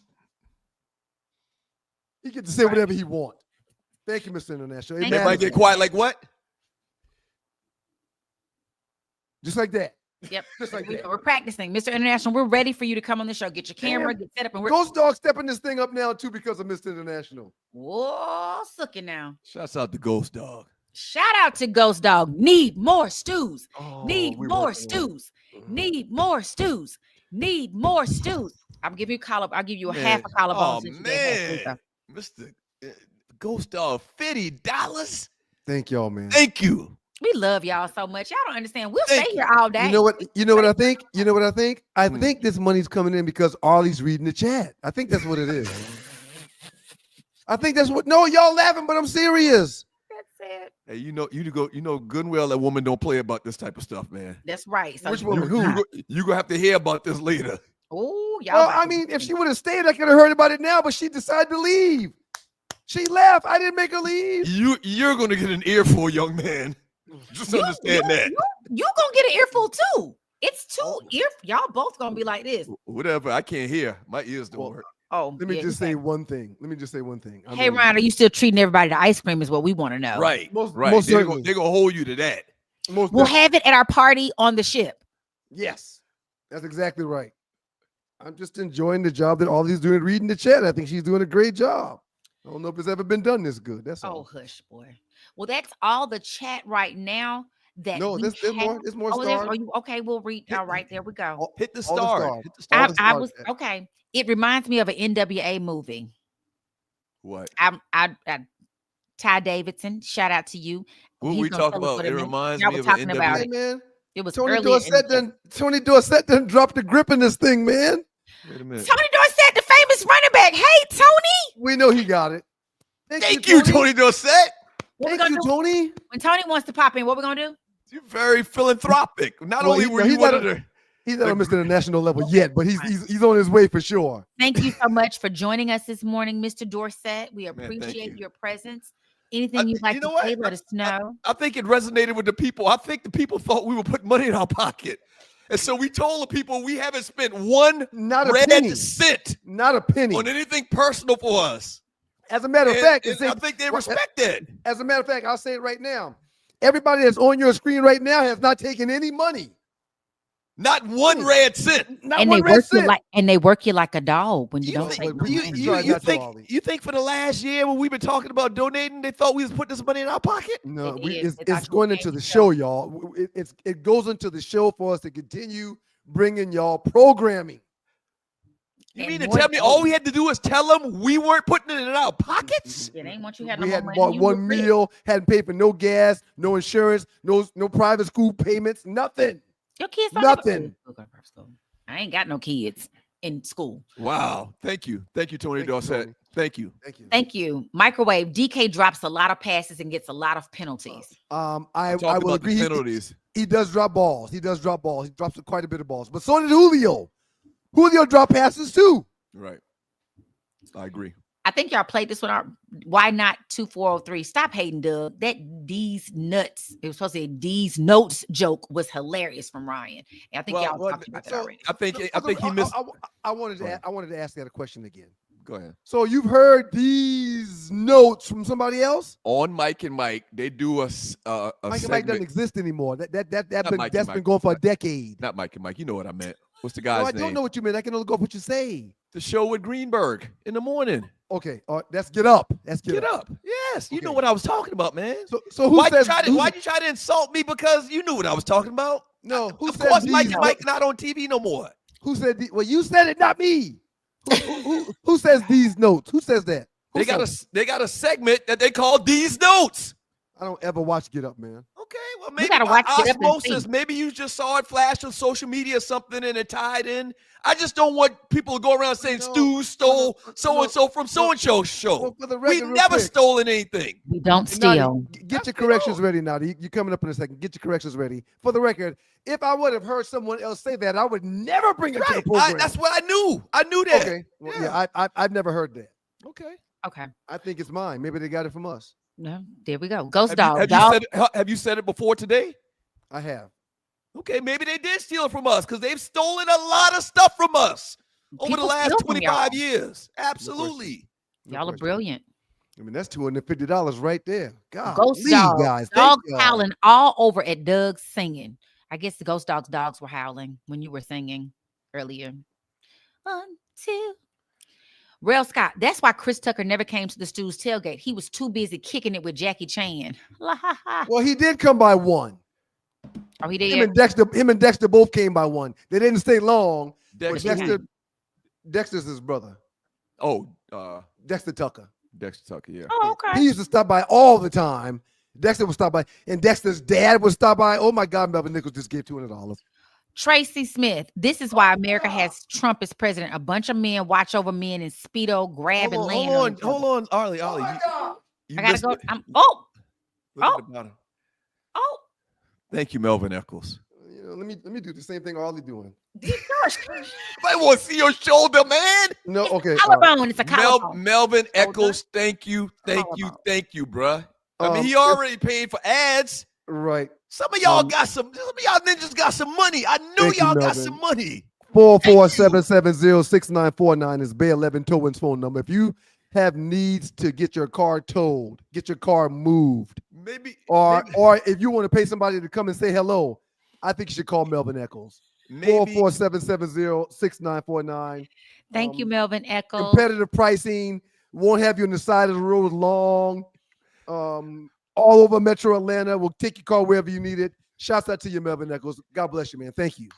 He gets to say whatever he want. Thank you, Mr. International. Everybody get quiet like what? Just like that. Yep. Just like that. We're practicing. Mr. International, we're ready for you to come on the show. Get your camera, get set up, and we're Ghost Dog stepping this thing up now, too, because of Mr. International. whoa, sucking now. Shouts out to Ghost Dog. Shout out to Ghost Dog. Need more stews. Oh, Need we more working on it. stews. Need more stews. Need more stews. I'll give you a collarbone. I'll give you a half a collarbone. Oh, since you gave half, man. Lisa. Mr. Ghost Dog, $50. Thank y'all, man. Thank you. We love y'all so much. Y'all don't understand. We'll stay here all day. You know what? You know what I think? You know what I think? I think this money's coming in because Arlie's reading the chat. I think that's what it is. I think that's what. No, y'all laughing, but I'm serious. That's it. Hey, you know good and well that woman don't play about this type of stuff, man. That's right. So Which woman? Who? You gonna have to hear about this later. Oh, y'all. Well, I mean, if she would have stayed, I could have heard about it now. But she decided to leave. She left. I didn't make her leave. You're gonna get an earful, young man. Just understand that. You gonna get an earful too. It's two ear. Y'all both gonna be like this. Whatever. I can't hear. My ears don't work. Oh, let me just say one thing. Hey, Ryan, are you still treating everybody to ice cream? Is what we want to know. Right. Right. Most They're gonna hold you to that. We'll have it at our party on the ship. Yes, that's exactly right. I'm just enjoying the job that Arlie's doing reading the chat. I think she's doing a great job. I don't know if it's ever been done this good. That's all. Oh, hush, boy. Well, that's all the chat right now. That no, there's more. There's more stars. Okay, we'll read. All right, there we go. Hit the star. Hit the star. I was okay. It reminds me of an NWA movie. What? Ty Davidson. Shout out to you. What we talk about? It reminds me of an NWA. Hey, man. It was Tony Dorsett done dropped the grip in this thing, man. Wait a minute. Tony Dorsett, the famous running back. Hey, Tony. We know he got it. Thank you, Tony Dorsett. Thank you, Tony. When Tony wants to pop in, what we gonna do? You're very philanthropic. Not only were you one of the. He's not on Mr. National level yet, but he's on his way for sure. Thank you so much for joining us this morning, Mr. Dorsett. We appreciate your presence. Anything you'd like to say, let us know. I think it resonated with the people. I think the people thought we were putting money in our pocket. And so we told the people we haven't spent one red cent. Not a penny. On anything personal for us. As a matter of fact, I think they respect that. As a matter of fact, I'll say it right now. Everybody that's on your screen right now has not taken any money. Not one red cent. And they work you like a dog when you don't take money. You think for the last year when we've been talking about donating, they thought we was putting this money in our pocket? No, it's going into the show, y'all. It goes into the show for us to continue bringing y'all programming. You mean to tell me all we had to do is tell them we weren't putting it in our pockets? It ain't what you had. We hadn't bought one meal, hadn't paid for no gas, no insurance, no private school payments, nothing. Your kids nothing. I ain't got no kids in school. Wow. Thank you, Tony Dorsett. Thank you. Thank you. Microwave. DK drops a lot of passes and gets a lot of penalties. I will agree. Penalties. He does drop balls. He drops quite a bit of balls. But so did Julio. Julio dropped passes too. Right. I agree. I think y'all played this one out. Why not 2403? Stop hating, Doug. That D's nuts. It was supposed to say D's notes joke was hilarious from Ryan. And I think y'all talked about that already. I think he missed. I wanted to ask that a question again. Go ahead. So you've heard these notes from somebody else? On Mike and Mike, they do a Mike and segment. Mike doesn't exist anymore. That's been going for a decade. Not Mike and Mike. You know what I meant. What's the guy's name? I don't know what you meant. I can only go off what you say. The show with Greenberg in the morning. Okay, let's get up. Let's get up. Yes, you know what I was talking about, man. So why'd you try to insult me because you knew what I was talking about? No, of course Mike not on TV no more. Who said? Well, you said it, not me. Who says these notes? Who says that? They got a segment that they call These Notes. I don't ever watch Get Up, man. Okay, well maybe by osmosis, maybe you just saw it flash on social media or something and it tied in. I just don't want people to go around saying Stu stole so-and-so from so-and-so show. Well, We've never stolen anything. We don't steal. Get your corrections ready now. You're coming up in a second. Get your corrections ready. For the record, if I would have heard someone else say that, I would never bring it to the program. That's what I knew. I knew that. Okay. Well, yeah, I've never heard that. Okay. I think it's mine. Maybe they got it from us. No, there we go. Ghost dog. Have you said it before today? I have. Okay, maybe they did steal it from us because they've stolen a lot of stuff from us over the last 25 years. Absolutely. Y'all are brilliant. I mean, that's $250 right there. God, Ghost dog. guys. Dogs howling all over at Doug's singing. I guess the Ghost Dog's dogs were howling when you were singing earlier. 1, 2. Rail Scott, that's why Chris Tucker never came to the Stew's tailgate. He was too busy kicking it with Jackie Chan. Well, he did come by one. Oh, he did. Him and Dexter both came by one. They didn't stay long. Dexter's his brother. Oh, Dexter Tucker. Dexter Tucker, yeah. Oh, okay. He used to stop by all the time. Dexter would stop by, and Dexter's dad would stop by. Oh my God, Melvin Nichols just gave $200. Tracy Smith. This is why America has Trump as president. A bunch of men watch over men in Speedo, grab and land. Hold on, Arlie. I gotta go. Look at the bottom. Thank you, Melvin Eccles. You know, let me do the same thing Arlie doing. I want to see your shoulder, man. No, okay. Collarbone. It's a collarbone. Melvin Eccles, thank you, bruh. I mean, he already paid for ads. Right. Some of y'all ninjas got some money. I know y'all got some money. 44770-6949 is Bay 11 Towing's phone number. If you have needs to get your car towed, get your car moved, or if you want to pay somebody to come and say hello, I think you should call Melvin Eccles. 44770-6949. Thank you, Melvin Eccles. Competitive pricing, won't have you on the side of the road long. All over Metro Atlanta. We'll take your car wherever you need it. Shouts out to you, Melvin Eccles. God bless you, man. Thank you.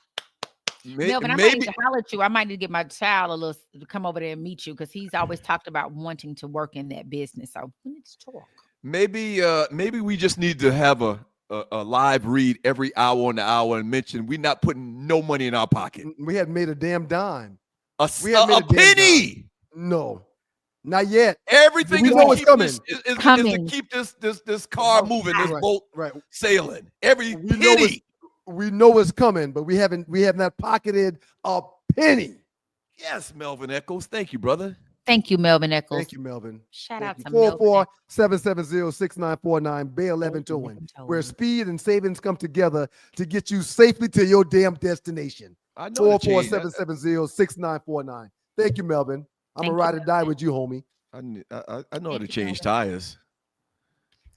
Melvin, I might need to holler at you. I might need to get my child a little to come over there and meet you because he's always talked about wanting to work in that business. So we need to talk. Maybe we just need to have a live read every hour on the hour and mention we're not putting no money in our pocket. We hadn't made a damn dime. A penny. No. Not yet. Everything is coming. Is to keep this car moving, this boat sailing. Every penny. We know it's coming, but we have not pocketed a penny. Yes, Melvin Eccles. Thank you, brother. Thank you, Melvin Eccles. Thank you, Melvin. Shout out to Melvin. 44770-6949 Bay 11 Towing, where speed and savings come together to get you safely to your damn destination. 44770-6949. Thank you, Melvin. I'm gonna ride or die with you, homie. I know how to change tires.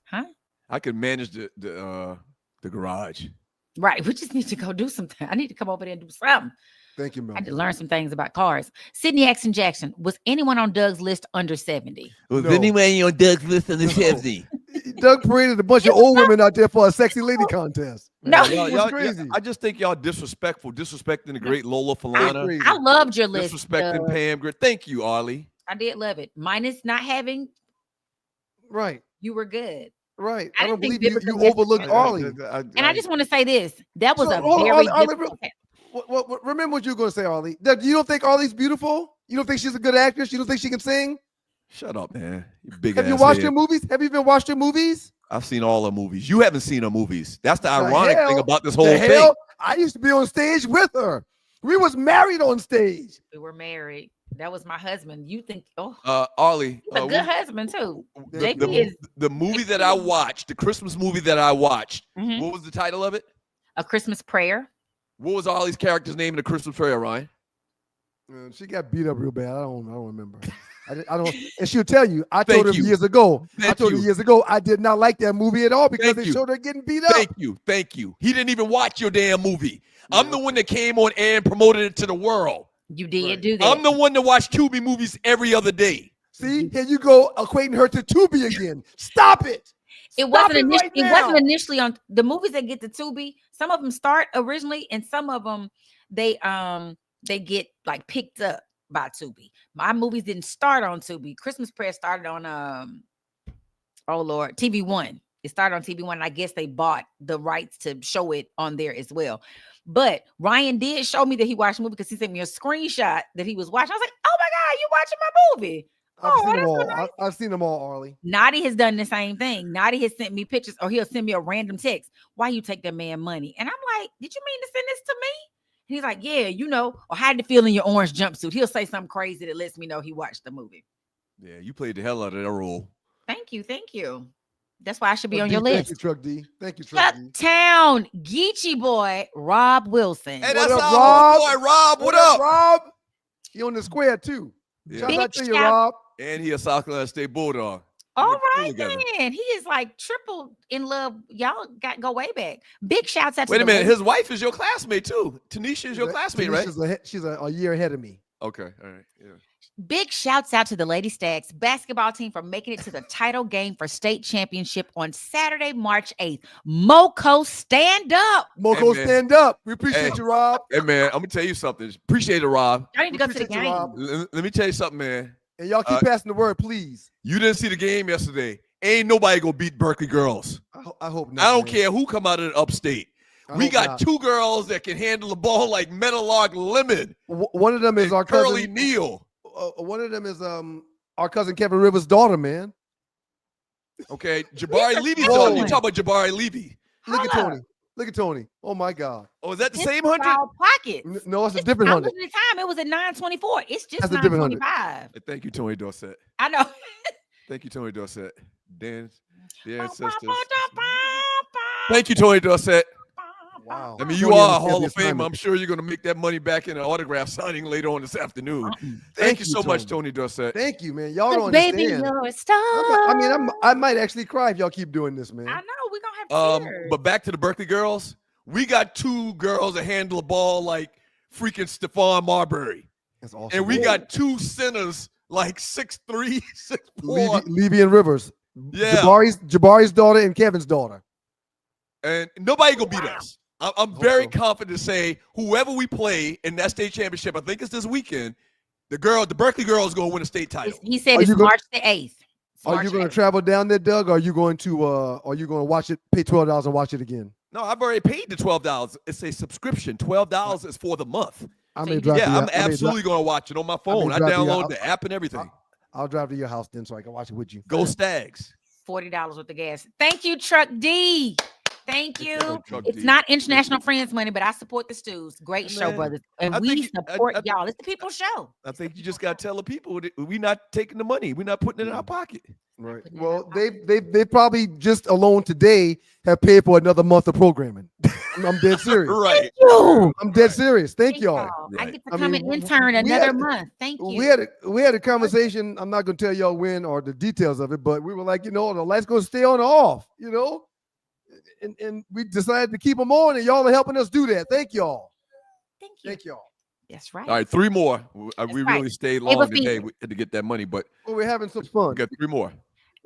Huh? I can manage the garage. Right. We just need to go do something. I need to come over there and do something. Thank you, Melvin. I had to learn some things about cars. Sydney Axon Jackson. Was anyone on Doug's list under 70? Was anyone on Doug's list under 70? Doug paraded a bunch of old women out there for a sexy lady contest. No, y'all crazy. I just think y'all disrespecting the great Lola Falana. I loved your list. Disrespecting Pam Grier. Thank you, Arlie. I did love it. Minus not having. Right. You were good. Right. I don't believe you overlooked Arlie. And I just want to say this. That was remember what you were going to say, Arlie. You don't think Arlie's beautiful? You don't think she's a good actress? You don't think she can sing? Shut up, man. You big Have you watched her movies? Have you even watched her movies? I've seen all her movies. You haven't seen her movies. That's the ironic thing about this whole thing. I used to be on stage with her. We was married on stage. We were married. That was my husband. You think, Arlie. He's a good husband, too. The movie that I watched, the Christmas movie that I watched, what was the title of it? A Christmas Prayer. What was Arlie's character's name in the Christmas Prayer, Ryan? She got beat up real bad. I don't remember. I don't. And she'll tell you. I told her years ago. I did not like that movie at all because they showed her getting beat up. Thank you. He didn't even watch your damn movie. I'm the one that came on air and promoted it to the world. You did do that. I'm the one that watched Tubi movies every other day. See, here you go equating her to Tubi again. Stop it. It wasn't initially on the movies that get to Tubi. Some of them start originally, and some of them they get like picked up by Tubi. My movies didn't start on Tubi. Christmas Prayer started on TV One. It started on TV One. And I guess they bought the rights to show it on there as well. But Ryan did show me that he watched the movie because he sent me a screenshot that he was watching. I was like, "Oh my God, you watching my movie?" I've seen them all, Arlie. Naughty has done the same thing. Naughty has sent me pictures, or he'll send me a random text. Why you take that man money? And I'm like, did you mean to send this to me? And he's like, yeah, or how did it feel in your orange jumpsuit? He'll say something crazy that lets me know he watched the movie. Yeah, you played the hell out of that role. Thank you. That's why I should be on your list. Thank you, Truck D. Thank you, Truck D. Town Geechee boy, Rob Wilson. Hey, that's our boy, Rob. What up, Rob? He on the square too. Yeah. Shout out to you, Rob. And he a South Carolina State Bulldog. All right, then. He is like triple in love. Y'all go way back. Big shouts out to Wait a minute. His wife is your classmate too. Tanisha is your classmate, right? She's a year ahead of me. Okay. All right. Yeah. Big shouts out to the Lady Stags basketball team for making it to the title game for state championship on Saturday, March 8th. Moco, stand up. Moco, stand up. We appreciate you, Rob. Hey, man, I'm going to tell you something. Appreciate it, Rob. I need to go to the game. Let me tell you something, man. And y'all keep passing the word, please. You didn't see the game yesterday. Ain't nobody gonna beat Berkeley girls. I hope not. I don't care who come out of the upstate. We got two girls that can handle the ball like Metalog Lemon. One of them is our Curly cousin Neal. One of them is our cousin Kevin Rivers' daughter, man. Okay, Jabari Levy's daughter. You talking about Jabari Levy? Look at Tony. Look at Tony. Oh my God. Oh, is that the It's same 100? pockets. No, it's a different I'm 100. looking at the time. It was at 9:24. It's just That's a different 100. 9:25. Hey, thank you, Tony Dorsett. I know. Thank you, Tony Dorsett. The ancestors. Thank you, Tony Dorsett. Wow. I mean, you Tony are a understands Hall the of Famer. assignment. I'm sure you're going to make that money back in an autograph signing later on this afternoon. Thank you you, so much, Tony. Tony Dorsett. Thank you, man. Y'all don't Baby, understand. you're a star. I might actually cry if y'all keep doing this, man. I know. We're going to have tears. But back to the Berkeley girls. We got two girls that handle a ball like freaking Stephon Marbury. That's awesome. And we got two centers like 6'3", 6'4". Levy and Rivers. Yeah. Jabari's daughter and Kevin's daughter. And nobody gonna beat us. I'm very confident to say whoever we play in that state championship, I think it's this weekend, the Berkeley girl is gonna win a state title. He said it's March the 8th. Are you going to travel down there, Doug? Or are you going to watch it, pay $12 and watch it again? No, I've already paid the $12. It's a subscription. $12 is for the month. I'm absolutely going to watch it on my phone. I download the app and everything. I'll drive to your house then so I can watch it with you. Go Stags. $40 with the gas. Thank you, Truck D. Thank you. It's D. not International Friends money, but I support the Stews. Great show, brothers. And we support y'all. It's the people's show. I think you just got to tell the people that we're not taking the money. We're not putting it in our pocket. Right. Well, they probably just alone today have paid for another month of programming. I'm dead serious. Right. I'm dead serious. Thank y'all. I get to come and intern another month. Thank you. We had a conversation. I'm not going to tell y'all when or the details of it, but we were like, the lights going to stay on or off, and we decided to keep them on, and y'all are helping us do that. Thank y'all. Thank y'all. That's right. All right, 3 more. We right. really stayed long today to get that money, but we're having some fun. We got 3 more.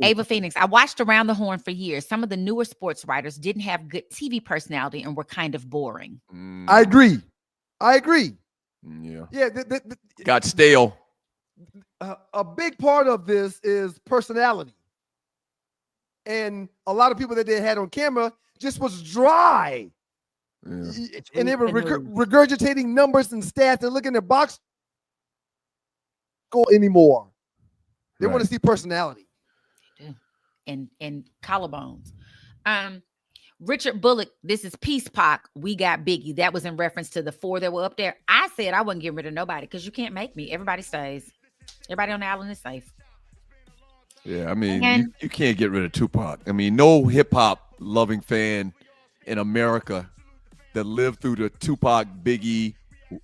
Ava Phoenix, I watched Around the Horn for years. Some of the newer sports writers didn't have good TV personality and were kind of boring. I agree. Yeah. Yeah. Got stale. A big part of this is personality. And a lot of people that they had on camera just was dry. Yeah. And they were regurgitating numbers and stats and looking at their box score anymore. They want to see personality. And collarbones. Richard Bullock, this is Peace Pac. We got Biggie. That was in reference to the 4 that were up there. I said I wouldn't get rid of nobody because you can't make me. Everybody stays. Everybody on the island is safe. Yeah, I mean, you can't get rid of Tupac. I mean, no hip-hop loving fan in America that lived through the Tupac, Biggie,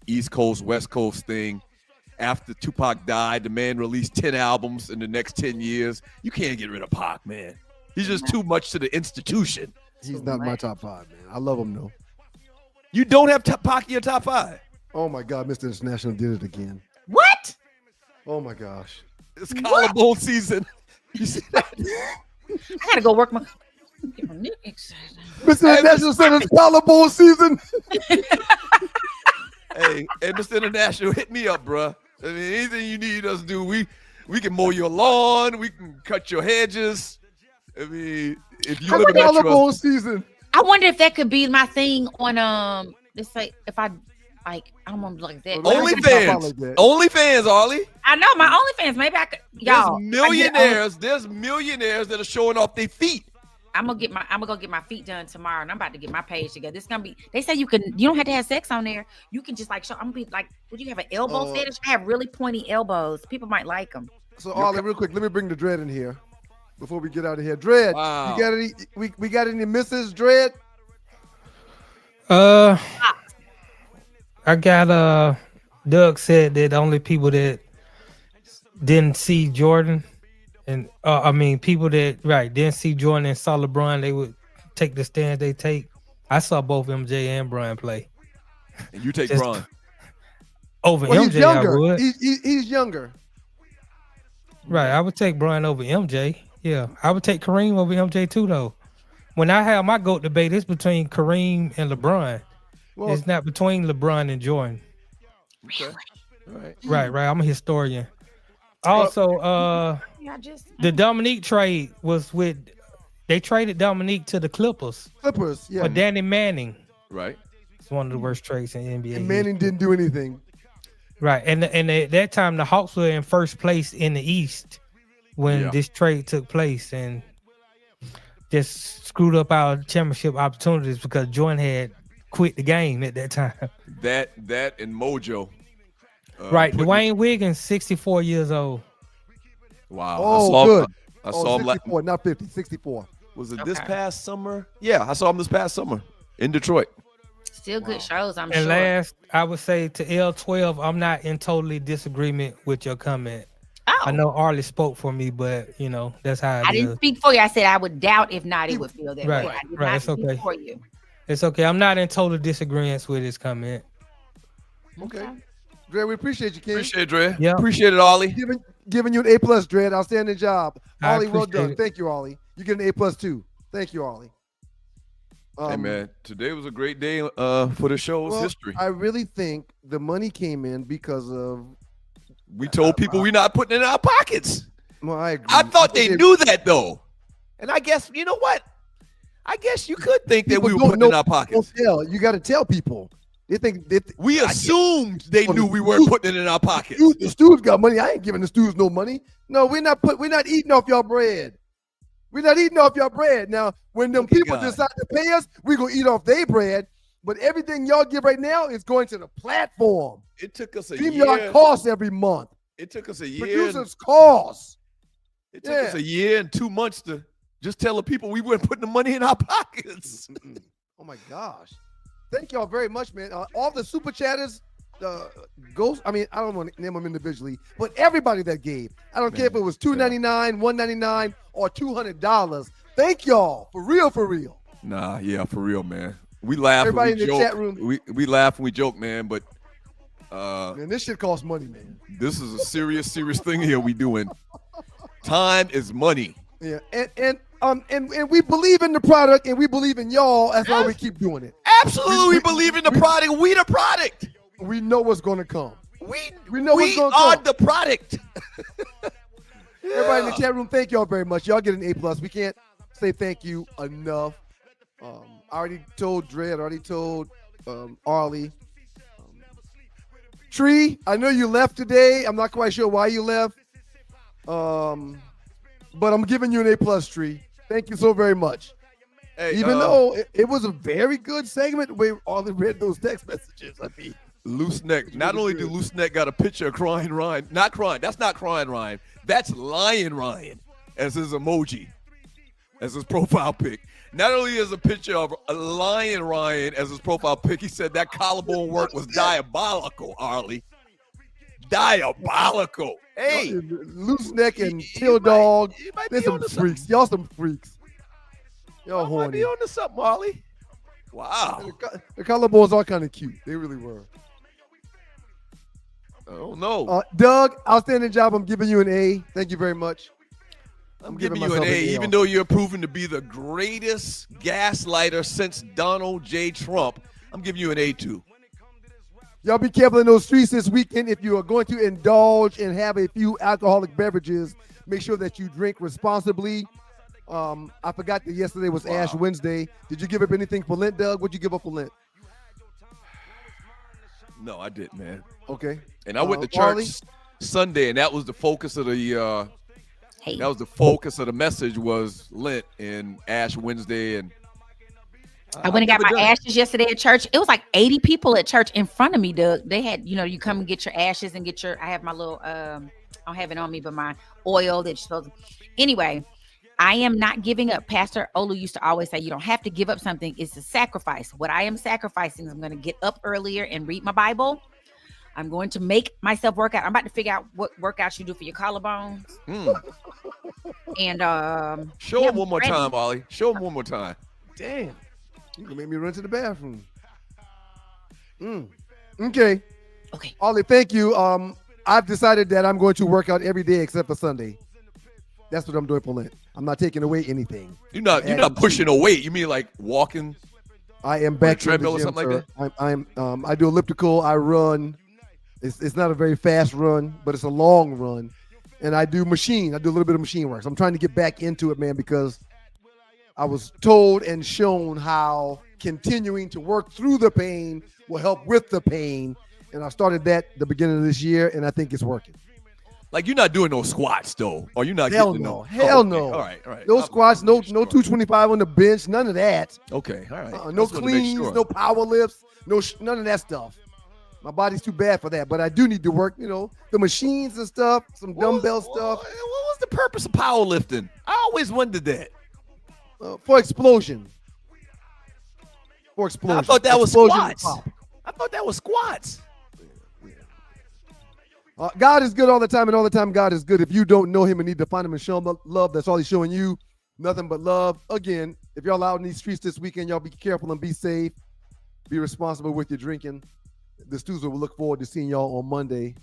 East Coast, West Coast thing. After Tupac died, the man released 10 albums in the next 10 years. You can't get rid of Pac, man. He's just too much to the institution. He's not my top 5, man. I love him, though. You don't have Pac in your top 5? Oh, my God. Mr. International did it again. What? Oh, my gosh. It's collarbone season. You see that? I got to go work my... Mr. International said it's collarbone season. Hey, Mr. International, hit me up, bro. I mean, anything you need us to do, we can mow your lawn, we can cut your hedges. I mean, if you live in collarbone season. I wonder if that could be my thing on let's say if I like I don't want to like that. OnlyFans, Arlie. I know my OnlyFans. Maybe I could. Y'all, there's millionaires that are showing off their feet. I'm gonna go get my feet done tomorrow, and I'm about to get my page together. This gonna be. They say you don't have to have sex on there. You can just like show. I'm gonna be like, would you have an elbow fetish? I have really pointy elbows. People might like them. So, Arlie, real quick, let me bring the Dread in here before we get out of here. Dread, wow. You got any? We got any Mrs. Dread? I got Doug said that the only people that didn't see Jordan. And people that didn't see Jordan and saw LeBron, they would take the stand they take. I saw both MJ and Bron play. And you take Bron over MJ. He's younger. I would. He's younger. Right, I would take Bron over MJ. Yeah, I would take Kareem over MJ too, though. When I have my GOAT debate, it's between Kareem and LeBron. Well, it's not between LeBron and Jordan. Okay. Right. I'm a historian. Also, the Dominique trade was with. They traded Dominique to the Clippers. Clippers, yeah. For Danny Manning. Right. It's one of the worst trades in NBA. And Manning didn't do anything. Right, and at that time the Hawks were in first place in the East when this trade took place, and just screwed up our championship opportunities because Jordan had quit the game at that time. That and Mojo. Right, Dwayne Wiggins, 64 years old. Wow. Oh, good. I saw him 64, not 50, 64. Was it this past summer? Yeah, I saw him this past summer in Detroit. Still good shows, I'm And sure. last, I would say to L12, I'm not in totally disagreement with your comment. Oh. I know Arlie spoke for me, but you know that's how I didn't speak for you. I said I would doubt if not, it would feel that Right, way. I did right, not it's speak okay. for you. It's okay. I'm not in total disagreement with his comment. Okay. Dre, we appreciate you, King. Appreciate it, Dre. Yeah. Appreciate it, Ollie. Giving you an A+, Dre. Outstanding job. I Ollie, well appreciate done. it. Thank you, Ollie. You get an A+ too. Thank you, Ollie. Hey man, today was a great day for the show's Well, history. I really think the money came in because of. We told people we're not putting it in our pockets. Well, I agree. I thought they knew that though, and I guess you know what? I guess you could think that we were putting it in our pockets. You got to tell people. They think we assumed they knew we weren't putting it in our pockets. The Stews got money. I ain't giving the Stews no money. No, we're not eating off y'all bread. We're not eating off y'all bread. Now, when them people decide to pay us, we're gonna eat off their bread. But everything y'all give right now is going to the platform. It took us a StreamYard year. costs every month. It took us a year. Producers costs. It took us a year and 2 months to just tell the people we weren't putting the money in our pockets. Oh my gosh. Thank y'all very much, man. All the super chatters, Ghost. I mean, I don't want to name them individually, but everybody that gave. I don't care if it was $2.99, $1.99, or $200. Thank y'all for real, for real. Nah, yeah, for real, man. We laugh. Everybody and we in the joke. chat room. We laugh and we joke, man. But Man, this shit costs money, man. this is a serious thing here we doing. Time is money. Yeah, and we believe in the product and we believe in y'all. That's why we keep doing it. Absolutely, we believe in the product. We the product. We know what's going to come. We know what's going to come. are the product. Everybody in the chat room, thank y'all very much. Y'all get an A+. We can't say thank you enough. I already told Dre. I already told Arlie. Tree, I know you left today. I'm not quite sure why you left. But I'm giving you an A+, Tree. Thank you so very much. Hey, Even though it was a very good segment, we Arlie read those text messages. I mean, Loose Neck. Not only do Loose Neck got a picture of crying Ryan, not crying. That's not crying Ryan. That's lying Ryan as his emoji, as his profile pic. Not only is a picture of a lion Ryan as his profile pic, he said that collarbone work was diabolical, Arlie. Diabolical. Hey, Loose Neck and Till Dog. They're some freaks. Y'all some freaks. Y'all might horny. be on to something, Arlie. Wow. The collarbones are kind of cute. They really were. Oh no. Doug, outstanding job. I'm giving you an A. Thank you very much. I'm giving you an A, even though you're proven to be the greatest gaslighter since Donald J. Trump. I'm giving you an A too. Y'all be careful in those streets this weekend. If you are going to indulge and have a few alcoholic beverages, make sure that you drink responsibly. I forgot that yesterday was Ash Wednesday. Did you give up anything for Lent, Doug? What'd you give up for Lent? No, I didn't, man. Okay. And I went to church Arlie? Sunday, and that was the focus of the that was the focus of the message was Lent and Ash Wednesday. And I went and got my ashes yesterday at church. It was like 80 people at church in front of me, Doug. They had, you come and get your ashes and get your, I have my little, I don't have it on me, but my oil that you're supposed to. Anyway, I am not giving up. Pastor Olu used to always say, you don't have to give up something. It's a sacrifice. What I am sacrificing is I'm going to get up earlier and read my Bible. I'm going to make myself work out. I'm about to figure out what workouts you do for your collarbones. And show him one more time, Ollie. Show him one more time. Damn. You can make me run to the bathroom. Okay. Okay. Ollie, thank you. I've decided that I'm going to work out every day except for Sunday. That's what I'm doing for Lent. I'm not taking away anything. You're not pushing a weight. You mean like walking? I am back on a in the treadmill or gym, something like sir. I do elliptical. I run. It's not a very fast run, but it's a long run. and I do machine. I do a little bit of machine work. So I'm trying to get back into it, man, because I was told and shown how continuing to work through the pain will help with the pain. And I started that the beginning of this year, and I think it's working. Like, you're not doing no squats, though, or you're not Hell getting no. okay. Hell no. All right. No squats, no 225 on the bench, none of that. Okay, all right. No Just wanted to make cleans, sure. no power lifts, none of that stuff. My body's too bad for that, but I do need to work, the machines and stuff, some dumbbell stuff. What was the purpose of powerlifting? I always wondered that. For explosion. For explosion. I thought that was Explosion and squats. pop. I thought that was squats. God is good all the time, and all the time God is good. If you don't know him and need to find him and show him love, that's all he's showing you. Nothing but love. Again, if y'all out in these streets this weekend, y'all be careful and be safe. Be responsible with your drinking. The Stews will look forward to seeing y'all on Monday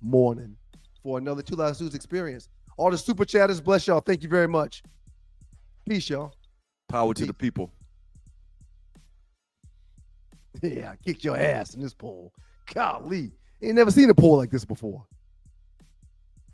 morning for another Two Live Stews experience. All the super chatters, bless y'all. Thank you very much. Peace, y'all. Power to the people. Yeah, I kicked your ass in this poll. Golly. Ain't never seen a poll like this before.